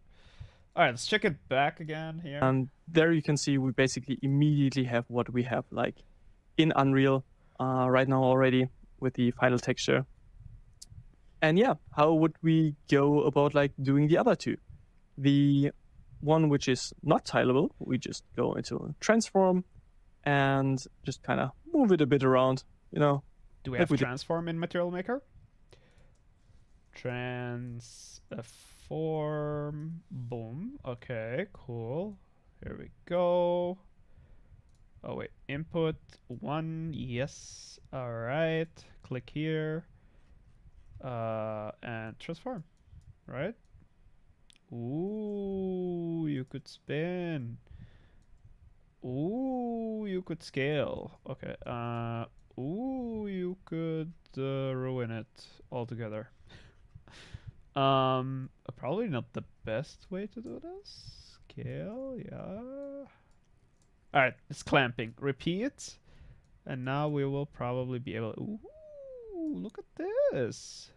All right, let's check it back again here. And there you can see we basically immediately have what we have like in Unreal right now already with the final texture. And yeah, how would we go about like doing the other two? The one which is not tileable, we just go into transform and just kind of move it a bit around, you know. Do we have transform in Material Maker? Transform, boom. Okay, cool. Here we go. Oh wait, input 1, yes. All right, click here. And transform, right? Ooh, you could spin. Ooh, you could scale. Okay. Ooh, you could ruin it altogether. Probably not the best way to do this. Scale, yeah. All right, it's clamping. Repeat, and now we will probably be able. Ooh, look at this.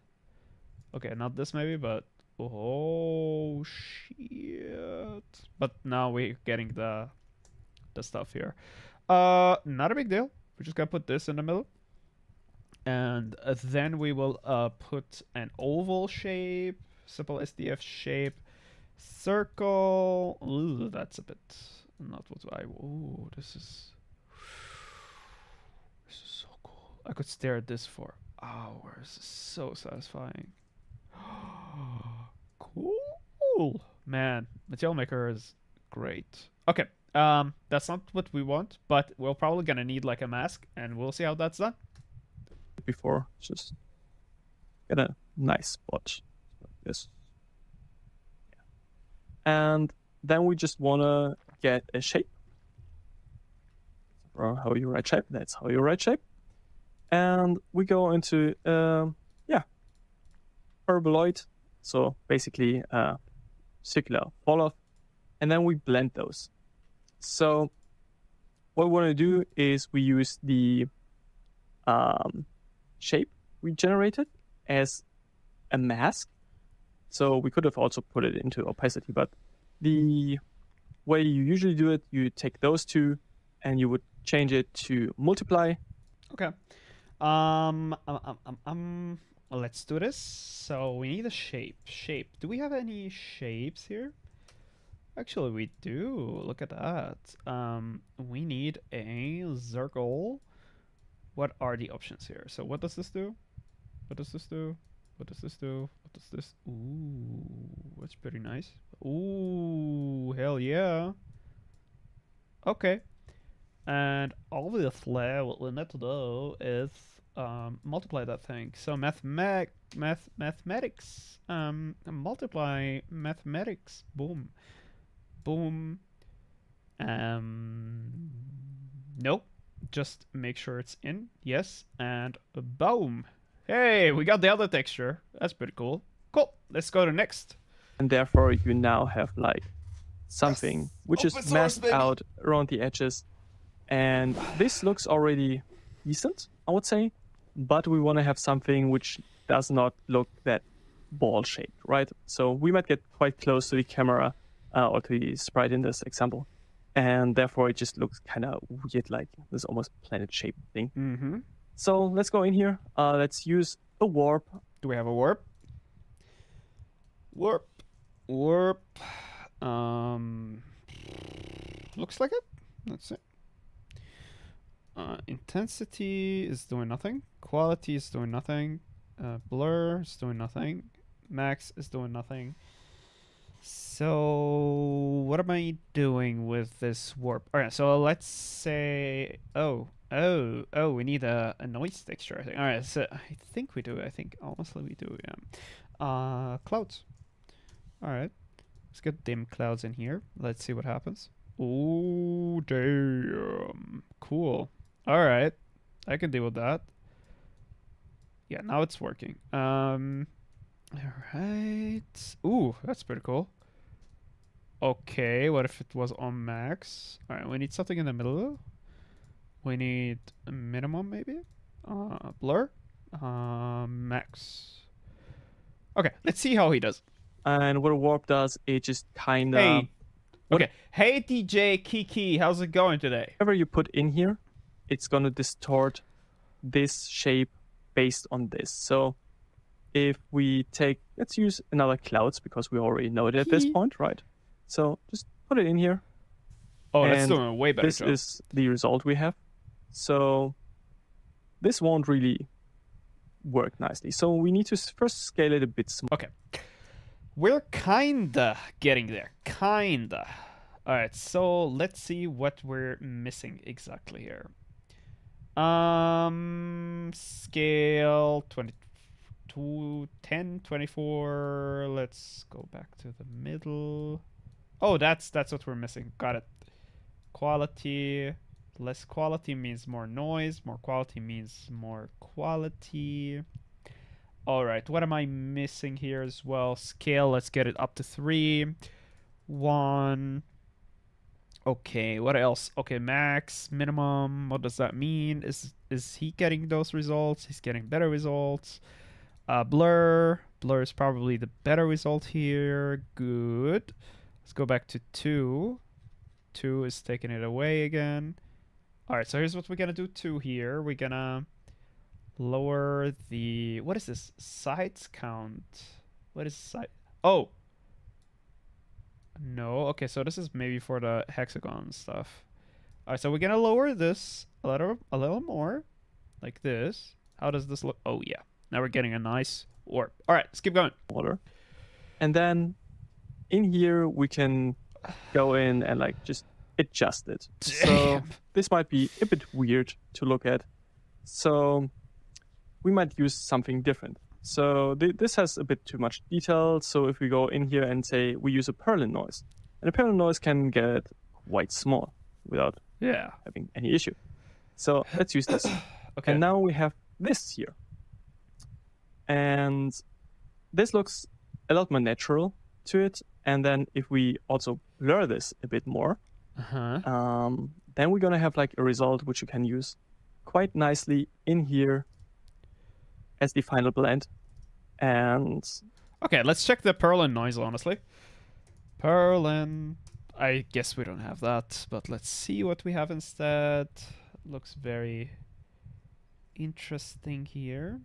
Okay, not this maybe, but oh shit! But now we're getting the stuff here. Not a big deal. We're just gonna put this in the middle, and then we will put an oval shape, simple SDF shape, circle. Ooh, that's a bit not what I. Ooh, this is so cool. I could stare at this for hours. It's so satisfying. Cool, man. Material Maker is great. Okay, that's not what we want, but we're probably gonna need like a mask, and we'll see how that's done. Before, just get a nice spot like this, yeah. And then we just wanna get a shape. Or how you write shape? That's how you write shape. And we go into paraboloid. So basically circular fall-off, and then we blend those. So what we want to do is we use the shape we generated as a mask. So we could have also put it into opacity, but the way you usually do it, you take those two and you would change it to multiply. Okay. Let's do this. So we need a shape. Do we have any shapes here? Actually, we do. Look at that. We need a circle. What are the options here? So what does this do? What does this do? What does this do? What does this? Ooh, that's pretty nice. Ooh, hell yeah. Okay. And obviously, what we need to do is multiply that thing. So mathematics. Multiply mathematics. Boom. Boom. Nope. Just make sure it's in. Yes. And boom. Hey, we got the other texture. That's pretty cool. Cool. Let's go to next. And therefore, you now have like something which is masked out around the edges. And this looks already decent, I would say. But we want to have something which does not look that ball-shaped, right? So we might get quite close to the camera or to the sprite in this example. And therefore, it just looks kind of weird, like this almost planet-shaped thing. Mm-hmm. So let's go in here. Let's use a warp. Do we have a warp? Warp. Looks like it. That's it. Intensity is doing nothing. Quality is doing nothing. Blur is doing nothing. Max is doing nothing. So what am I doing with this warp? All right, so let's say, we need a noise texture. I think. All right, so I think we do. I think honestly we do. Yeah. Clouds. All right, let's get dim clouds in here. Let's see what happens. Oh damn! Cool. All right, I can deal with that. Yeah, now it's working. All right. Ooh, that's pretty cool. Okay, what if it was on max? All right, we need something in the middle. We need a minimum, maybe. Blur. Max. Okay, let's see how he does. And what a warp does, it just kind of... Hey. Okay. Hey, DJ Kiki, how's it going today? Whatever you put in here, it's going to distort this shape based on this. So if we take, let's use another clouds because we already know it at this point, right? So just put it in here. Oh, that's doing a way better this job. Is the result we have. So this won't really work nicely. So we need to first scale it a bit smaller. Okay. We're kinda getting there. Kinda. Alright, so let's see what we're missing exactly here. Scale 22, 10, 24. Let's go back to the middle. Oh, that's what we're missing. Got it. Quality. Less quality means more noise. More quality means more quality. All right, what am I missing here as well? Scale, let's get it up to 3. 1. Okay, what else? Okay, max, minimum. What does that mean? Is he getting those results? He's getting better results. Blur. Blur is probably the better result here. Good. Let's go back to 2. 2 is taking it away again. All right, so here's what we're going to do 2 here. We're going to lower the... What is this? Sides count. What is side? Oh! No. Okay, so this is maybe for the hexagon stuff. All right, so we're going to lower this a little more. Like this. How does this look? Oh, yeah. Now we're getting a nice warp. All right, let's keep going. And then in here, we can go in and like just adjust it. Damn. So this might be a bit weird to look at. So we might use something different. So this has a bit too much detail. So if we go in here and say we use a Perlin noise, and a Perlin noise can get quite small without having any issue. So let's use this. Okay. And now we have this here. And this looks a lot more natural to it. And then if we also blur this a bit more, then we're going to have like a result which you can use quite nicely in here as the final blend. And okay, let's check the Perlin noise, honestly. Perlin. I guess we don't have that, but let's see what we have instead. Looks very interesting here.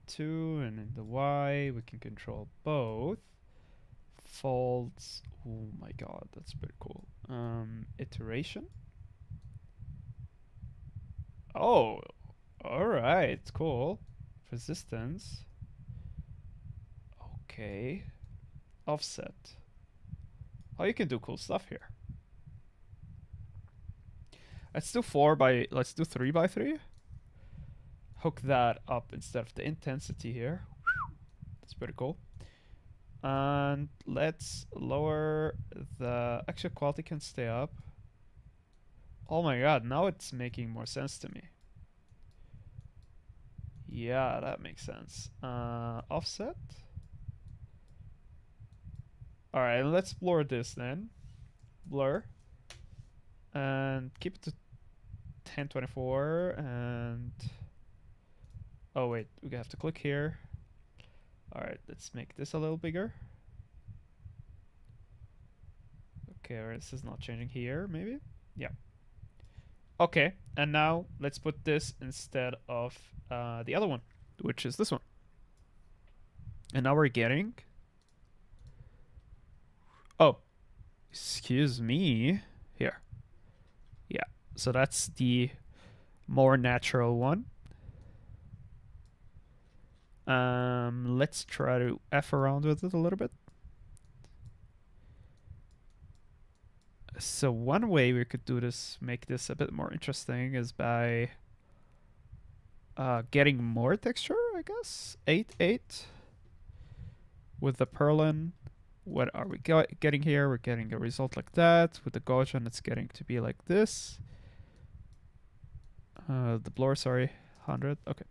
2 and in the Y we can control both. Folds. Oh my god, that's pretty cool. Iteration. Oh, all right, cool. Resistance. Okay. Offset. Oh, you can do cool stuff here. Let's do 3 by 3. Hook that up instead of the intensity here. That's pretty cool. And let's lower the actual quality can stay up. Oh my god, now it's making more sense to me. Yeah, that makes sense. Offset. Alright, let's blur this then. Blur. And keep it to 1024 and... Oh wait, we have to click here. Alright, let's make this a little bigger. Okay, this is not changing here, maybe? Yeah. Okay, and now let's put this instead of the other one, which is this one. And now we're getting... Oh, excuse me. Here. Yeah, so that's the more natural one. Let's try to F around with it a little bit. So one way we could do this, make this a bit more interesting, is by getting more texture, I guess. 8 with the Perlin. What are we getting here? We're getting a result like that. With the Gaussian, it's getting to be like this. The blur, sorry, 100. Okay.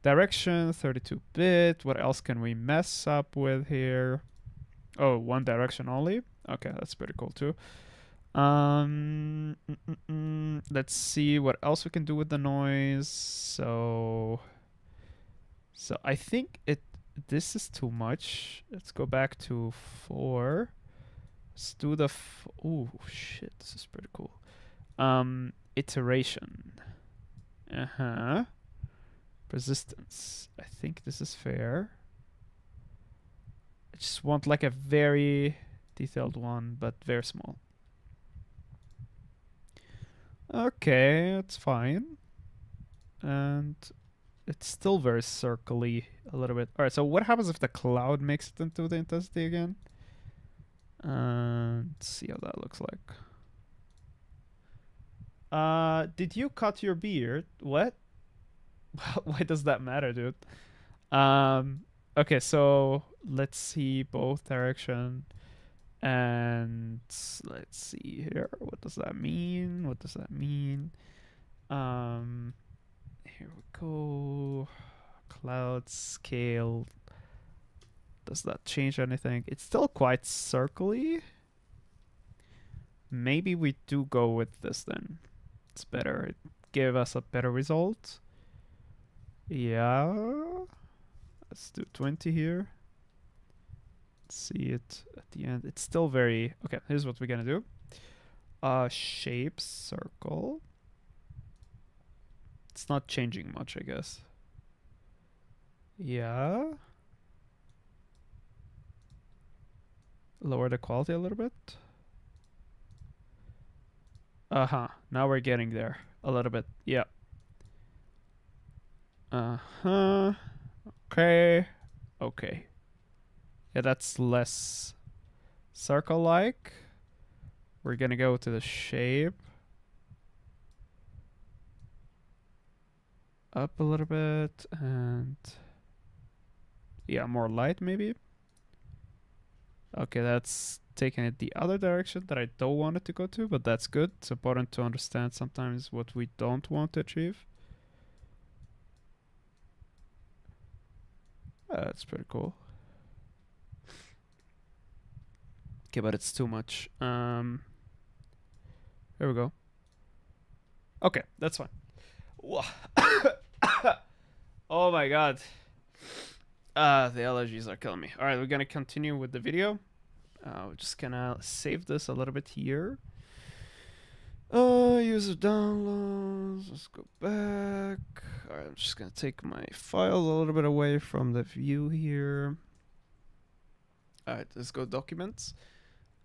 Direction, 32-bit. What else can we mess up with here? Oh, one direction only. Okay, that's pretty cool too. Let's see what else we can do with the noise. So I think this is too much. Let's go back to 4. Let's do the oh shit, this is pretty cool. Iteration. Persistence. I think this is fair. I just want like a very detailed one, but very small. Okay, it's fine. And it's still very circly a little bit. Alright, so what happens if the cloud makes it into the intensity again? Let's see how that looks like. Did you cut your beard? What? Why does that matter, dude? Okay, so let's see both direction. And let's see here. What does that mean? What does that mean? Here we go. Cloud scale. Does that change anything? It's still quite circly. Maybe we do go with this then. It's better. It gave us a better result. Yeah. Let's do 20 here. See it at the end. It's still very... Okay, here's what we're gonna do. Shape, circle. It's not changing much, I guess. Yeah. Lower the quality a little bit. Now we're getting there a little bit. Yeah. Okay. Okay. Yeah, that's less circle-like. We're gonna go to the shape. Up a little bit and... Yeah, more light maybe. Okay, that's taking it the other direction that I don't want it to go to, but that's good. It's important to understand sometimes what we don't want to achieve. That's pretty cool. Okay, but it's too much. Here we go. Okay, that's fine. Oh my god. The allergies are killing me. Alright, we're gonna continue with the video. We're just gonna save this a little bit here. User downloads. Let's go back. Alright, I'm just gonna take my files a little bit away from the view here. Alright, let's go documents.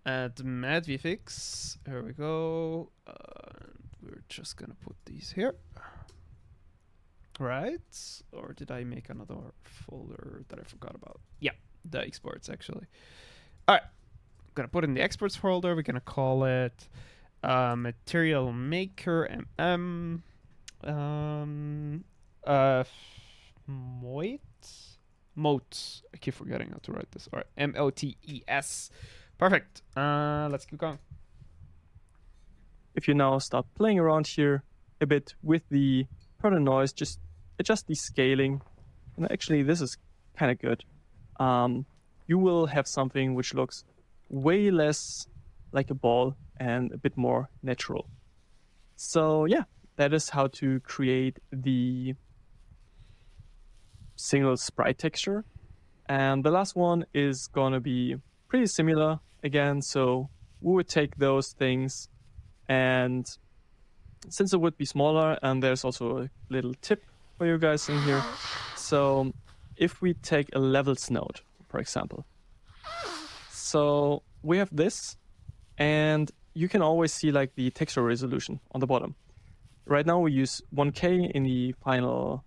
Add Mad VFX. Here we go. We're just gonna put these here. Right? Or did I make another folder that I forgot about? Yeah, the exports actually. All right, I'm gonna put in the exports folder. We're gonna call it Material Maker Motes. I keep forgetting how to write this. All right, Motes. Perfect. Let's keep going. If you now start playing around here a bit with the pattern noise, just adjust the scaling. And actually, this is kind of good. You will have something which looks way less like a ball and a bit more natural. So yeah, that is how to create the single sprite texture. And the last one is going to be pretty similar again. So we would take those things, and since it would be smaller, and there's also a little tip for you guys in here. So if we take a levels node, for example, so we have this, and you can always see like the texture resolution on the bottom. Right now we use 1K. In the final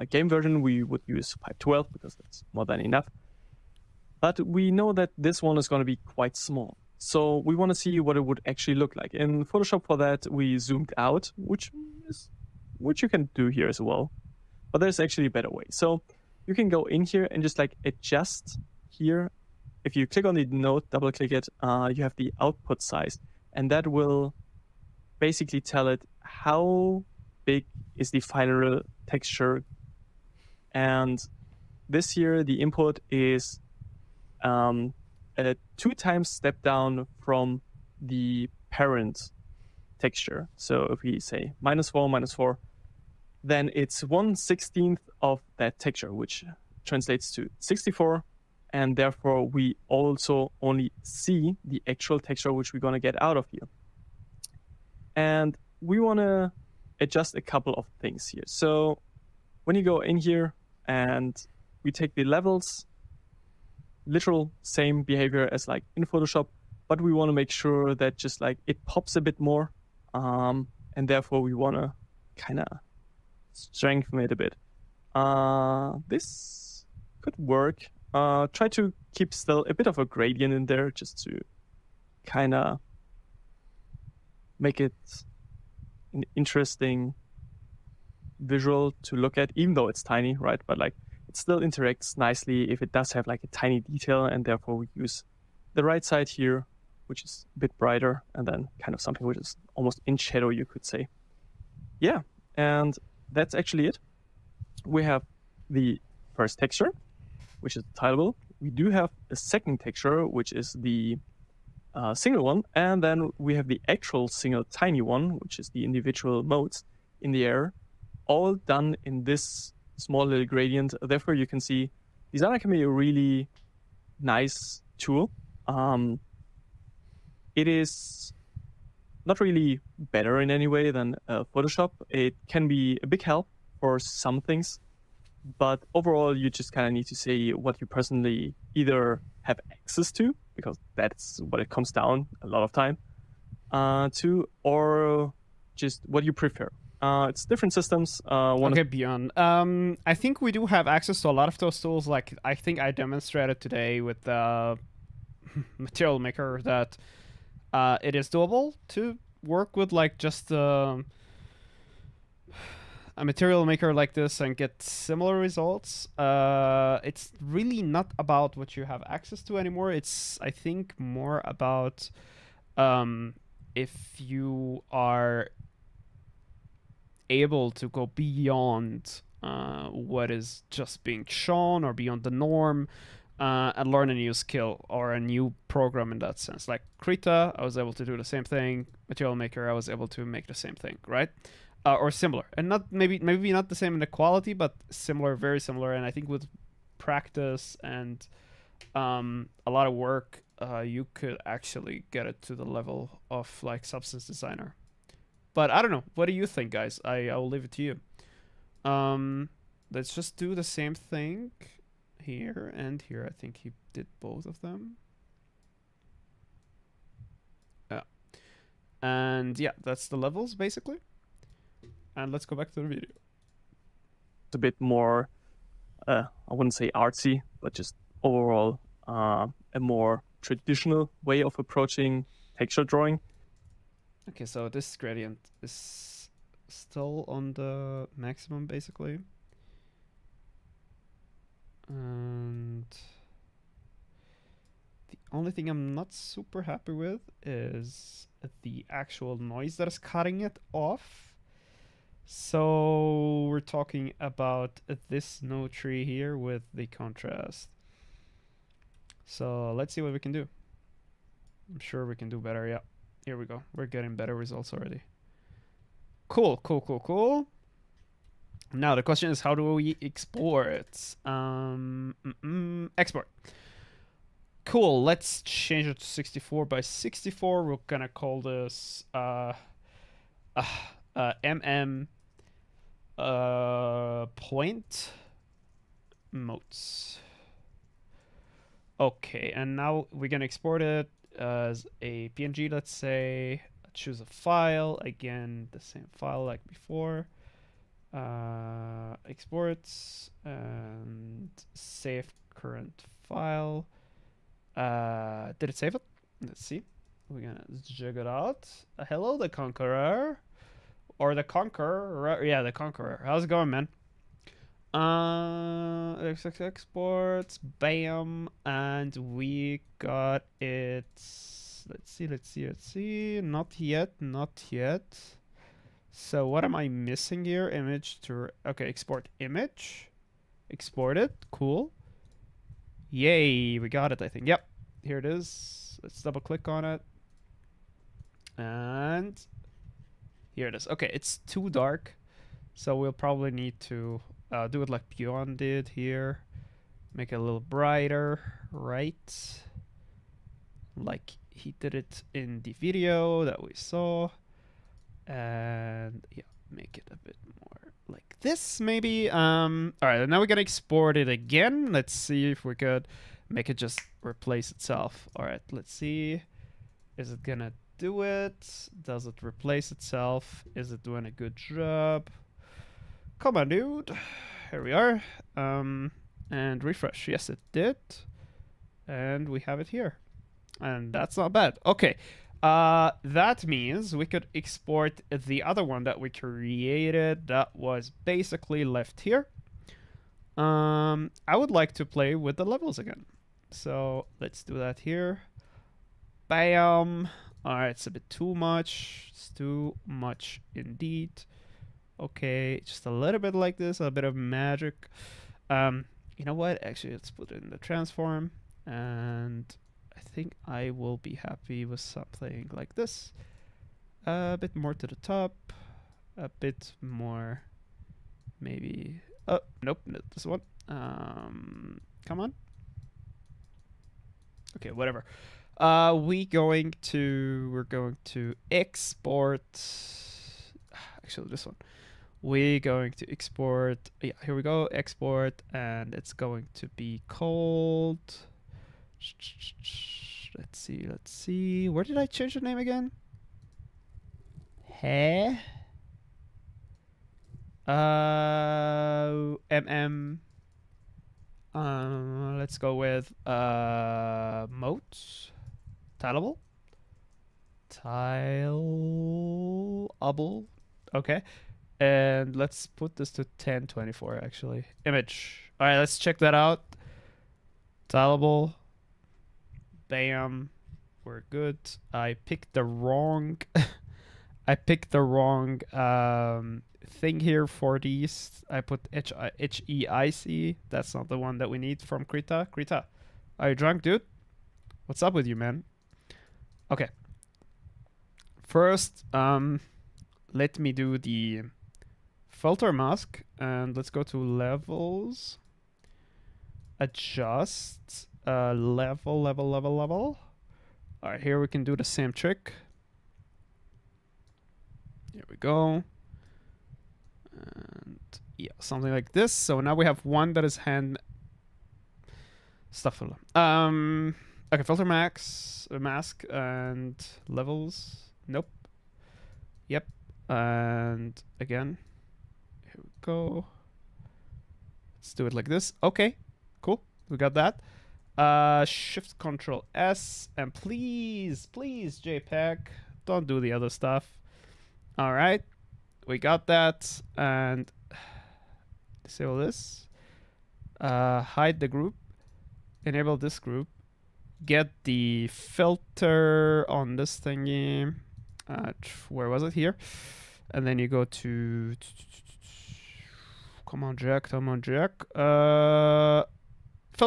game version we would use 512 because that's more than enough. But we know that this one is going to be quite small. So we want to see what it would actually look like. In Photoshop for that we zoomed out, which you can do here as well. But there's actually a better way. So you can go in here and just like adjust here. If you click on the node, double click it, you have the output size, and that will basically tell it how big is the final texture. And this here, the input is a 2 times step down from the parent texture. So if we say -4, then it's 1/16 of that texture, which translates to 64. And therefore we also only see the actual texture which we're going to get out of here. And we want to adjust a couple of things here. So when you go in here and we take the levels, literal same behavior as like in Photoshop, but we want to make sure that just like it pops a bit more. And therefore we want to kind of strengthen it a bit. This could work. Try to keep still a bit of a gradient in there just to kind of make it an interesting visual to look at, even though it's tiny, right? But like it still interacts nicely if it does have like a tiny detail, and therefore we use the right side here, which is a bit brighter, and then kind of something which is almost in shadow, you could say. Yeah, and that's actually it. We have the first texture, which is tileable. We do have a second texture, which is the single one, and then we have the actual single tiny one, which is the individual modes in the air, all done in this small little gradient. Therefore, you can see Designer can be a really nice tool. It is not really better in any way than Photoshop. It can be a big help for some things, but overall, you just kind of need to say what you personally either have access to, because that's what it comes down a lot of time to, or just what you prefer. It's different systems. Okay, Bjorn. I think we do have access to a lot of those tools. Like I think I demonstrated today with the Material Maker that it is doable to work with like just a Material Maker like this and get similar results. It's really not about what you have access to anymore. It's, I think, more about if you are able to go beyond what is just being shown or beyond the norm and learn a new skill or a new program in that sense. Like Krita, I was able to do the same thing. Material Maker, I was able to make the same thing, right? Or similar, and not maybe not the same in the quality, but similar, very similar. And I think with practice and a lot of work, you could actually get it to the level of like Substance Designer. But I don't know. What do you think, guys? I'll leave it to you. Let's just do the same thing here and here. I think he did both of them. Yeah. And yeah, that's the levels basically. And let's go back to the video. It's a bit more, I wouldn't say artsy, but just overall a more traditional way of approaching texture drawing. Okay, so this gradient is still on the maximum, basically. And the only thing I'm not super happy with is the actual noise that is cutting it off. So we're talking about this node tree here with the contrast. So let's see what we can do. I'm sure we can do better. Yeah, here we go. We're getting better results already. Cool, cool, cool, cool. Now the question is, how do we export? Export. Cool, let's change it to 64 by 64. We're gonna call this point motes. Okay, and now we're gonna export it as a PNG, let's say. Choose a file, again, the same file like before. Exports and save current file. Did it save it? Let's see. We're gonna jig it out. Hello, the Conqueror. Or the Conqueror. Yeah, the Conqueror. How's it going, man? Exports. Bam. And we got it. Let's see. Not yet. So what am I missing here? Image to... Okay, export image. Export it. Cool. Yay, we got it, I think. Yep, here it is. Let's double click on it. And here it is. Okay, it's too dark. So we'll probably need to do it like Bjorn did here. Make it a little brighter, right? Like he did it in the video that we saw. And yeah, make it a bit more like this, maybe. All right, now we're gonna export it again. Let's see if we could make it just replace itself. All right, let's see. Is it gonna do it? Does it replace itself? Is it doing a good job? Come on, dude. Here we are. And refresh. Yes, it did. And we have it here. And that's not bad. Okay. That means we could export the other one that we created that was basically left here. I would like to play with the levels again. So let's do that here. Bam. All right, it's a bit too much. It's too much indeed. Okay, just a little bit like this, a bit of magic. You know what? Actually, let's put it in the transform. And I think I will be happy with something like this. A bit more to the top. A bit more, maybe. Oh, nope, not this one. Come on. Okay, whatever. We're going to export. Actually, this one. We're going to export. Yeah, here we go. Export, and it's going to be called. Let's see. Where did I change the name again? Hey. Let's go with Motes. Tileable. Okay. And let's put this to 1024 actually. Image. All right, let's check that out. Tileable. Bam. We're good. I picked the wrong thing here for these. I put HEIC. That's not the one that we need from Krita. Krita, are you drunk, dude? What's up with you, man? Okay. First, let me do the filter mask, and let's go to levels. Adjust. Level. All right, here we can do the same trick. Here we go. And yeah, something like this. So now we have one that is hand stuff. Okay, filter mask and levels. Nope. Yep. And again, here we go. Let's do it like this. Okay, cool. We got that. Shift Control S, and please JPEG, don't do the other stuff. All right, we got that, and disable this. Hide the group, enable this group, get the filter on this thingy. Where was it? Here. And then you go to, come on Jack, filter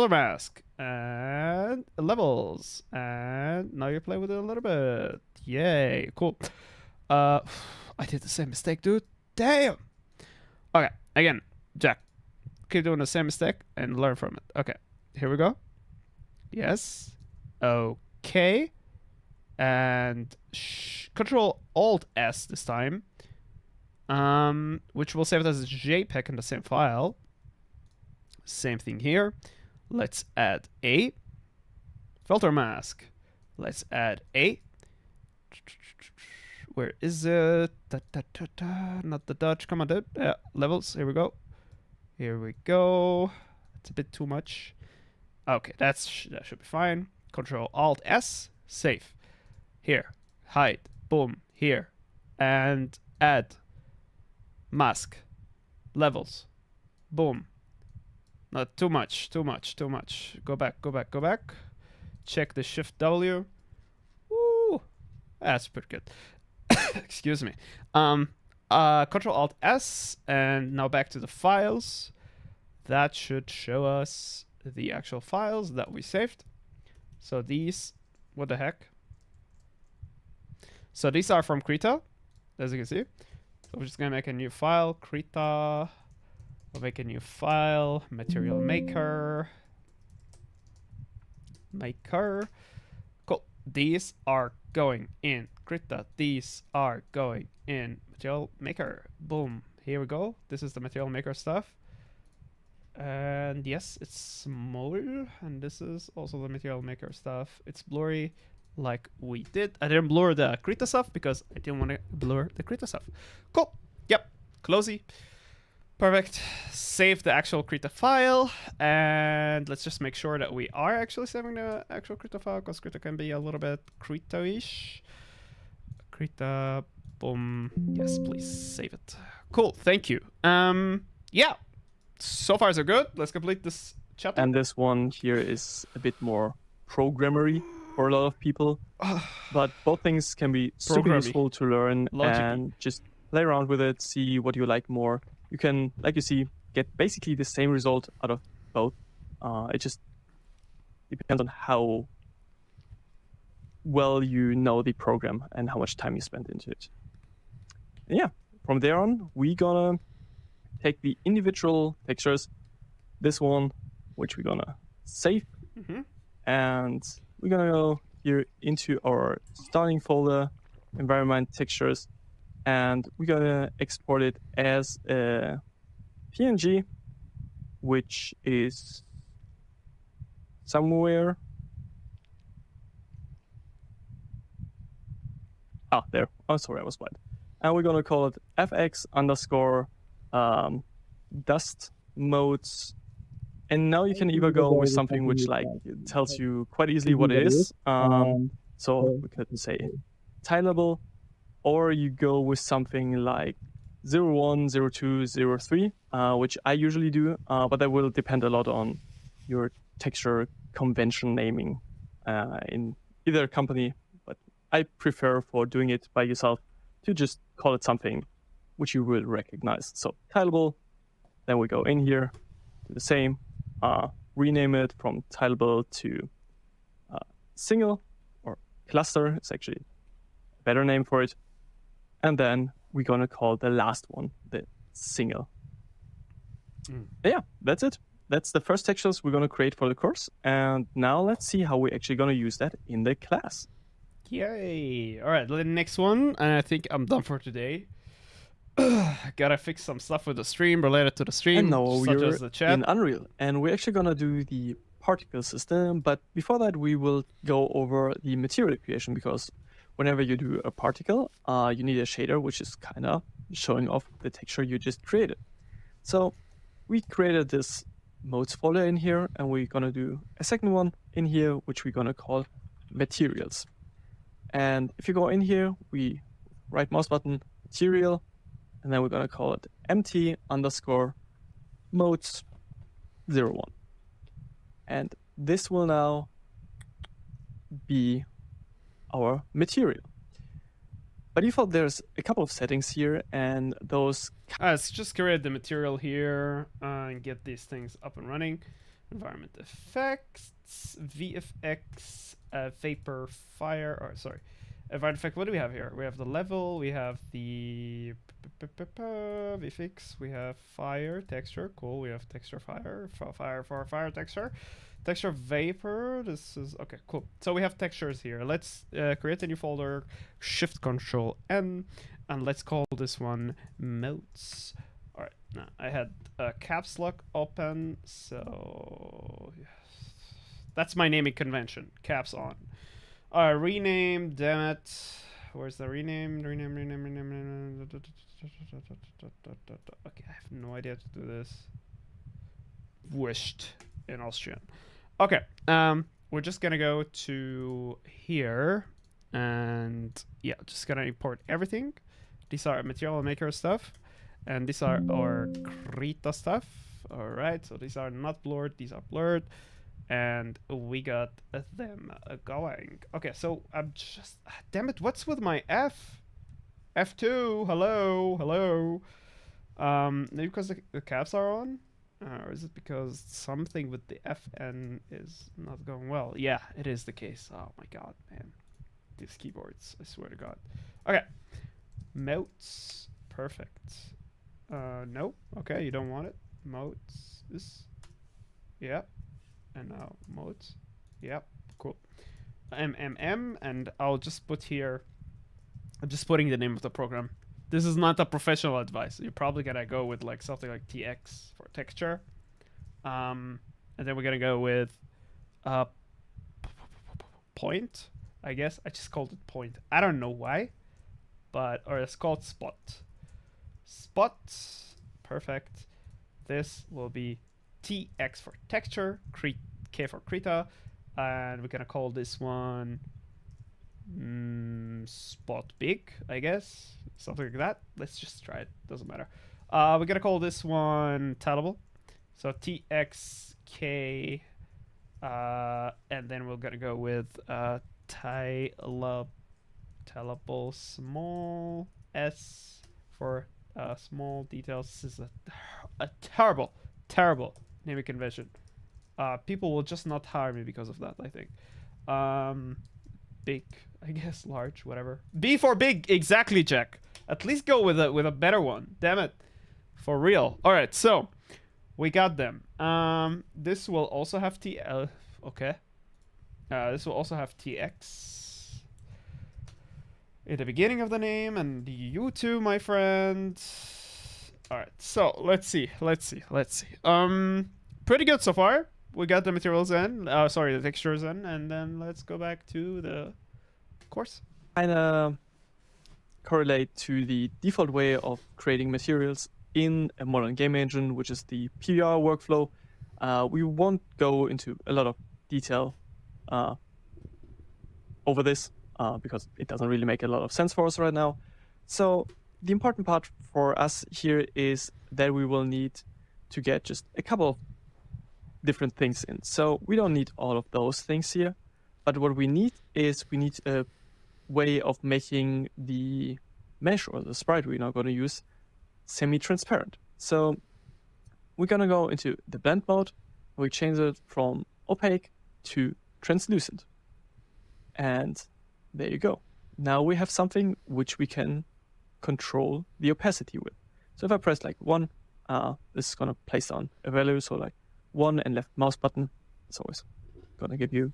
mask and levels, and now you play with it a little bit. Yay, cool. I did the same mistake, dude. Damn. Okay, again, Jack, keep doing the same mistake and learn from it. Okay, here we go. Yes. Okay. And Control Alt S this time, which will save it as a JPEG in the same file. Same thing here. Let's add a filter mask. Let's add a. Where is it? Not the Dutch. Come on, dude. Levels. Here we go. Here we go. It's a bit too much. Okay, that should be fine. Control Alt S. Save. Here. Hide. Boom. Here. And add. Mask. Levels. Boom. Not too much. Go back. Check the Shift W. Woo. That's pretty good. Excuse me. Control Alt S, and now back to the files. That should show us the actual files that we saved. So these, what the heck? So these are from Krita, as you can see. So we're just gonna make a new file, Krita. We'll make a new file, Material Maker. Cool. These are going in Krita. These are going in Material Maker. Boom. Here we go. This is the Material Maker stuff. And yes, it's small. And this is also the Material Maker stuff. It's blurry like we did. I didn't blur the Krita stuff because I didn't want to blur the Krita stuff. Cool. Yep. Closey. Perfect. Save the actual Krita file, and let's just make sure that we are actually saving the actual Krita file, because Krita can be a little bit Krita-ish. Krita, boom. Yes, please save it. Cool. Thank you. Yeah. So far so good. Let's complete this chapter. And this one here is a bit more programmery for a lot of people, but both things can be super useful to learn and just play around with it, see what you like more. You can, like you see, get basically the same result out of both. It just depends on how well you know the program and how much time you spend into it. And yeah, from there on, we're gonna take the individual textures, this one, which we're gonna save, and we're gonna go here into our starting folder, environment textures, and we're gonna export it as a PNG, which is somewhere. There. Oh, sorry, I was blind. And we're gonna call it fx underscore dust modes. And now you can either go with something which like tells you quite easily what it is. So we could say tileable, or you go with something like 01, 02, 03, which I usually do, but that will depend a lot on your texture convention naming in either company. But I prefer, for doing it by yourself, to just call it something which you will recognize. So tileable, then we go in here, do the same, rename it from tileable to single, or cluster. It's actually a better name for it. And then we're gonna call the last one the single. Yeah, that's it. That's the first textures we're gonna create for the course. And now let's see how we're actually gonna use that in the class. Yay! All right, the next one, and I think I'm done for today. Gotta fix some stuff with the stream related to the stream, and now such we're as the chat. in Unreal, and we're actually gonna do the particle system. But before that, we will go over the material creation, because whenever you do a particle, you need a shader, which is kind of showing off the texture you just created. So we created this modes folder in here, and we're gonna do a second one in here, which we're going to call materials. And if you go in here, we right mouse button, material, and then we're going to call it empty underscore motes 01. And this will now be our material. By default, there's a couple of settings here, and those... Let's just create the material here and get these things up and running. Environment effects, VFX, vapor, fire, or sorry, environment effect. What do we have here? We have the level, we have the VFX, we have fire, texture, cool. We have texture, fire, fire, texture, vapor. This is okay, cool. So we have textures here. Let's create a new folder, Shift Control N, and let's call this one Motes. All right, now I had caps lock open, so yes. That's my naming convention. Caps on. Rename, damn it. Where's the rename? Rename. Okay, I have no idea how to do this. Wurscht in Austrian. Okay, we're just gonna go to here, and yeah, just gonna import everything. These are Material Maker stuff, and these are our Krita stuff. All right, so these are not blurred, these are blurred, and we got them going. Okay, so I'm just, damn it, what's with my F2? Hello. Maybe because the caps are on. Or is it because something with the FN is not going well? Yeah, it is the case. Oh my god, man. These keyboards, I swear to god. Okay. Motes. Perfect. No. Okay, you don't want it. Motes. This. Yep. And now motes. Yep. Cool. And I'll just put here. I'm just putting the name of the program. This is not a professional advice. You're probably gonna go with like something like TX for texture, and then we're gonna go with point. I guess I just called it point. I don't know why, or it's called spot. Spot, perfect. This will be TX for texture, K for Krita, and we're gonna call this one spot big, I guess. Something like that. Let's just try it. Doesn't matter. We're gonna call this one tileable. So TXK, and then we're gonna go with tileable small s for small details. This is a terrible naming convention. People will just not hire me because of that, I think. Big, I guess, large, whatever. B for big, exactly, Jack. At least go with a better one. Damn it, for real. All right, so we got them. This will also have okay. This will also have TX in the beginning of the name, and you too, my friend. All right, so let's see. Pretty good so far. We got the materials in, the textures in, and then let's go back to the course. Kind of correlate to the default way of creating materials in a modern game engine, which is the PBR workflow. We won't go into a lot of detail over this because it doesn't really make a lot of sense for us right now. So the important part for us here is that we will need to get just a couple of different things in. So we don't need all of those things here, but what we need is a way of making the mesh or the sprite we're now going to use semi-transparent. So we're going to go into the blend mode. We change it from opaque to translucent. And there you go. Now we have something which we can control the opacity with. So if I press like 1, this is going to place down a value. So like 1 and left mouse button. It's always going to give you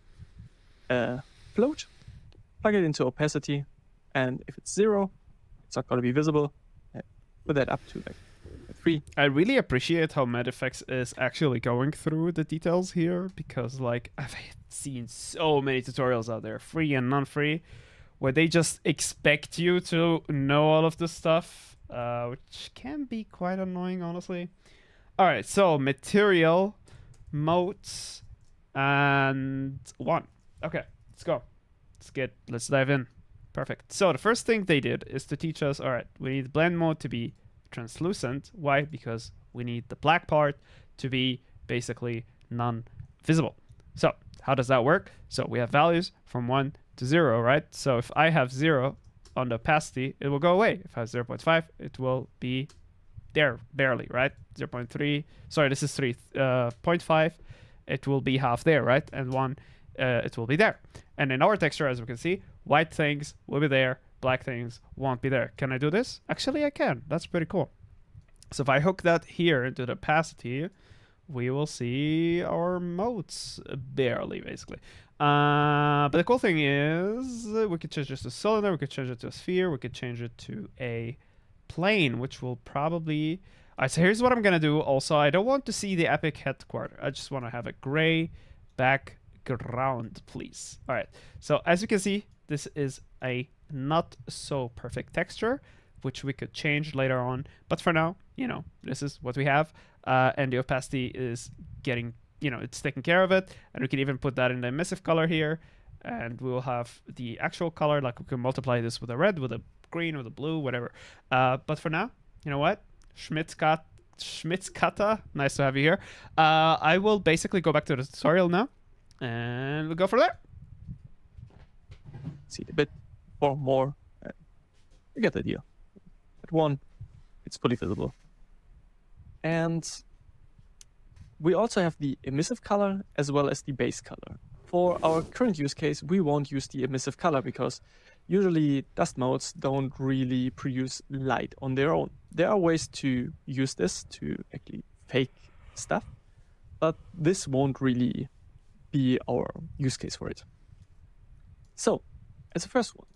a float. Plug it into opacity. And if it's 0, it's not going to be visible. Put that up to like 3. I really appreciate how Mad VFX is actually going through the details here, because like I've seen so many tutorials out there, free and non-free, where they just expect you to know all of this stuff, which can be quite annoying, honestly. All right, so material, motes, and 1. Okay, let's go. Let's dive in. Perfect. So the first thing they did is to teach us, all right, we need blend mode to be translucent. Why? Because we need the black part to be basically non-visible. So how does that work? So we have values from 1 to 0, right? So if I have 0 on the opacity, it will go away. If I have 0.5, it will be there barely, right? 0.3, sorry, this is 3, 0.5, it will be half there, right? And 1, it will be there. And in our texture, as we can see, white things will be there, black things won't be there. Can I do this? Actually, I can. That's pretty cool. So if I hook that here into the opacity, we will see our motes barely, basically. But the cool thing is we could change this to cylinder, we could change it to a sphere, we could change it to a plane, which will probably... All right, so here's what I'm going to do. Also, I don't want to see the epic headquarter. I just want to have a gray background, please. All right, so as you can see, this is a not so perfect texture, which we could change later on. But for now, you know, this is what we have. And the opacity is getting, you know, it's taking care of it. And we can even put that in the emissive color here. And we will have the actual color, like we can multiply this with a red, with a green, with a blue, whatever. But for now, you know what? Schmitzkata, nice to have you here. I will basically go back to the tutorial now. And we'll go from there. See a bit or more. You get the idea. At 1, it's fully visible. And we also have the emissive color as well as the base color. For our current use case, we won't use the emissive color because usually dust motes don't really produce light on their own. There are ways to use this to actually fake stuff, but this won't really be our use case for it. So, as a first one,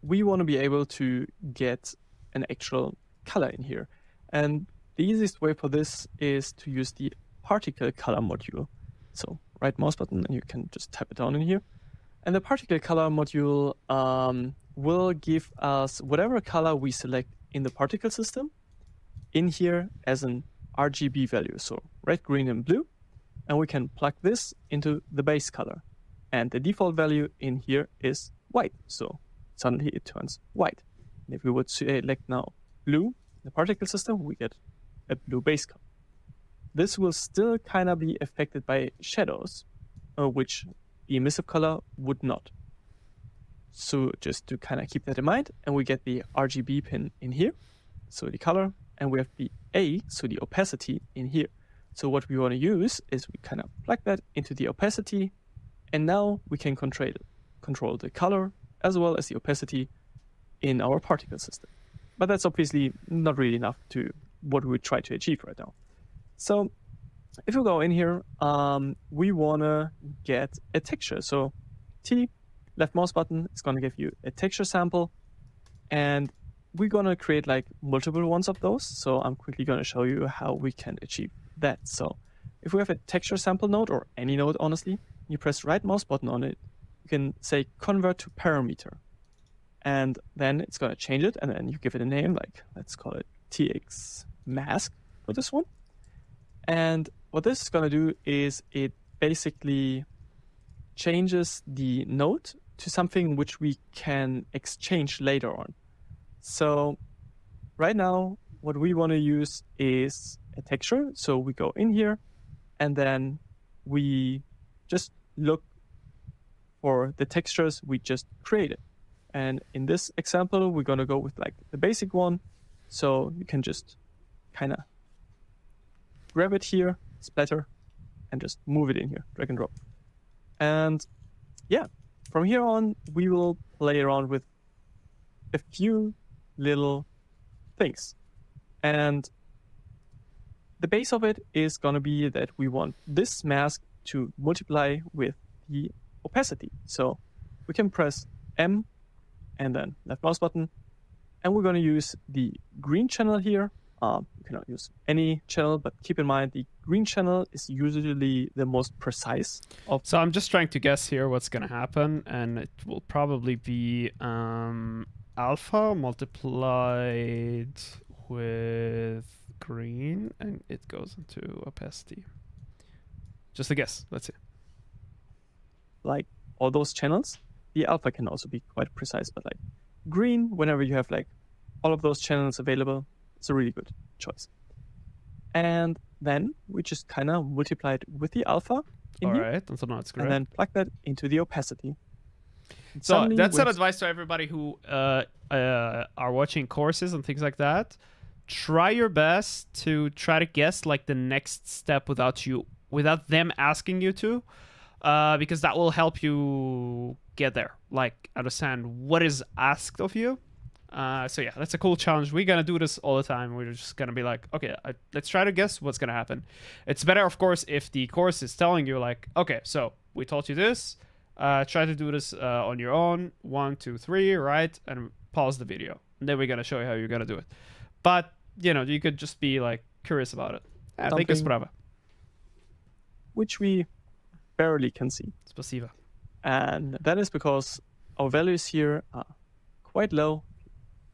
we want to be able to get an actual color in here. And the easiest way for this is to use the particle color module. So right mouse button and you can just type it down in here. And the particle color module will give us whatever color we select in the particle system in here as an RGB value. So red, green, and blue. And we can plug this into the base color. And the default value in here is white. So suddenly it turns white. And if we would select now blue in the particle system, we get a blue base color. This will still kind of be affected by shadows, which the emissive color would not. So just to kind of keep that in mind, and we get the RGB pin in here, so the color, and we have the A, so the opacity in here. So what we want to use is we kind of plug that into the opacity, and now we can control the color as well as the opacity in our particle system. But that's obviously not really enough to what we would try to achieve right now. So if we go in here, we want to get a texture. So T, left mouse button, is going to give you a texture sample. And we're going to create like multiple ones of those. So I'm quickly going to show you how we can achieve that. So if we have a texture sample node, or any node, honestly, you press right mouse button on it, you can say convert to parameter. And then it's going to change it. And then you give it a name, like let's call it TX mask for this one. And what this is going to do is it basically changes the node to something which we can exchange later on. So right now, what we want to use is a texture. So we go in here and then we just look for the textures we just created. And in this example, we're going to go with like the basic one. So you can just kind of grab it here, splatter, and just move it in here, drag and drop. And yeah, from here on, we will play around with a few little things. And the base of it is going to be that we want this mask to multiply with the opacity. So we can press M and then left mouse button. And we're going to use the green channel here. You cannot use any channel, but keep in mind the green channel is usually the most precise. So I'm just trying to guess here what's going to happen, and it will probably be alpha multiplied with green, and it goes into opacity. Just a guess. Let's see. like all those channels. The alpha can also be quite precise, but like green, whenever you have like all of those channels available, it's a really good choice. And then we just kind of multiply it with the alpha in All here. right, so now it's correct. And then plug that into the opacity. And so that's an advice to everybody who are watching courses and things like that. Try your best to try to guess like the next step without them asking you to, because that will help you get there. Like understand what is asked of you. So yeah, that's a cool challenge. We're gonna do this all the time. We're just gonna be like, okay, let's try to guess what's gonna happen. It's better, of course, if the course is telling you like, okay, so we taught you this. Try to do this on your own. 1, 2, 3, right? And pause the video. And then we're gonna show you how you're gonna do it. But you could just be like curious about it. Thank you, Sprava. Which we barely can see. Spasiba. And that is because our values here are quite low.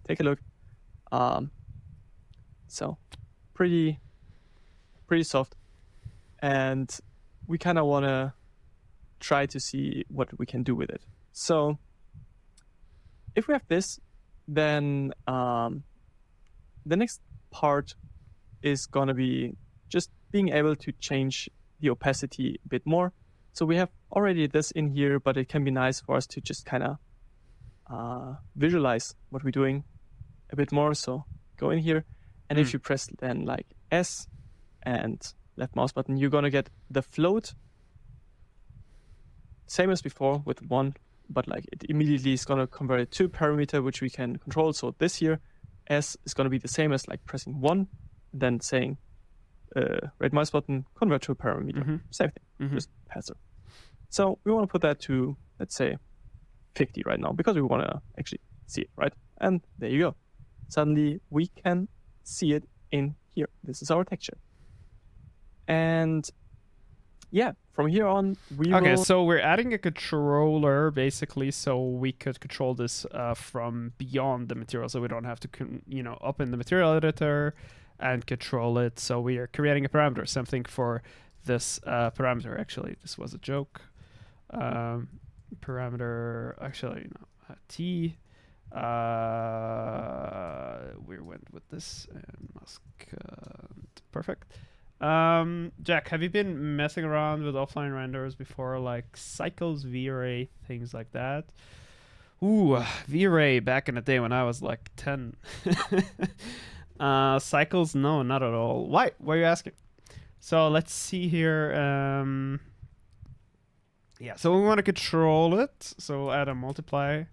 Take a look. So pretty soft. And we kind of want to try to see what we can do with it. So if we have this, then the next part is going to be just being able to change the opacity a bit more. So we have already this in here, but it can be nice for us to just kind of visualize what we're doing a bit more. So go in here, and if you press then like S and left mouse button, you're going to get the float. Same as before with 1, but like it immediately is going to convert it to a parameter, which we can control. So this here, S is going to be the same as like pressing 1, then saying right mouse button, convert to a parameter. Same thing, just passive. So we want to put that to, let's say, 50 right now, because we want to actually see it, right? And there you go. Suddenly we can see it in here. This is our texture. And yeah, from here on, so we're adding a controller, basically, so we could control this from beyond the material, so we don't have to, open the material editor and control it. So we are creating a parameter, something for this parameter. Actually, this was a joke. Parameter, actually, no, T. We went with this and mask. Perfect. Jack, have you been messing around with offline renders before, like Cycles, V-Ray, things like that? Ooh, V-Ray back in the day when I was like 10. Cycles, no, not at all. Why? Why are you asking? So let's see here. Yeah, so we want to control it. So we'll add a multiply.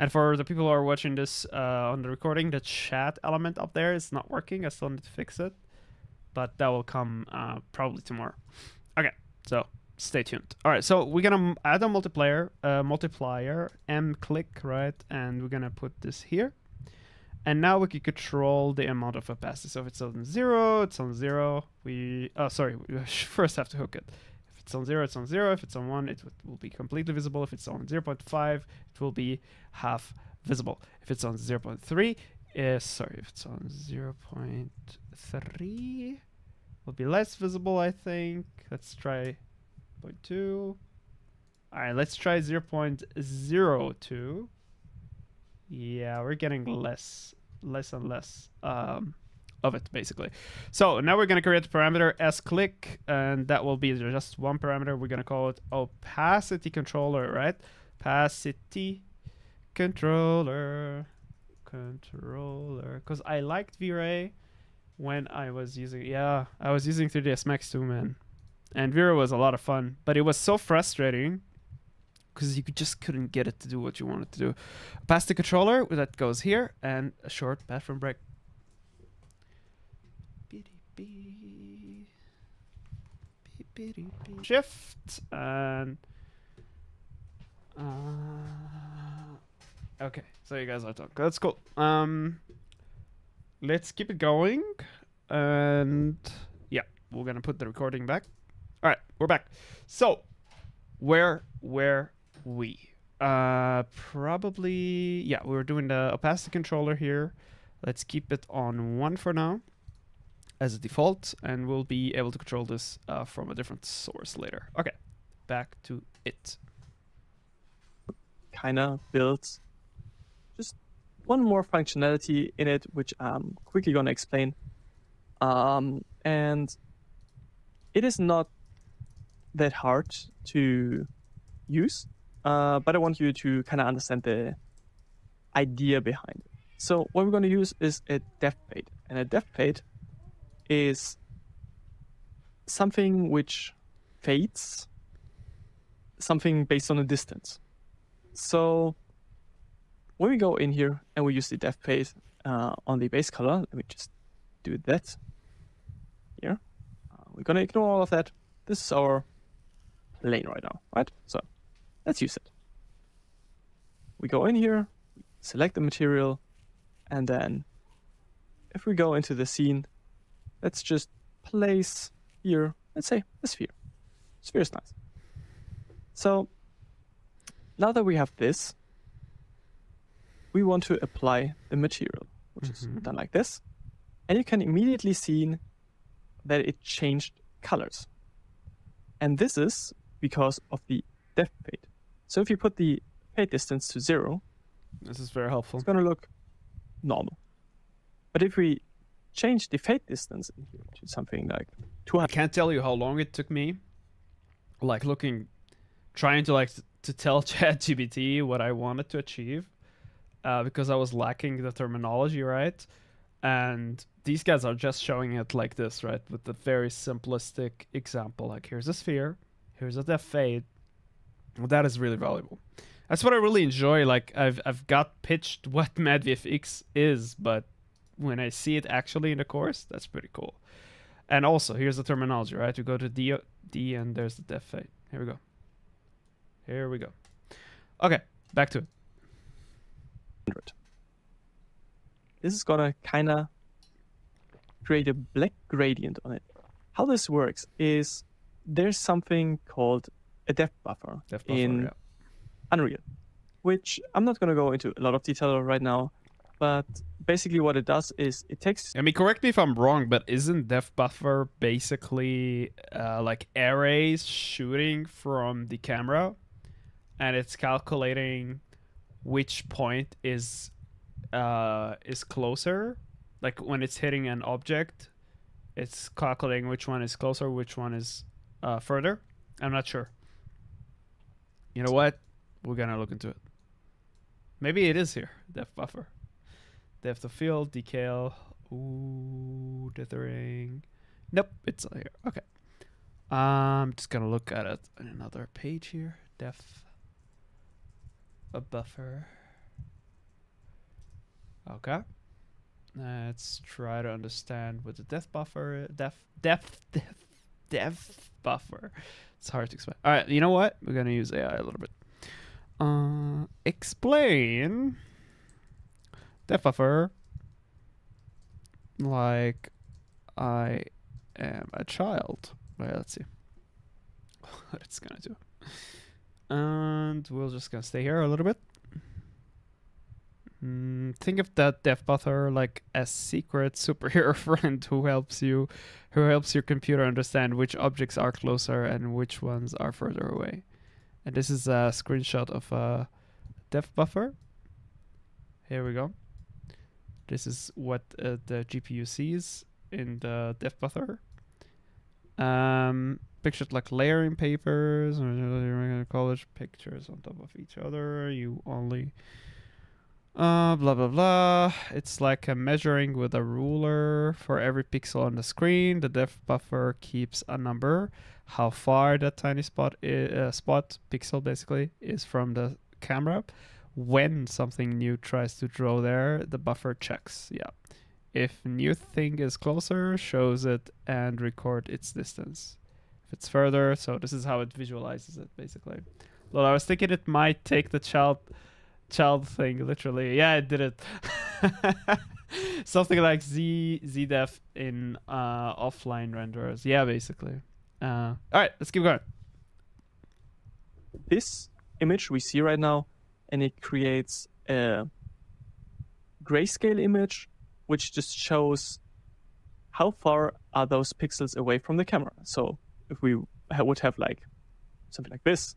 And for the people who are watching this on the recording, the chat element up there is not working. I still need to fix it. But that will come probably tomorrow. Okay, so stay tuned. All right, so we're going to add a multiplier, m-click, right? And we're going to put this here. And now we can control the amount of opacity. So if it's on 0, it's on 0. We first have to hook it. If it's on 0, it's on 0. If it's on 1, it will be completely visible. If it's on 0.5, it will be half visible. If it's on 0.3, if it's on 0.3, will be less visible, I think. Let's try 0.2. All right, let's try 0.02. Yeah, we're getting less and less of it, basically. So now we're going to create a parameter s-click, and that will be just one parameter. We're going to call it opacity controller, right? Opacity controller. Because I liked V-Ray when I was using, I was using 3ds Max too, man. And V-Ray was a lot of fun, but it was so frustrating because you just couldn't get it to do what you wanted to do. Opacity controller, that goes here, and a short bathroom break. Shift, and okay, so you guys are talking. That's cool. Let's keep it going, and yeah, we're gonna put the recording back. All right, we're back. So, where were we? Probably, yeah, we were doing the opacity controller here. Let's keep it on 1 for now as a default, and we'll be able to control this from a different source later. Okay, back to it. kind of built just one more functionality in it, which I'm quickly going to explain. And it is not that hard to use, but I want you to kind of understand the idea behind it. So what we're going to use is a depth fade, and a depth fade is something which fades something based on a distance. So when we go in here and we use the depth fade on the base color, let me just do that here. We're going to ignore all of that. This is our plane right now, right? So let's use it. We go in here, select the material, and then if we go into the scene, let's just place here, let's say a sphere. Sphere is nice. So now that we have this, we want to apply the material, which is done like this. And you can immediately see that it changed colors. And this is because of the depth fade. So if you put the fade distance to 0, this is very helpful. It's going to look normal. But if we change the fade distance to something like 200, I can't tell you how long it took me, like trying to tell ChatGPT what I wanted to achieve, because I was lacking the terminology, right? And these guys are just showing it like this, right? With the very simplistic example, like here's a sphere, here's a depth fade. Well, that is really valuable. That's what I really enjoy. Like I've got pitched what Mad VFX is, but when I see it actually in the course, that's pretty cool. And also, here's the terminology, right? We go to D and there's the depth fade. Here we go. Here we go. Okay, back to it. This is gonna kind of create a black gradient on it. How this works is there's something called a depth buffer, in Unreal, which I'm not gonna go into a lot of detail right now, but basically what it does is it takes... I mean, correct me if I'm wrong, but isn't depth buffer basically like arrays shooting from the camera, and it's calculating which point is closer? Like when it's hitting an object, it's calculating which one is closer, which one is further. I'm not sure. You know what? We're gonna look into it. Maybe it is here. Depth buffer. Depth of field, decal. Ooh, dithering. Nope, it's not here. Okay. I'm just gonna look at it on another page here. Depth of buffer. Okay. Let's try to understand what the depth buffer depth buffer. It's hard to explain. All right, you know what? We're gonna use AI a little bit. Explain depth buffer like I am a child. Right, let's see what it's gonna do. And we're just gonna stay here a little bit. Think of that depth buffer like a secret superhero friend who helps your computer understand which objects are closer and which ones are further away. And this is a screenshot of a depth buffer. Here we go. This is what the GPU sees in the depth buffer. Pictured like layering papers or college pictures on top of each other. You only blah blah blah. It's like a measuring with a ruler for every pixel on the screen. The depth buffer keeps a number, how far that tiny pixel basically is from the camera. When something new tries to draw there, the buffer checks. Yeah, if new thing is closer, shows it and record its distance. If it's further, so this is how it visualizes it basically. Well, I was thinking it might take the child thing literally. Yeah, it did it. Something like zdef in offline renderers. Yeah, basically. All right, let's keep going. This image we see right now, and it creates a grayscale image, which just shows how far are those pixels away from the camera. So if we would have like something like this,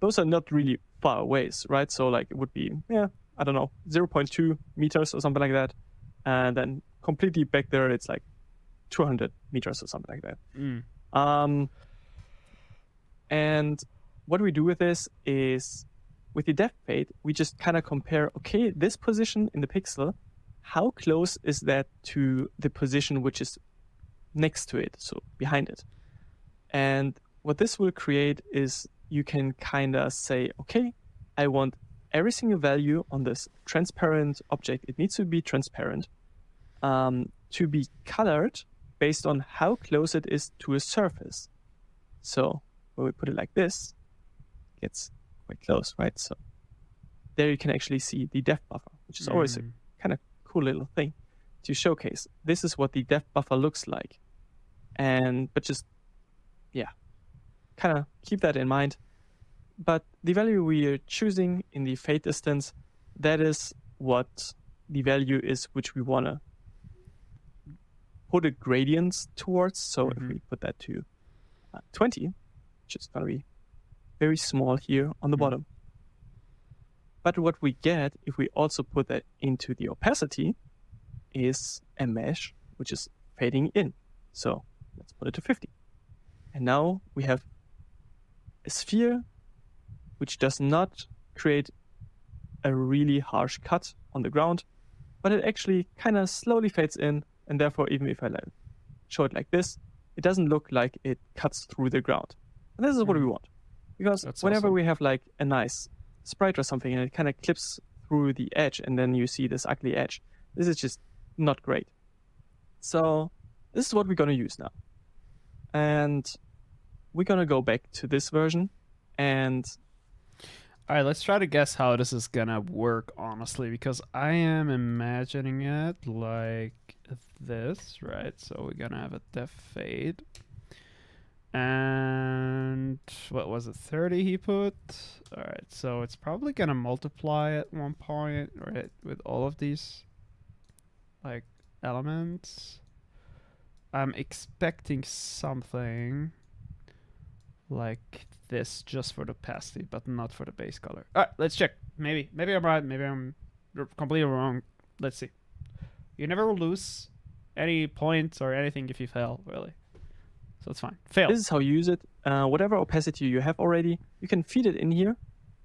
those are not really far away, right? So like it would be, I don't know, 0.2 meters or something like that. And then completely back there, it's like 200 meters or something like that. And what we do with this is, with the depth fade, we just kind of compare, okay, this position in the pixel, how close is that to the position which is next to it, so behind it? And what this will create is you can kind of say, okay, I want every single value on this transparent object, it needs to be transparent, to be colored based on how close it is to a surface. So when we put it like this, it gets quite close, right? So there you can actually see the depth buffer, which is always a kind of cool little thing to showcase. This is what the depth buffer looks like. But just, kind of keep that in mind. But the value we are choosing in the fade distance, that is what the value is which we want to put a gradient towards. So if we put that to 20, which is going to be very small here on the bottom. But what we get if we also put that into the opacity is a mesh which is fading in. So let's put it to 50. And now we have a sphere which does not create a really harsh cut on the ground, but it actually kind of slowly fades in, and therefore even if I show it like this, it doesn't look like it cuts through the ground. And this is what we want. Because that's whenever we have like a nice sprite or something and it kind of clips through the edge and then you see this ugly edge, this is just not great. So this is what we're going to use now. And we're going to go back to this version and... All right, let's try to guess how this is going to work, honestly, because I am imagining it like this, right? So we're going to have a depth fade. And what was it, 30 he put? All right, so it's probably going to multiply at one point, right, with all of these like elements. I'm expecting something like this just for the opacity, but not for the base color. All right, let's check. Maybe I'm right. Maybe I'm completely wrong. Let's see. You never lose any points or anything if you fail, really. So it's fine. Fail. This is how you use it. Whatever opacity you have already, you can feed it in here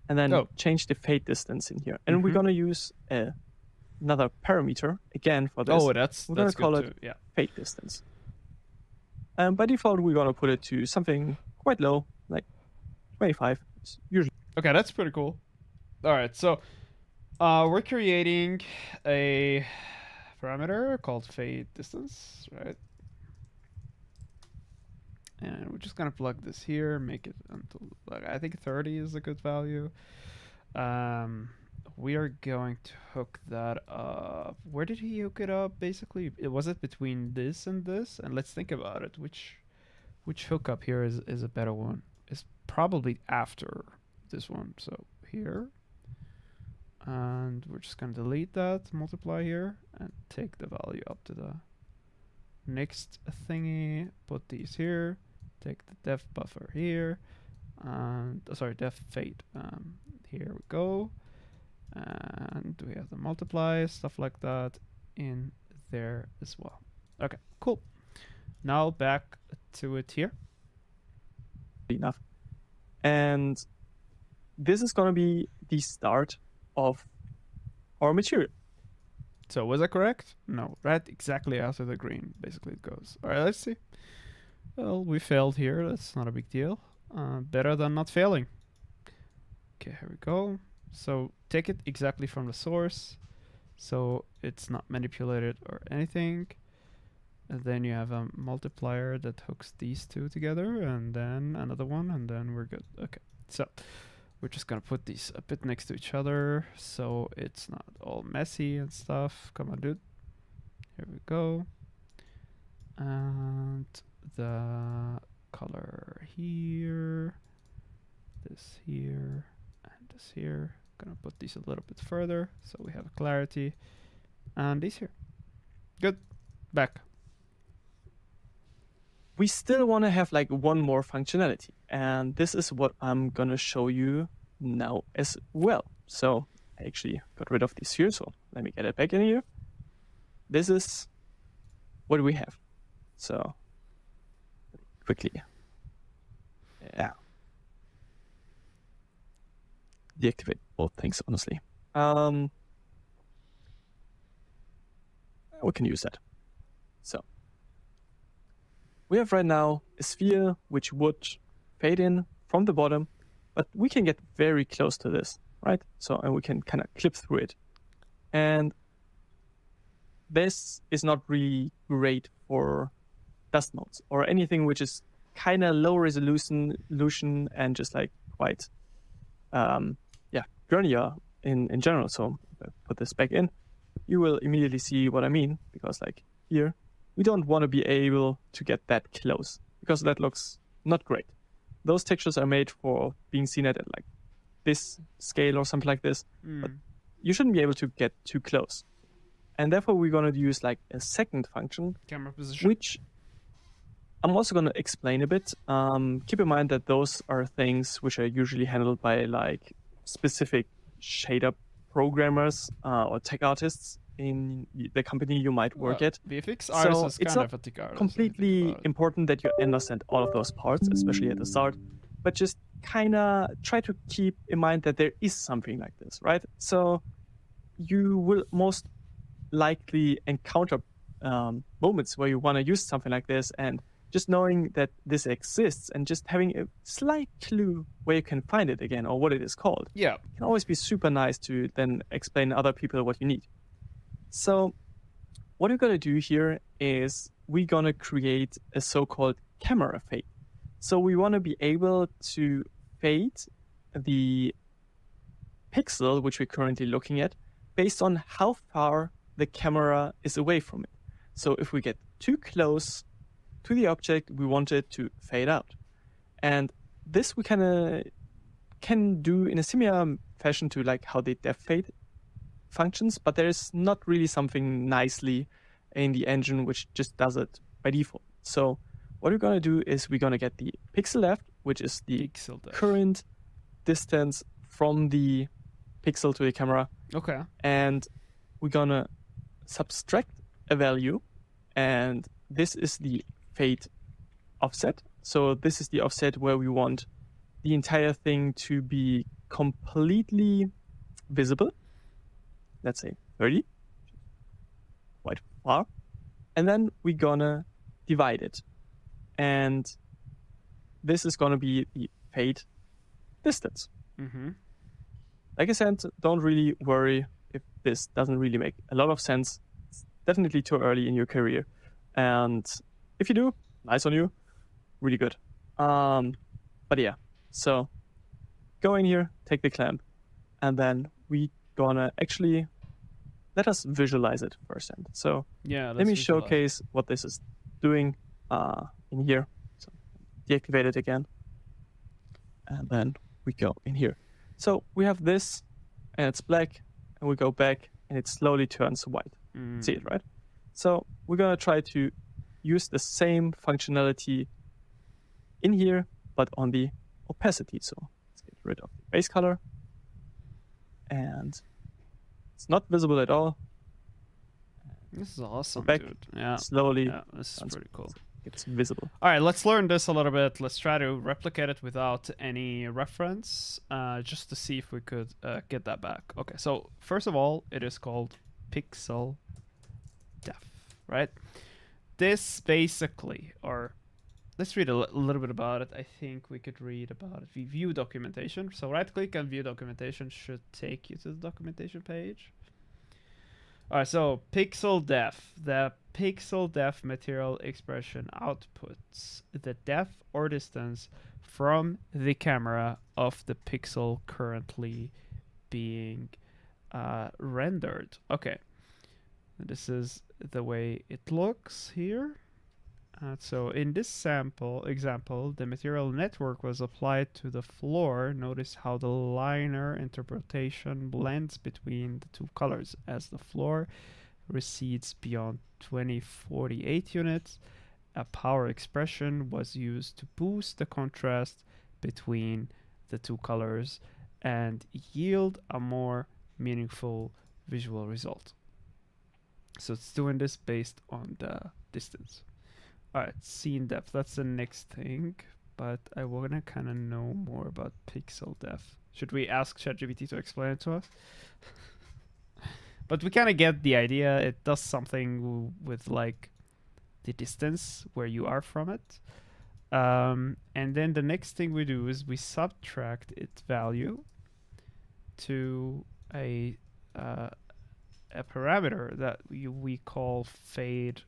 and then change the fade distance in here. And we're going to use another parameter again for this. Oh, we're going to call it fade distance. By default, we're going to put it to something quite low, like 25. It's usually. Okay, that's pretty cool. All right, so we're creating a parameter called fade distance, right? And we're just gonna plug this here, make it until like, I think 30 is a good value. We are going to hook that up. Where did he hook it up? Basically, was it between this and this? And let's think about it. Which hookup here is a better one? It's probably after this one. So here, and we're just gonna delete that, multiply here, and take the value up to the next thingy. Put these here. Take the depth buffer here, and depth fade. Here we go, and we have the multiply, stuff like that in there as well. Okay, cool. Now back to it here. Enough, and this is going to be the start of our material. So was that correct? No, red exactly after the green. Basically, it goes. All right, let's see. Well, we failed here. That's not a big deal. Better than not failing. Okay, here we go. So take it exactly from the source, so it's not manipulated or anything. And then you have a multiplier that hooks these two together, and then another one, and then we're good. Okay, so we're just gonna put these a bit next to each other so it's not all messy and stuff. Come on, dude. Here we go. And the color here, this here, and this here. Gonna put these a little bit further so we have clarity. And these here. Good. Back. We still want to have like one more functionality, and this is what I'm gonna show you now as well. So I actually got rid of this here, so let me get it back in here. This is what we have. So quickly, yeah, deactivate both things, honestly. We can use that. So we have right now a sphere which would fade in from the bottom, but we can get very close to this, right? So, and we can kind of clip through it. And this is not really great for dust motes or anything which is kind of low resolution and just like quite, grainier in general. So if I put this back in, you will immediately see what I mean, because like here, we don't want to be able to get that close because that looks not great. Those textures are made for being seen at like this scale or something like this, but you shouldn't be able to get too close. And therefore we're going to use like a second function, camera position, which I'm also going to explain a bit. Keep in mind that those are things which are usually handled by like specific shader programmers or tech artists in the company you might work at. VFX artist is it's kind not of a tech artist. completely important that you understand all of those parts, especially at the start, but just kind of try to keep in mind that there is something like this, right? So you will most likely encounter moments where you want to use something like this, and just knowing that this exists and just having a slight clue where you can find it again or what it is called can always be super nice to then explain to other people what you need. So what we're going to do here is we're going to create a so-called camera fade. So we want to be able to fade the pixel which we're currently looking at based on how far the camera is away from it. So if we get too close to the object, we want it to fade out. And this we kind of can do in a similar fashion to like how the depth fade functions, but there's not really something nicely in the engine which just does it by default. So what we're going to do is we're going to get the pixel left, which is the current distance from the pixel to the camera. Okay. And we're going to subtract a value, and this is the fade offset. So this is the offset where we want the entire thing to be completely visible. Let's say 30, quite far. And then we're gonna divide it. And this is gonna be the fade distance. Mm-hmm. Like I said, don't really worry if this doesn't really make a lot of sense. It's definitely too early in your career. And if you do, nice on you, really good. But yeah, so go in here, take the clamp, and then we gonna actually let us visualize it first. So let me showcase what this is doing in here. So deactivate it again, and then we go in here. So we have this, and it's black, and we go back, and it slowly turns white. See it, right? So we're gonna try to use the same functionality in here, but on the opacity. So let's get rid of the base color, and it's not visible at all. This is awesome, back, dude. Yeah. Slowly. Yeah, this is pretty cool. It's visible. All right, let's learn this a little bit. Let's try to replicate it without any reference, just to see if we could get that back. Okay, so first of all, it is called pixel depth, right? This basically, or let's read a little bit about it. I think we could read about it. View documentation. So right click on view documentation should take you to the documentation page. All right, so pixel depth. The pixel depth material expression outputs the depth or distance from the camera of the pixel currently being rendered. Okay, this is the way it looks here. So in this example, the material network was applied to the floor. Notice how the liner interpretation blends between the two colors. As the floor recedes beyond 2048 units, a power expression was used to boost the contrast between the two colors and yield a more meaningful visual result. So it's doing this based on the distance. All right, scene depth, that's the next thing, but I want to kind of know more about pixel depth. Should we ask ChatGPT to explain it to us? But we kind of get the idea. It does something with like the distance where you are from it. And then the next thing we do is we subtract its value to a parameter that we call fade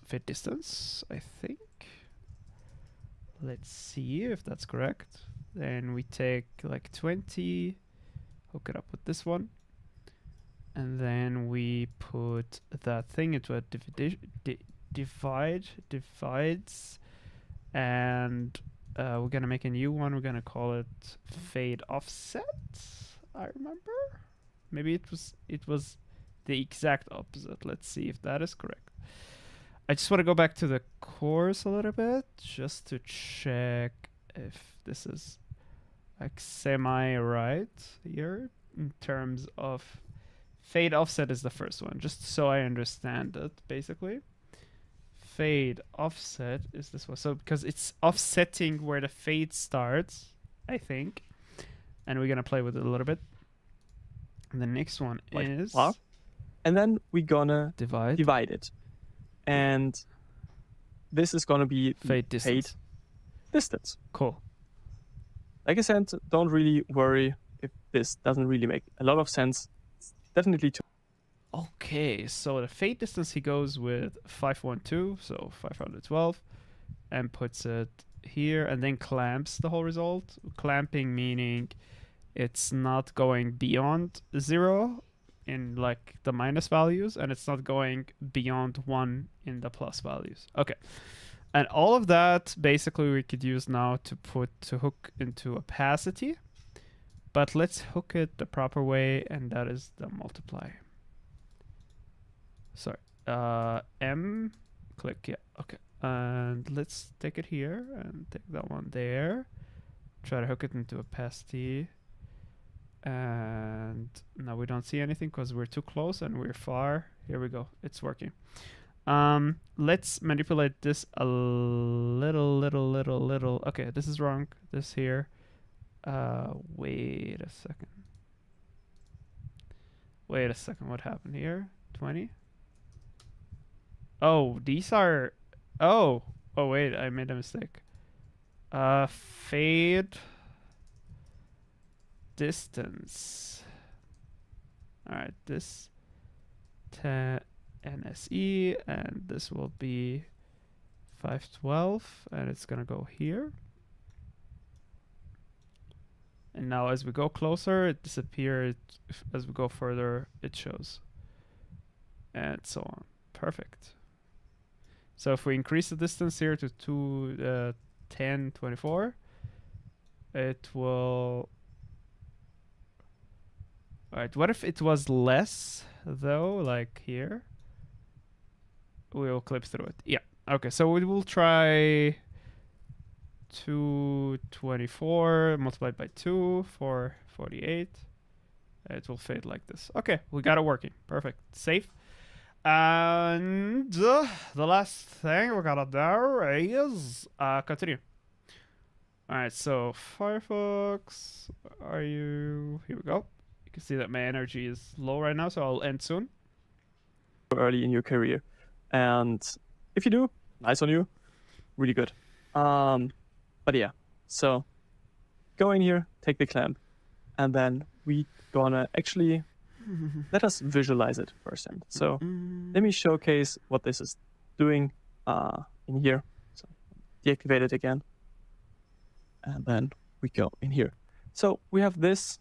fade distance, I think. Let's see if that's correct. Then we take like 20, hook it up with this one, and then we put that thing into a divides, and we're gonna make a new one. We're gonna call it fade offset. I remember. Maybe it was the exact opposite. Let's see if that is correct. I just want to go back to the course a little bit just to check if this is like semi-right here in terms of fade offset is the first one, just so I understand it, basically. Fade offset is this one. So because it's offsetting where the fade starts, I think, and we're going to play with it a little bit. And the next one is... And then we're going to divide it. And this is going to be fade distance. Cool. Like I said, don't really worry if this doesn't really make a lot of sense. It's definitely too. Okay, so the fade distance, he goes with 512, so 512, and puts it here, and then clamps the whole result. Clamping meaning it's not going beyond 0 in like the minus values, and it's not going beyond 1 in the plus values. Okay. And all of that basically we could use now to hook into opacity. But let's hook it the proper way, and that is the multiply. Sorry. M click, yeah, okay. And let's take it here and take that one there. Try to hook it into opacity. And now we don't see anything because we're too close and we're far. Here we go. It's working. Let's manipulate this a little. Okay, this is wrong. This here. Wait a second. What happened here? 20? Oh, these are... Oh, wait, I made a mistake. Fade distance. All right, this 10 NSE, and this will be 512, and it's gonna go here. And now as we go closer, it disappears. As we go further, it shows. And so on. Perfect. So if we increase the distance here to 1024, it will... Alright, what if it was less, though, like here? We'll clip through it. Yeah. Okay, so we will try 224 multiplied by 2 for 48. It will fade like this. Okay, we got it working. Perfect. Safe. And the last thing we gotta do is continue. Alright, so Firefox, are you... Here we go. You can see that my energy is low right now, so I'll end soon. Early in your career. And if you do, nice on you. Really good. But yeah, so go in here, take the clamp, and then we gonna actually let us visualize it first. So let me showcase what this is doing in here. So deactivate it again, and then we go in here. So we have this,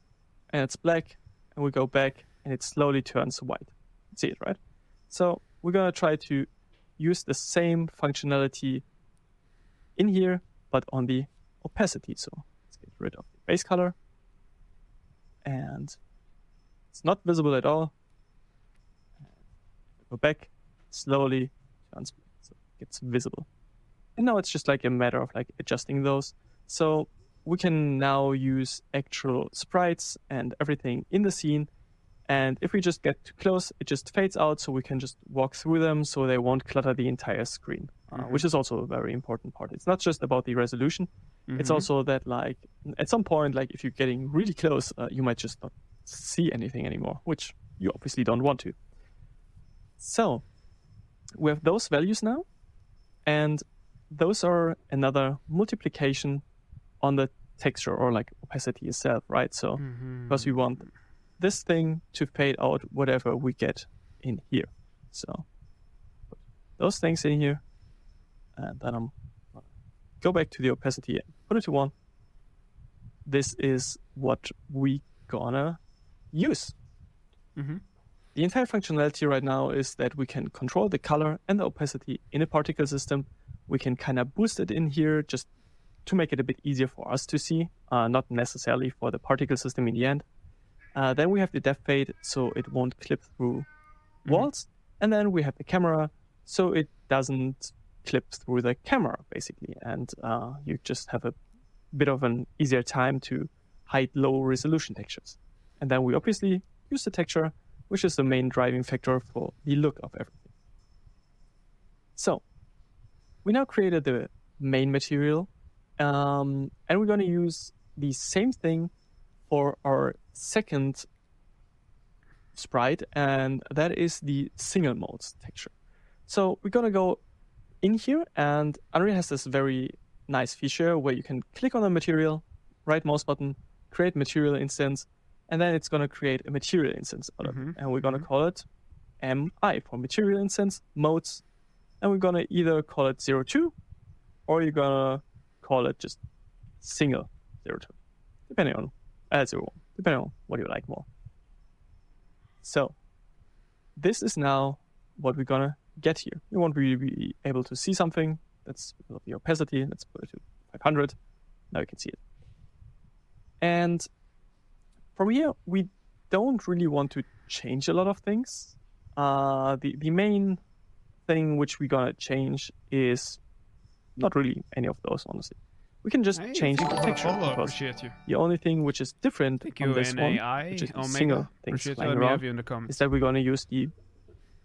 and it's black, and we go back, and it slowly turns white. See it, right? So we're gonna try to use the same functionality in here, but on the opacity. So let's get rid of the base color, and it's not visible at all. Go back, slowly turns black, so it gets visible. And now it's just like a matter of like adjusting those. So we can now use actual sprites and everything in the scene. And if we just get too close, it just fades out, so we can just walk through them so they won't clutter the entire screen, which is also a very important part. It's not just about the resolution. It's also that, like, at some point, like if you're getting really close, you might just not see anything anymore, which you obviously don't want to. So we have those values now, and those are another multiplication on the texture, or like opacity itself, right? So because we want this thing to fade out whatever we get in here. So put those things in here, and then I'm gonna go back to the opacity and put it to 1. This is what we gonna use. The entire functionality right now is that we can control the color and the opacity in a particle system. We can kind of boost it in here just to make it a bit easier for us to see, not necessarily for the particle system in the end. Then we have the depth fade, so it won't clip through walls. And then we have the camera, so it doesn't clip through the camera, basically. And you just have a bit of an easier time to hide low resolution textures. And then we obviously use the texture, which is the main driving factor for the look of everything. So we now created the main material, and we're going to use the same thing for our second sprite, and that is the single modes texture. So we're going to go in here, and Unreal has this very nice feature where you can click on a material, right mouse button, create material instance, and then it's going to create a material instance out of it. And we're going to call it MI for material instance, modes, and we're going to either call it 02, or you're going to call it just single 02, depending on 01, depending on what you like more. So this is now what we're gonna get here. We won't really be able to see something. That's because of the opacity. Let's put it to 500. Now you can see it. And from here, we don't really want to change a lot of things. The main thing which we're gonna change is not really any of those, honestly. We can just change the texture. The only thing which is different on this one, which is single things flying around, is that we're going to use the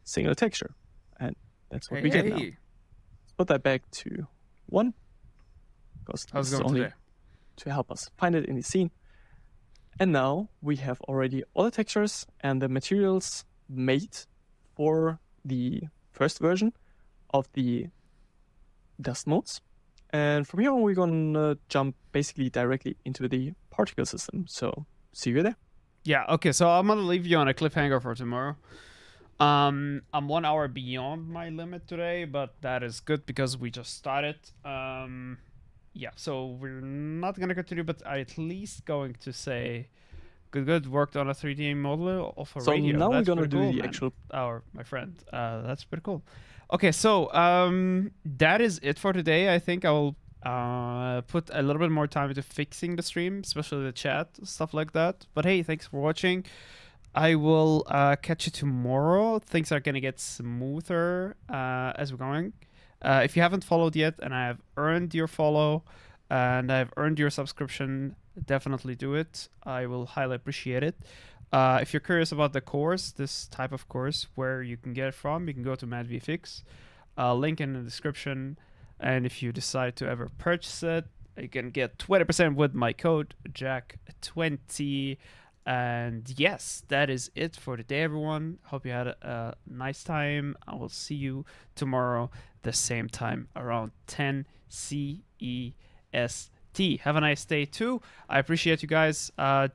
single texture. And that's what we get now. Let's put that back to 1, because this is only to help us find it in the scene. And now we have already all the textures and the materials made for the first version of the dust modes. And from here on, we're going to jump basically directly into the particle system. So see you there. Yeah, okay. So I'm going to leave you on a cliffhanger for tomorrow. I'm 1 hour beyond my limit today, but that is good because we just started. Yeah, so we're not going to continue, but I'm at least going to say good worked on a 3D model of a radio. So now we're going to do cool, the actual... my friend. That's pretty cool. Okay, so that is it for today. I think I'll put a little bit more time into fixing the stream, especially the chat, stuff like that. But hey, thanks for watching. I will catch you tomorrow. Things are going to get smoother as we're going. If you haven't followed yet and I have earned your follow and I've earned your subscription, definitely do it. I will highly appreciate it. If you're curious about the course, this type of course, where you can get it from, you can go to Mad VFX. Link in the description. And if you decide to ever purchase it, you can get 20% with my code, Jack20. And yes, that is it for today, everyone. Hope you had a nice time. I will see you tomorrow, the same time, around 10 CEST. Have a nice day, too. I appreciate you guys. Join